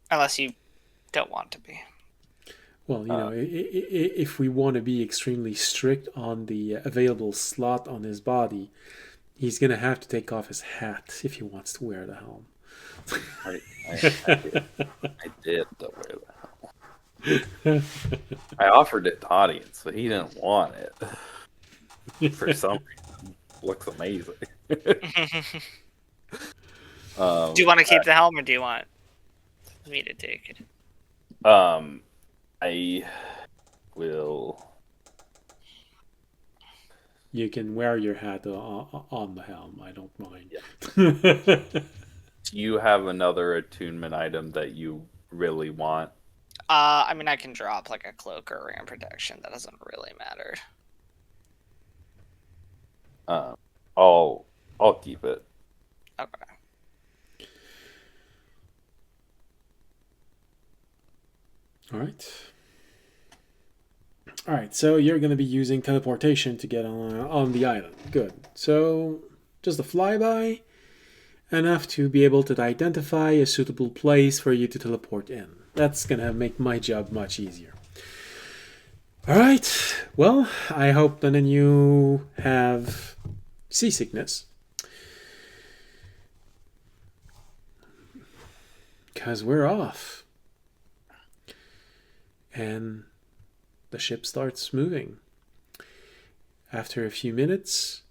unless you don't want to be. Well, you know, if we want to be extremely strict on the available slot on his body, he's going to have to take off his hat if he wants to wear the helm. I did wear the helm. I offered it to audience, but he didn't want it. For some reason, looks amazing. Do you want to keep the helm, or do you want me to take it? I will. You can wear your hat on the helm. I don't mind. Do you have another attunement item that you really want? I mean, I can drop like a cloak or ram protection. That doesn't really matter. Uh, I'll keep it. Okay. All right. All right, so you're going to be using teleportation to get on the island. Good. So just a flyby, enough to be able to identify a suitable place for you to teleport in. That's going to make my job much easier. All right. Well, I hope that you have seasickness. Because we're off. And the ship starts moving. After a few minutes,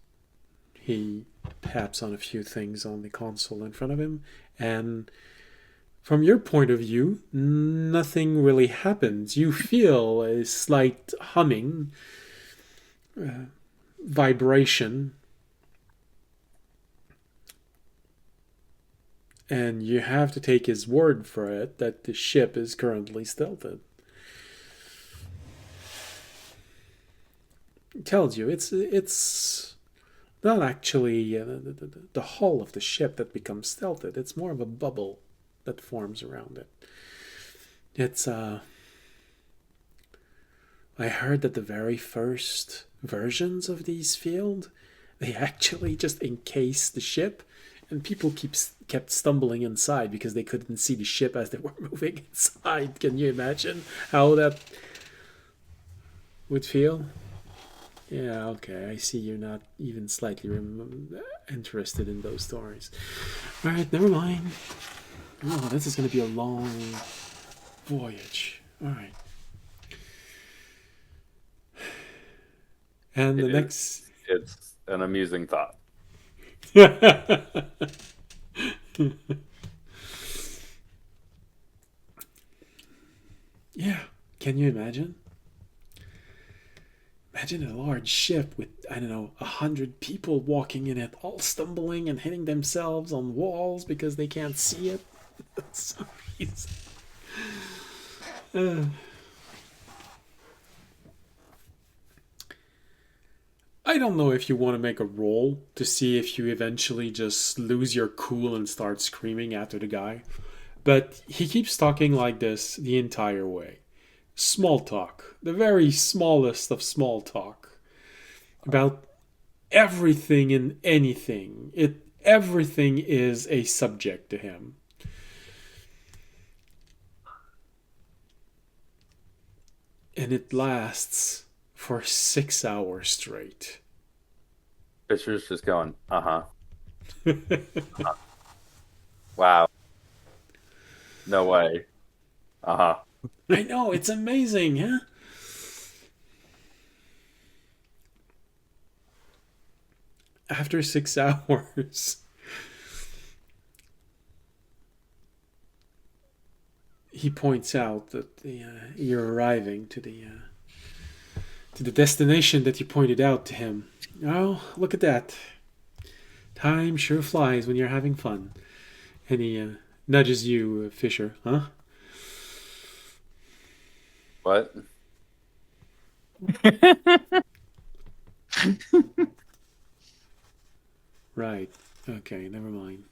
he taps on a few things on the console in front of him, and from your point of view, nothing really happens. You feel a slight humming, vibration, and you have to take his word for it that the ship is currently stealthed. It tells you it's not actually the hull of the ship that becomes stealthed. It's more of a bubble that forms around it. It's I heard that the very first versions of these field, they actually just encased the ship, and people kept stumbling inside because they couldn't see the ship as they were moving inside. Can you imagine how that would feel? Yeah, okay, I see you're not even slightly interested in those stories. Alright, never mind. Oh, this is going to be a long voyage. Alright. And the next... It's an amusing thought. Yeah, can you imagine? Imagine a large ship with, I don't know, 100 people walking in it, all stumbling and hitting themselves on walls because they can't see it. That's so easy. I don't know if you want to make a roll to see if you eventually just lose your cool and start screaming after the guy. But he keeps talking like this the entire way. Small talk, the very smallest of small talk, about everything and anything. Everything is a subject to him. And it lasts for 6 hours straight. Fisher's just going, uh-huh. Uh-huh. Wow. No way. Uh-huh. I know, it's amazing, huh? After 6 hours, he points out that you're arriving to the destination that you pointed out to him. Oh, look at that. Time sure flies when you're having fun. And he nudges you, Fisher, huh? What? Right. Okay, never mind.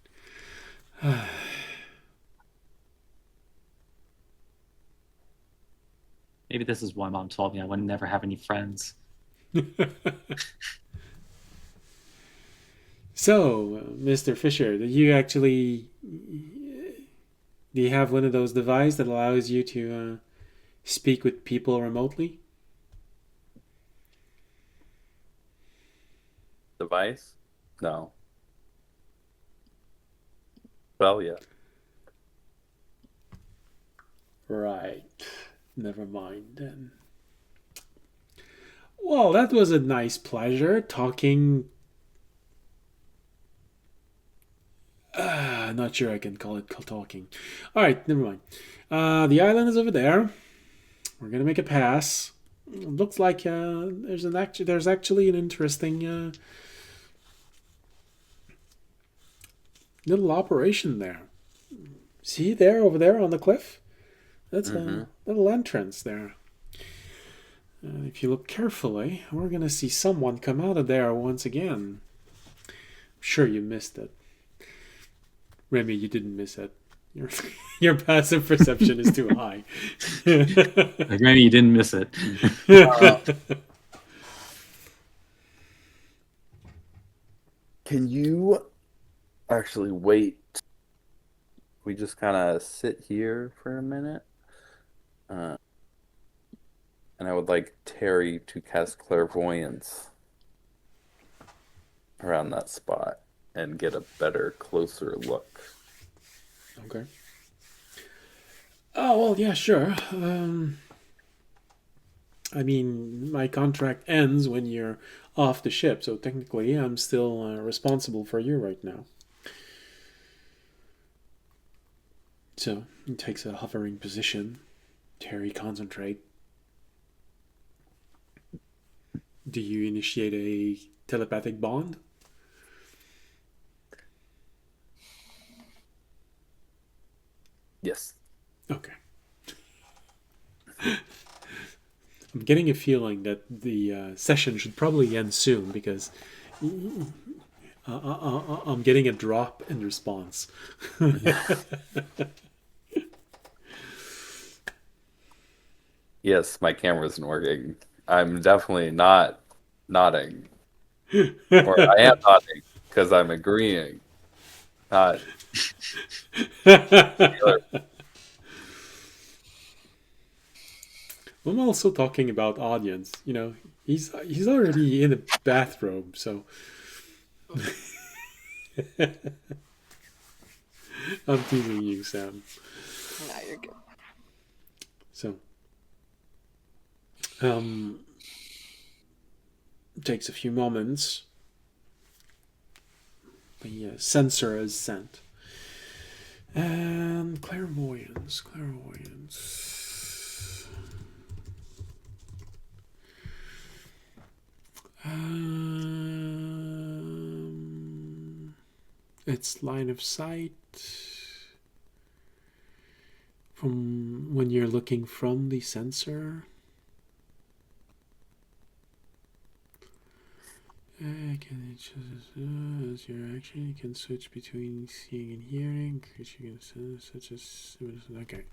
Maybe this is why Mom told me I would never have any friends. So, Mr. Fisher, do you have one of those devices that allows you to speak with people remotely? Device? No. Well, yeah. Right. Never mind then. Well, that was a nice pleasure talking. Not sure I can call it talking. All right, never mind. The island is over there. We're gonna make a pass. Looks like there's actually an interesting little operation there. See there, over there on the cliff? That's a little entrance there. If you look carefully, we're going to see someone come out of there once again. I'm sure you missed it. Remy, you didn't miss it. Your passive perception is too high. Like, Randy, you didn't miss it. Can you actually wait? We just kind of sit here for a minute. And I would like Terry to cast clairvoyance around that spot and get a better, closer look. Okay. Oh, well, yeah, sure. I mean, my contract ends when you're off the ship, so technically I'm still responsible for you right now. So he takes a hovering position. Terry, concentrate. Do you initiate a telepathic bond? Yes. Okay. I'm getting a feeling that the session should probably end soon because I'm getting a drop in response. Yes, my camera isn't working. I'm definitely not nodding. Or I am nodding because I'm agreeing. Not. I'm also talking about audience. You know, he's already in a bathrobe, so I'm teasing you, Sam. No, you're good. So, takes a few moments. The sensor is sent. And clairvoyance. It's line of sight from when you're looking from the sensor. As your action, you can switch between seeing and hearing. Such as okay.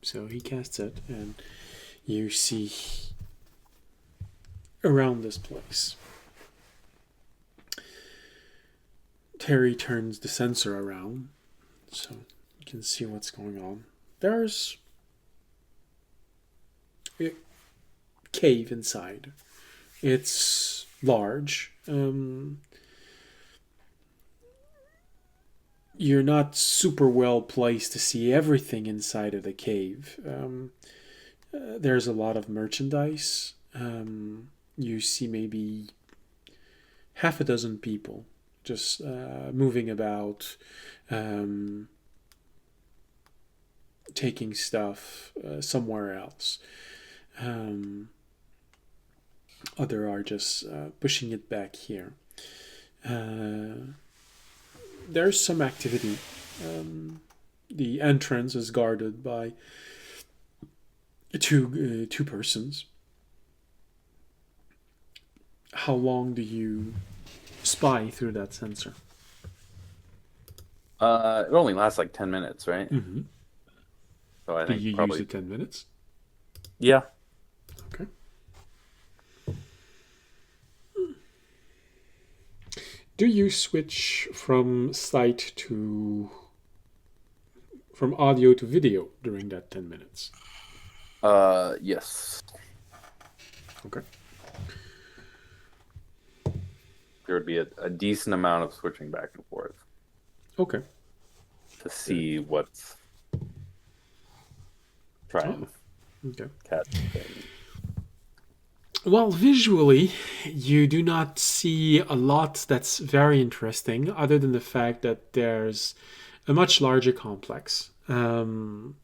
So he casts it, and you see around this place. Terry turns the sensor around, so you can see what's going on. There's a cave inside. It's large. You're not super well placed to see everything inside of the cave. There's a lot of merchandise. You see maybe half a dozen people just moving about, taking stuff somewhere else. Other are just pushing it back here. There's some activity. The entrance is guarded by two persons. How long do you spy through that sensor? It only lasts like 10 minutes, right? Mm-hmm. So I Do think you probably use it 10 minutes? yeah. Okay. Do you switch from audio to video during that 10 minutes? Yes. Okay. There would be a decent amount of switching back and forth Okay. to see what's trying Okay. to catch things. Well, visually, you do not see a lot that's very interesting, other than the fact that there's a much larger complex. In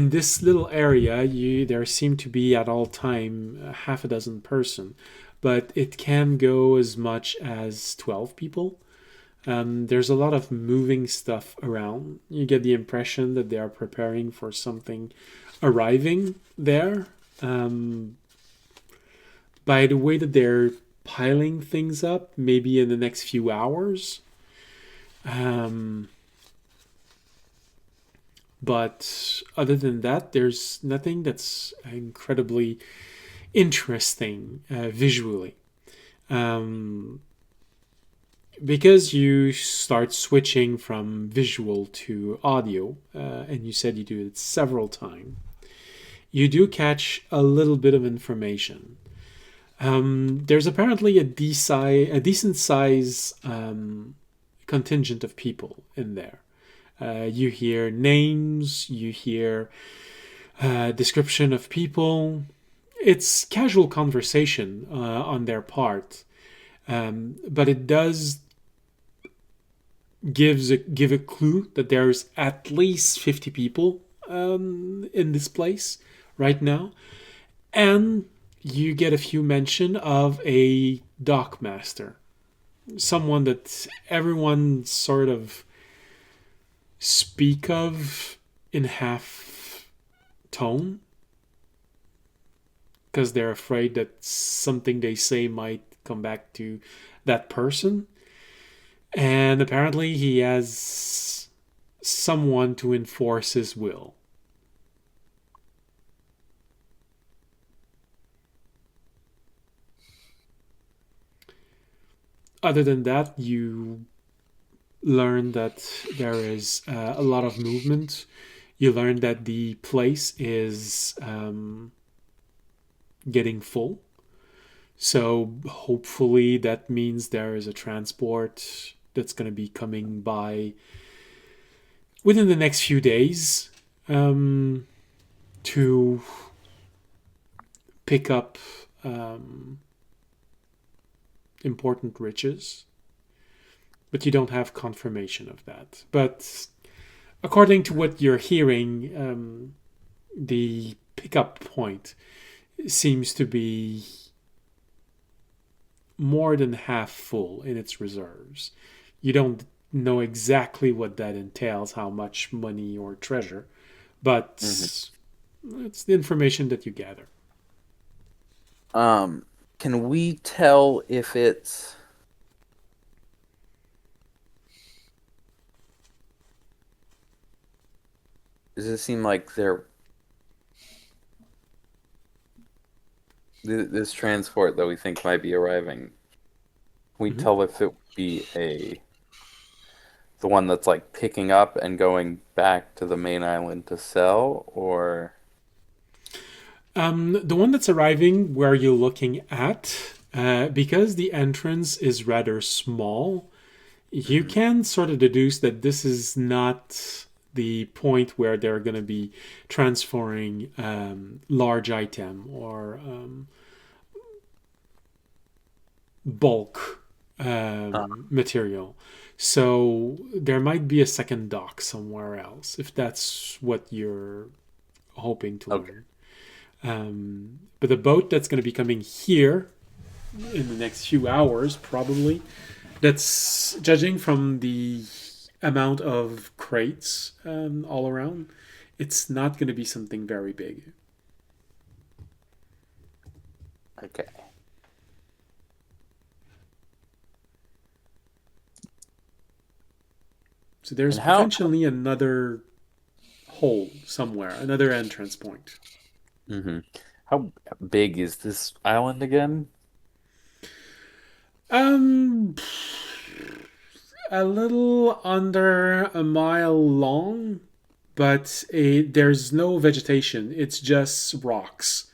this little area, there seem to be at all time half a dozen person, but it can go as much as 12 people. There's a lot of moving stuff around. You get the impression that they are preparing for something arriving there. By the way that they're piling things up, maybe in the next few hours. But other than that, there's nothing that's incredibly interesting visually. Because you start switching from visual to audio, and you said you do it several times, you do catch a little bit of information. There's apparently a decent size contingent of people in there. You hear names, you hear description of people. It's casual conversation on their part, but it does give a clue that there's at least 50 people in this place right now, and you get a few mention of a dock master, someone that everyone sort of speak of in half tone because they're afraid that something they say might come back to that person. And apparently he has someone to enforce his will. Other than that, you learn that there is a lot of movement. You learn that the place is getting full. So hopefully that means there is a transport that's going to be coming by within the next few days to pick up important riches. But you don't have confirmation of that. But according to what you're hearing, the pickup point seems to be more than half full in its reserves. You don't know exactly what that entails, how much money or treasure, but it's the information that you gather. Can we tell if it's... Does it seem like this transport that we think might be arriving, can we tell if it would be the one that's like picking up and going back to the main island to sell, or... The one that's arriving where you're looking at, because the entrance is rather small, you can sort of deduce that this is not the point where they're going to be transferring large item or bulk material. So there might be a second dock somewhere else if that's what you're hoping to learn. But the boat that's going to be coming here in the next few hours, probably, that's judging from the amount of crates all around, it's not going to be something very big. Okay. So there's potentially another hole somewhere, another entrance point. How big is this island again? A little under a mile long, but there's no vegetation. It's just rocks.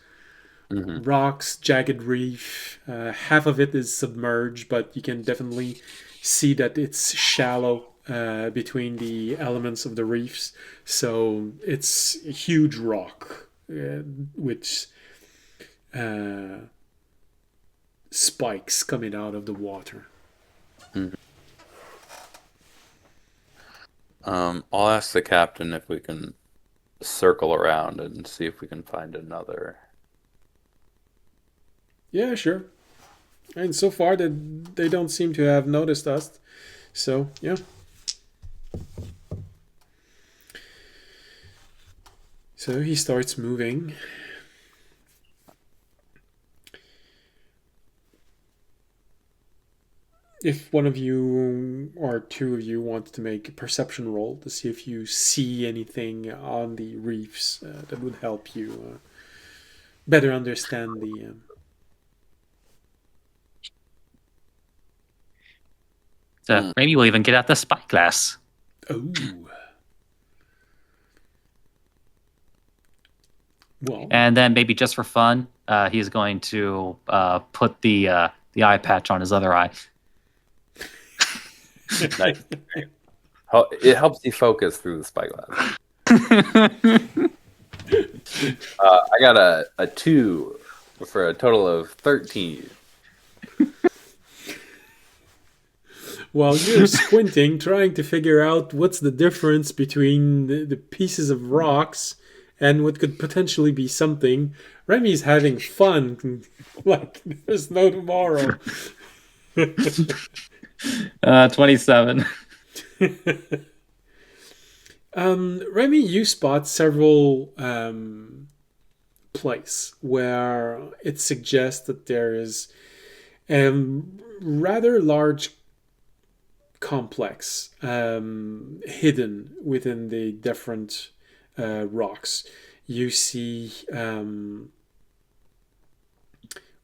Rocks, jagged reef. Half of it is submerged, but you can definitely see that it's shallow between the elements of the reefs. So it's a huge rock with spikes coming out of the water. I'll ask the captain if we can circle around and see if we can find another. Yeah, sure. And so far, they don't seem to have noticed us. So, yeah. So he starts moving. If one of you or two of you want to make a perception roll to see if you see anything on the reefs that would help you better understand the. So maybe we'll even get out the spyglass. Oh. Well. And then maybe just for fun, he's going to put the eye patch on his other eye. Nice. It helps you focus through the spyglass. I got a 2 for a total of 13. While you're squinting, trying to figure out what's the difference between the pieces of rocks and what could potentially be something, Remy's having fun like there's no tomorrow. 27. Remy, you spot several places where it suggests that there is a rather large complex hidden within the different rocks. You see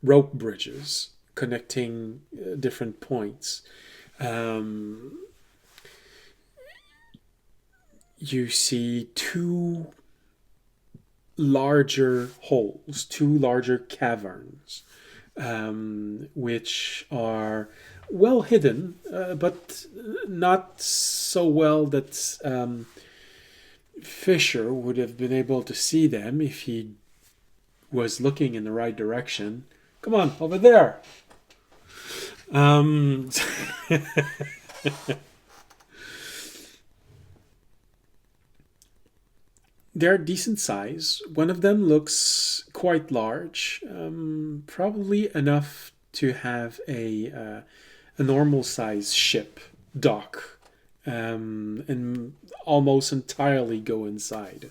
rope bridges connecting different points. You see two larger holes, two larger caverns, which are well hidden, but not so well that Fisher would have been able to see them if he was looking in the right direction. Come on, over there. They're decent size. One of them looks quite large, probably enough to have a normal size ship dock and almost entirely go inside.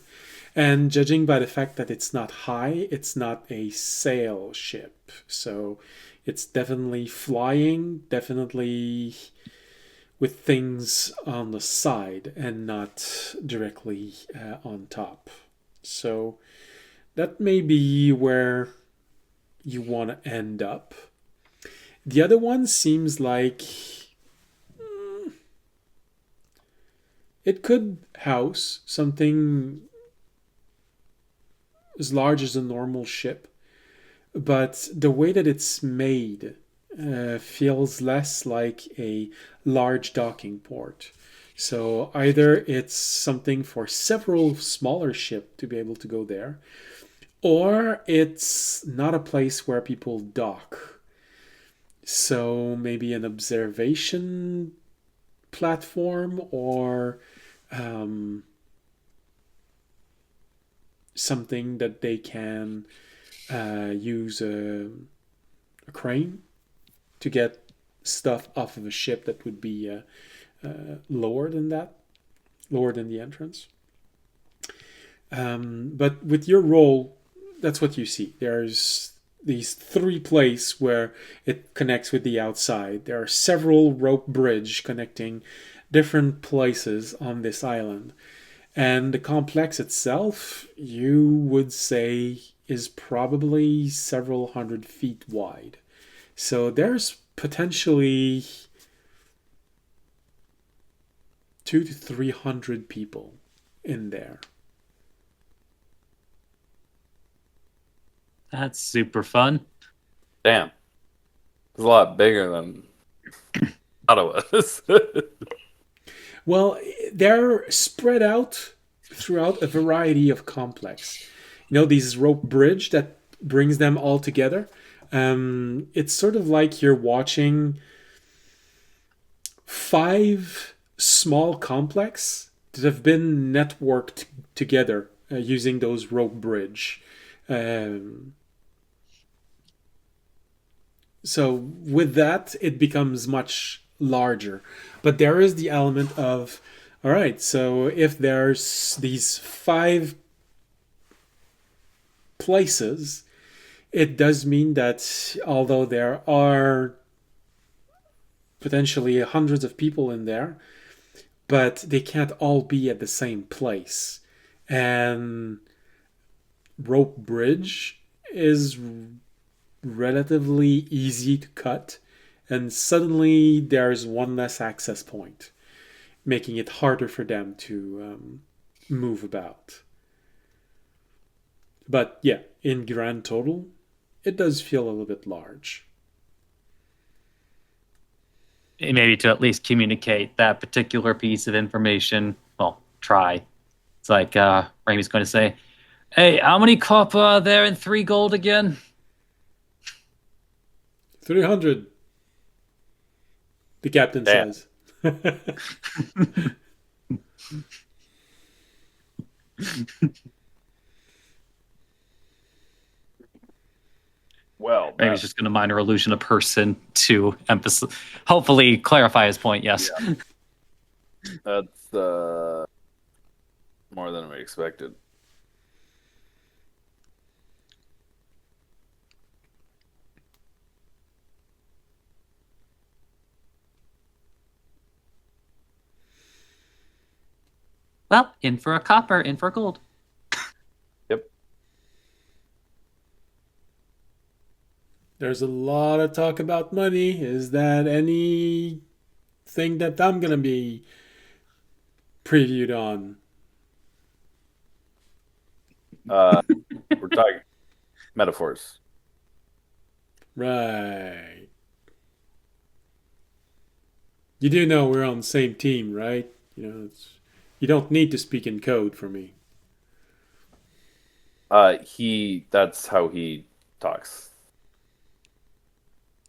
And judging by the fact that it's not high, it's not a sail ship. So it's definitely flying, definitely with things on the side and not directly on top. So that may be where you want to end up. The other one seems like it could house something as large as a normal ship, but the way that it's made feels less like a large docking port. So either it's something for several smaller ships to be able to go there, or it's not a place where people dock. So maybe an observation platform or something that they can use a crane to get stuff off of a ship that would be lower than that, lower than the entrance. But with your roll, that's what you see. There's these three places where it connects with the outside. There are several rope bridge connecting different places on this island. And the complex itself, you would say, is probably several 100 feet wide. So there's potentially 200 to 300 people in there. That's super fun. Damn. It's a lot bigger than I thought it was. Well, they're spread out throughout a variety of complex. You know, these rope bridge that brings them all together. It's sort of like you're watching 5 small complex that have been networked together using those rope bridge. Um, so with that, it becomes much larger. But there is the element of, all right, so if there's these 5 places, it does mean that although there are potentially hundreds of people in there, but they can't all be at the same place. And rope bridge is relatively easy to cut, and suddenly there's one less access point, making it harder for them to move about. But yeah, in grand total, it does feel a little bit large. Maybe to at least communicate that particular piece of information. Well, try. It's like Ramey's going to say, "Hey, how many copper are there in 3 gold again?" 300, the captain Damn. says. Well, Maybe he's just going to minor illusion a person to emphasize, hopefully clarify his point. Yes. Yeah. That's more than we expected. Well, in for a copper, in for gold. Yep. There's a lot of talk about money. Is that anything that I'm going to be previewed on? We're talking metaphors. Right. You do know we're on the same team, right? You don't need to speak in code for me. That's how he talks.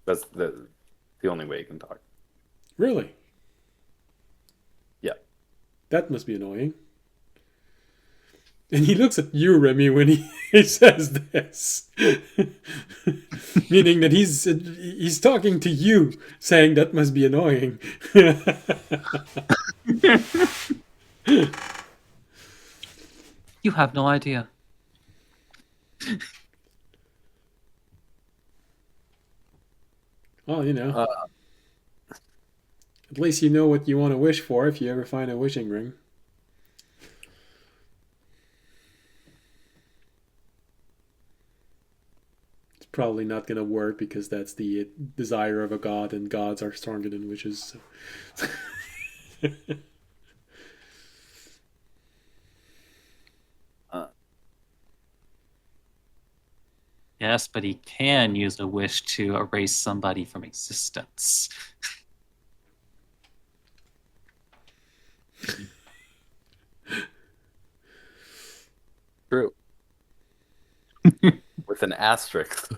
That's the only way he can talk. Really? Yeah. That must be annoying. And he looks at you, Remy, when he says this. Meaning that he's talking to you, saying that must be annoying. You have no idea. Well, at least you know what you want to wish for if you ever find a wishing ring. It's probably not going to work because that's the desire of a god, and gods are stronger than wishes. So. Yes, but he can use a wish to erase somebody from existence. True. With an asterisk.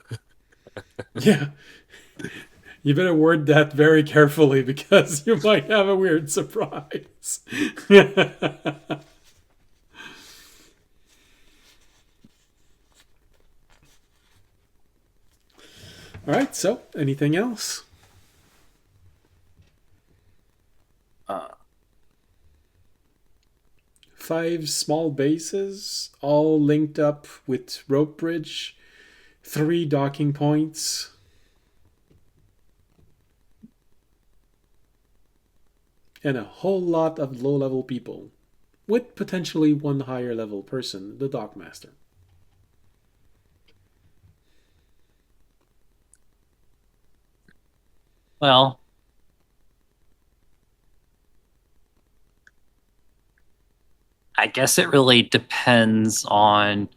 Yeah. You better word that very carefully because you might have a weird surprise. All right, so anything else? Uh, 5 small bases, all linked up with rope bridge, 3 docking points. And a whole lot of low-level people, with potentially one higher-level person, the dockmaster. Well, I guess it really depends on,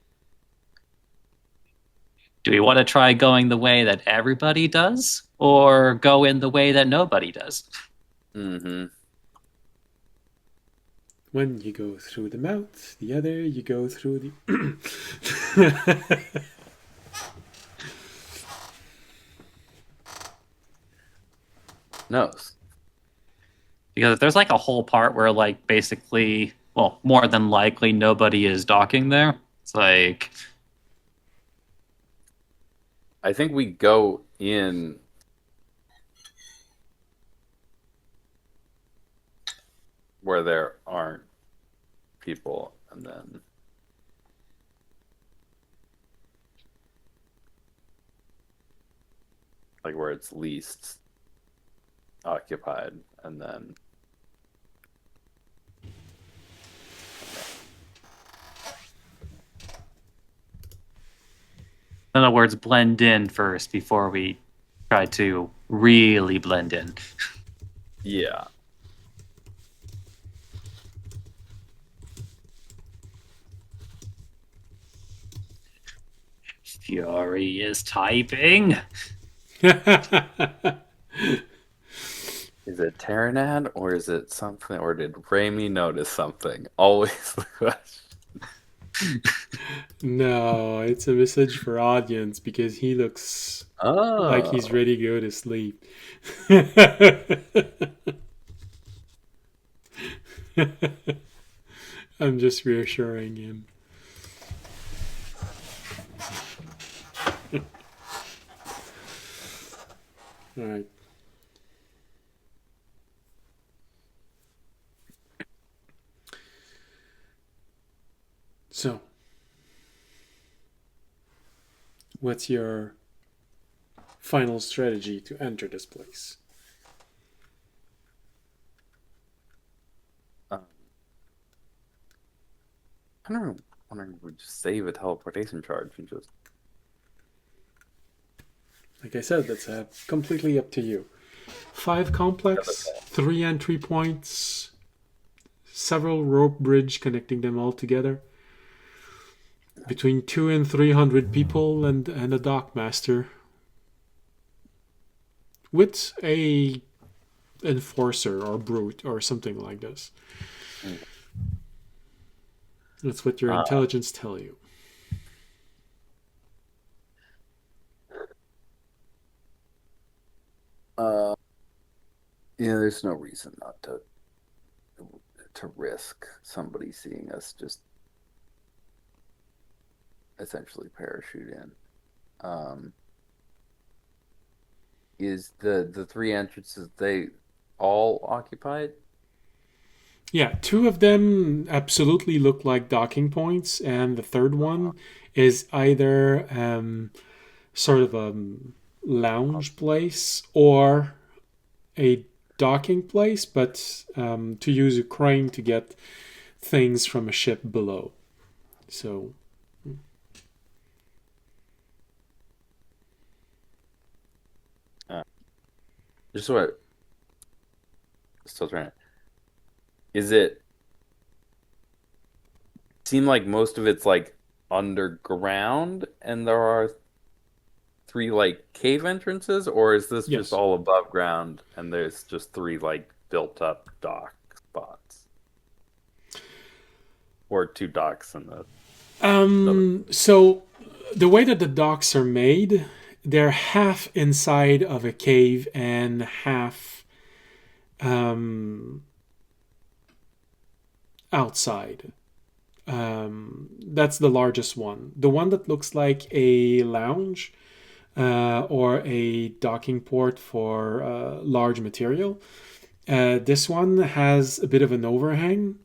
do we want to try going the way that everybody does or go in the way that nobody does? mm-hmm. One you go through the mouth, the other you go through the... No. Because if there's like a whole part where like basically, well, more than likely nobody is docking there, it's like, I think we go in where there aren't people, and then like where it's least occupied, and then in other words, blend in first before we try to really blend in. yeah. Fury is typing. Is it Terranad or is it something? Or did Raimi notice something? Always the question. No, it's a message for audience because he looks like he's Oh, ready to go to sleep. I'm just reassuring him. All right. So, what's your final strategy to enter this place? I don't know. Wondering if we just save a teleportation charge and just. Like I said, that's completely up to you. 5 complex, 3 entry points, several rope bridge connecting them all together. Between 2 and 300 people and a dockmaster. With a enforcer or brute or something like this. That's what your intelligence tell you. Yeah, there's no reason not to risk somebody seeing us just essentially parachute in. Is the 3 entrances they all occupied? Yeah, 2 of them absolutely look like docking points, and the third one is either sort of a lounge place or a docking place, but to use a crane to get things from a ship below. So Just what? Still trying. Is it seem like most of it's like underground, and there are 3 like cave entrances, or is this yes, just all above ground and there's just 3 like built up dock spots, or 2 docks in the so the way that the docks are made, they're half inside of a cave and half outside. That's the largest one. The one that looks like a lounge or a docking port for large material. This one has a bit of an overhang.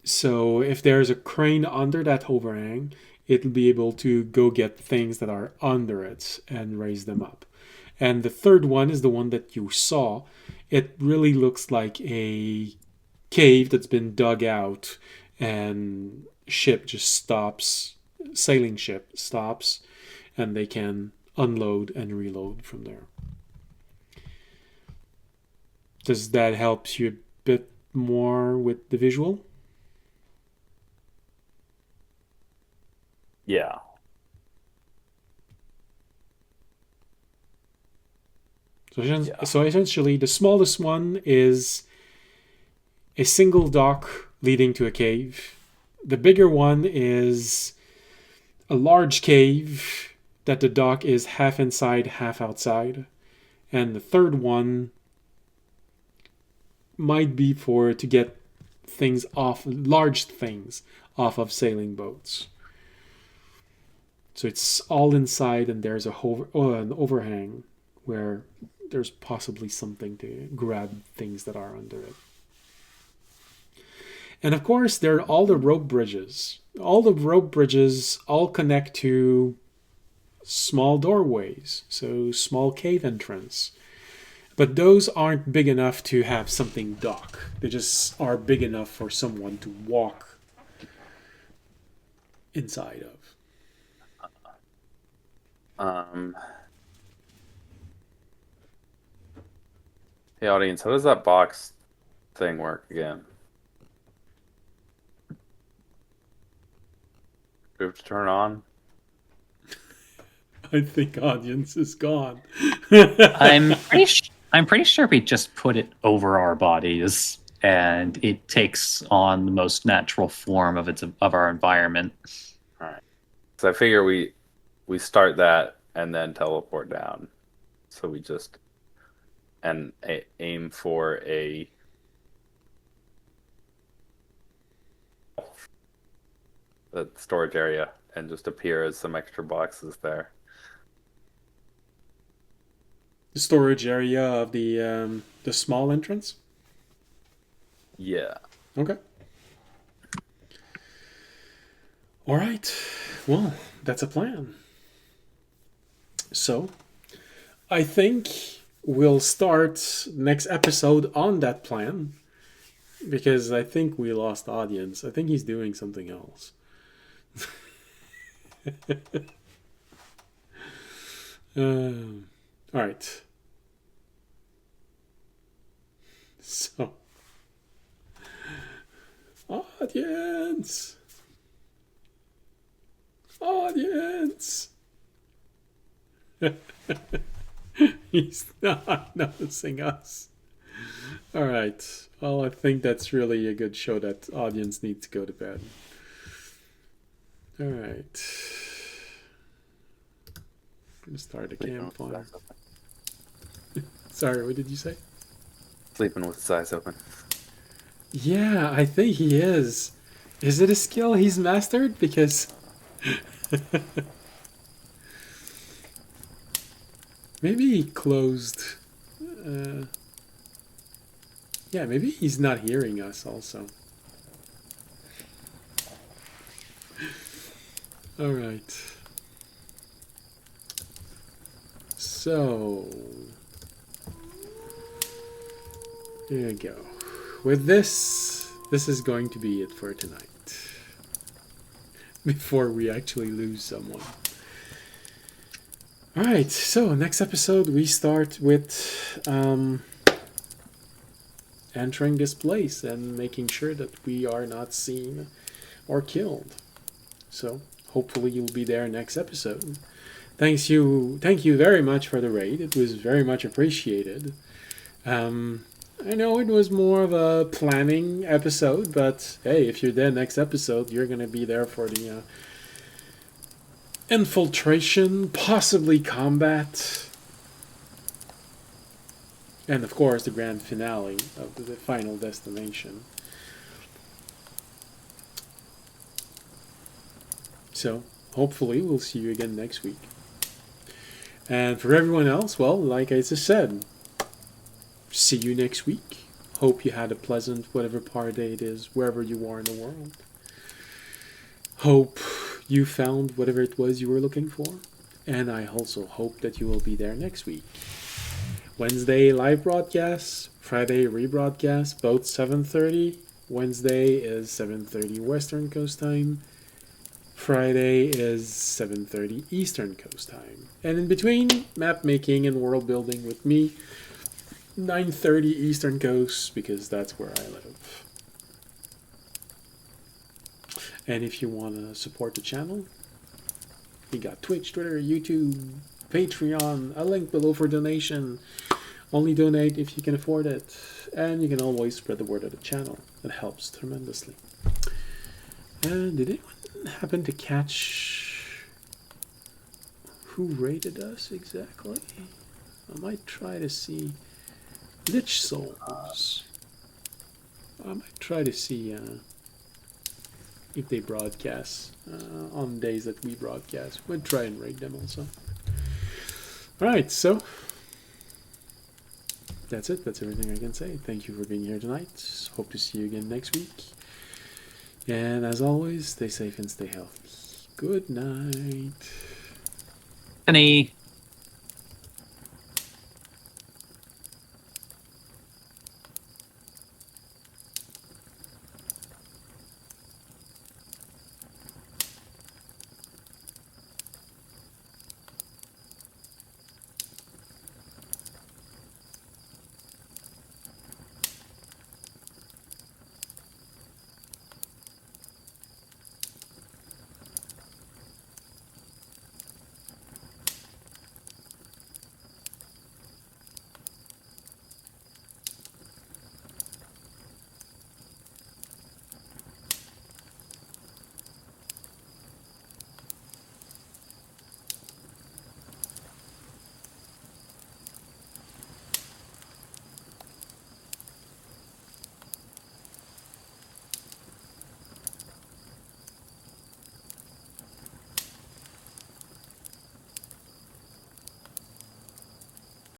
So if there's a crane under that overhang, it'll be able to go get things that are under it and raise them up. And the third one is the one that you saw. It really looks like a cave that's been dug out, and ship just stops, sailing ship stops, and they can unload and reload from there. Does that help you a bit more with the visual? Yeah. So essentially, the smallest one is a single dock leading to a cave. The bigger one is a large cave that the dock is half inside, half outside. And the third one might be to get things off, large things off of sailing boats. So it's all inside, and there's an overhang where there's possibly something to grab things that are under it. And of course, there are all the rope bridges. All the rope bridges all connect to small doorways, so small cave entrance. But those aren't big enough to have something dock. They just are big enough for someone to walk inside of. Hey, audience, how does that box thing work again? Do we have to turn on? I think audience is gone. I'm pretty sure we just put it over our bodies, and it takes on the most natural form of our environment. All right. So I figure we start that and then teleport down. So we just aim for the storage area and just appear as some extra boxes there. The storage area of the small entrance. Yeah. Okay. All right. Well, that's a plan. So, I think we'll start next episode on that plan, because I think we lost audience. I think he's doing something else. All right. So, audience. He's not noticing us. All right. Well, I think that's really a good show that audience needs to go to bed. All right. I'm gonna start a campfire. Sorry, what did you say? Sleeping with his eyes open. Yeah, I think he is. Is it a skill he's mastered? Because maybe he closed. Yeah, maybe he's not hearing us also. All right. So, there you go. With this is going to be it for tonight. Before we actually lose someone. Alright, so next episode we start with entering this place and making sure that we are not seen or killed. So hopefully you'll be there next episode. Thank you very much for the raid. It was very much appreciated. I know it was more of a planning episode, but hey, if you're there next episode, you're gonna be there for the infiltration, possibly combat, and of course the grand finale of the final destination. So hopefully we'll see you again next week. And for everyone else, well, like I just said, see you next week. Hope you had a pleasant whatever party it is, wherever you are in the world. Hope you found whatever it was you were looking for. And I also hope that you will be there next week. Wednesday live broadcast, Friday rebroadcast, both 7:30. Wednesday is 7:30 Western Coast time. Friday is 7:30 Eastern Coast time. And in between, map making and world building with me, 9:30 Eastern Coast, because that's where I live. And if you want to support the channel, we got Twitch, Twitter, YouTube, Patreon, a link below for donation. Only donate if you can afford it. And you can always spread the word of the channel. It helps tremendously. And did anyone happen to catch who rated us exactly? I might try to see. Lich Souls. I might try to see if they broadcast on days that we broadcast. We'll try and raid them also. Alright, so that's it. That's everything I can say. Thank you for being here tonight. Hope to see you again next week. And as always, stay safe and stay healthy. Good night. Penny.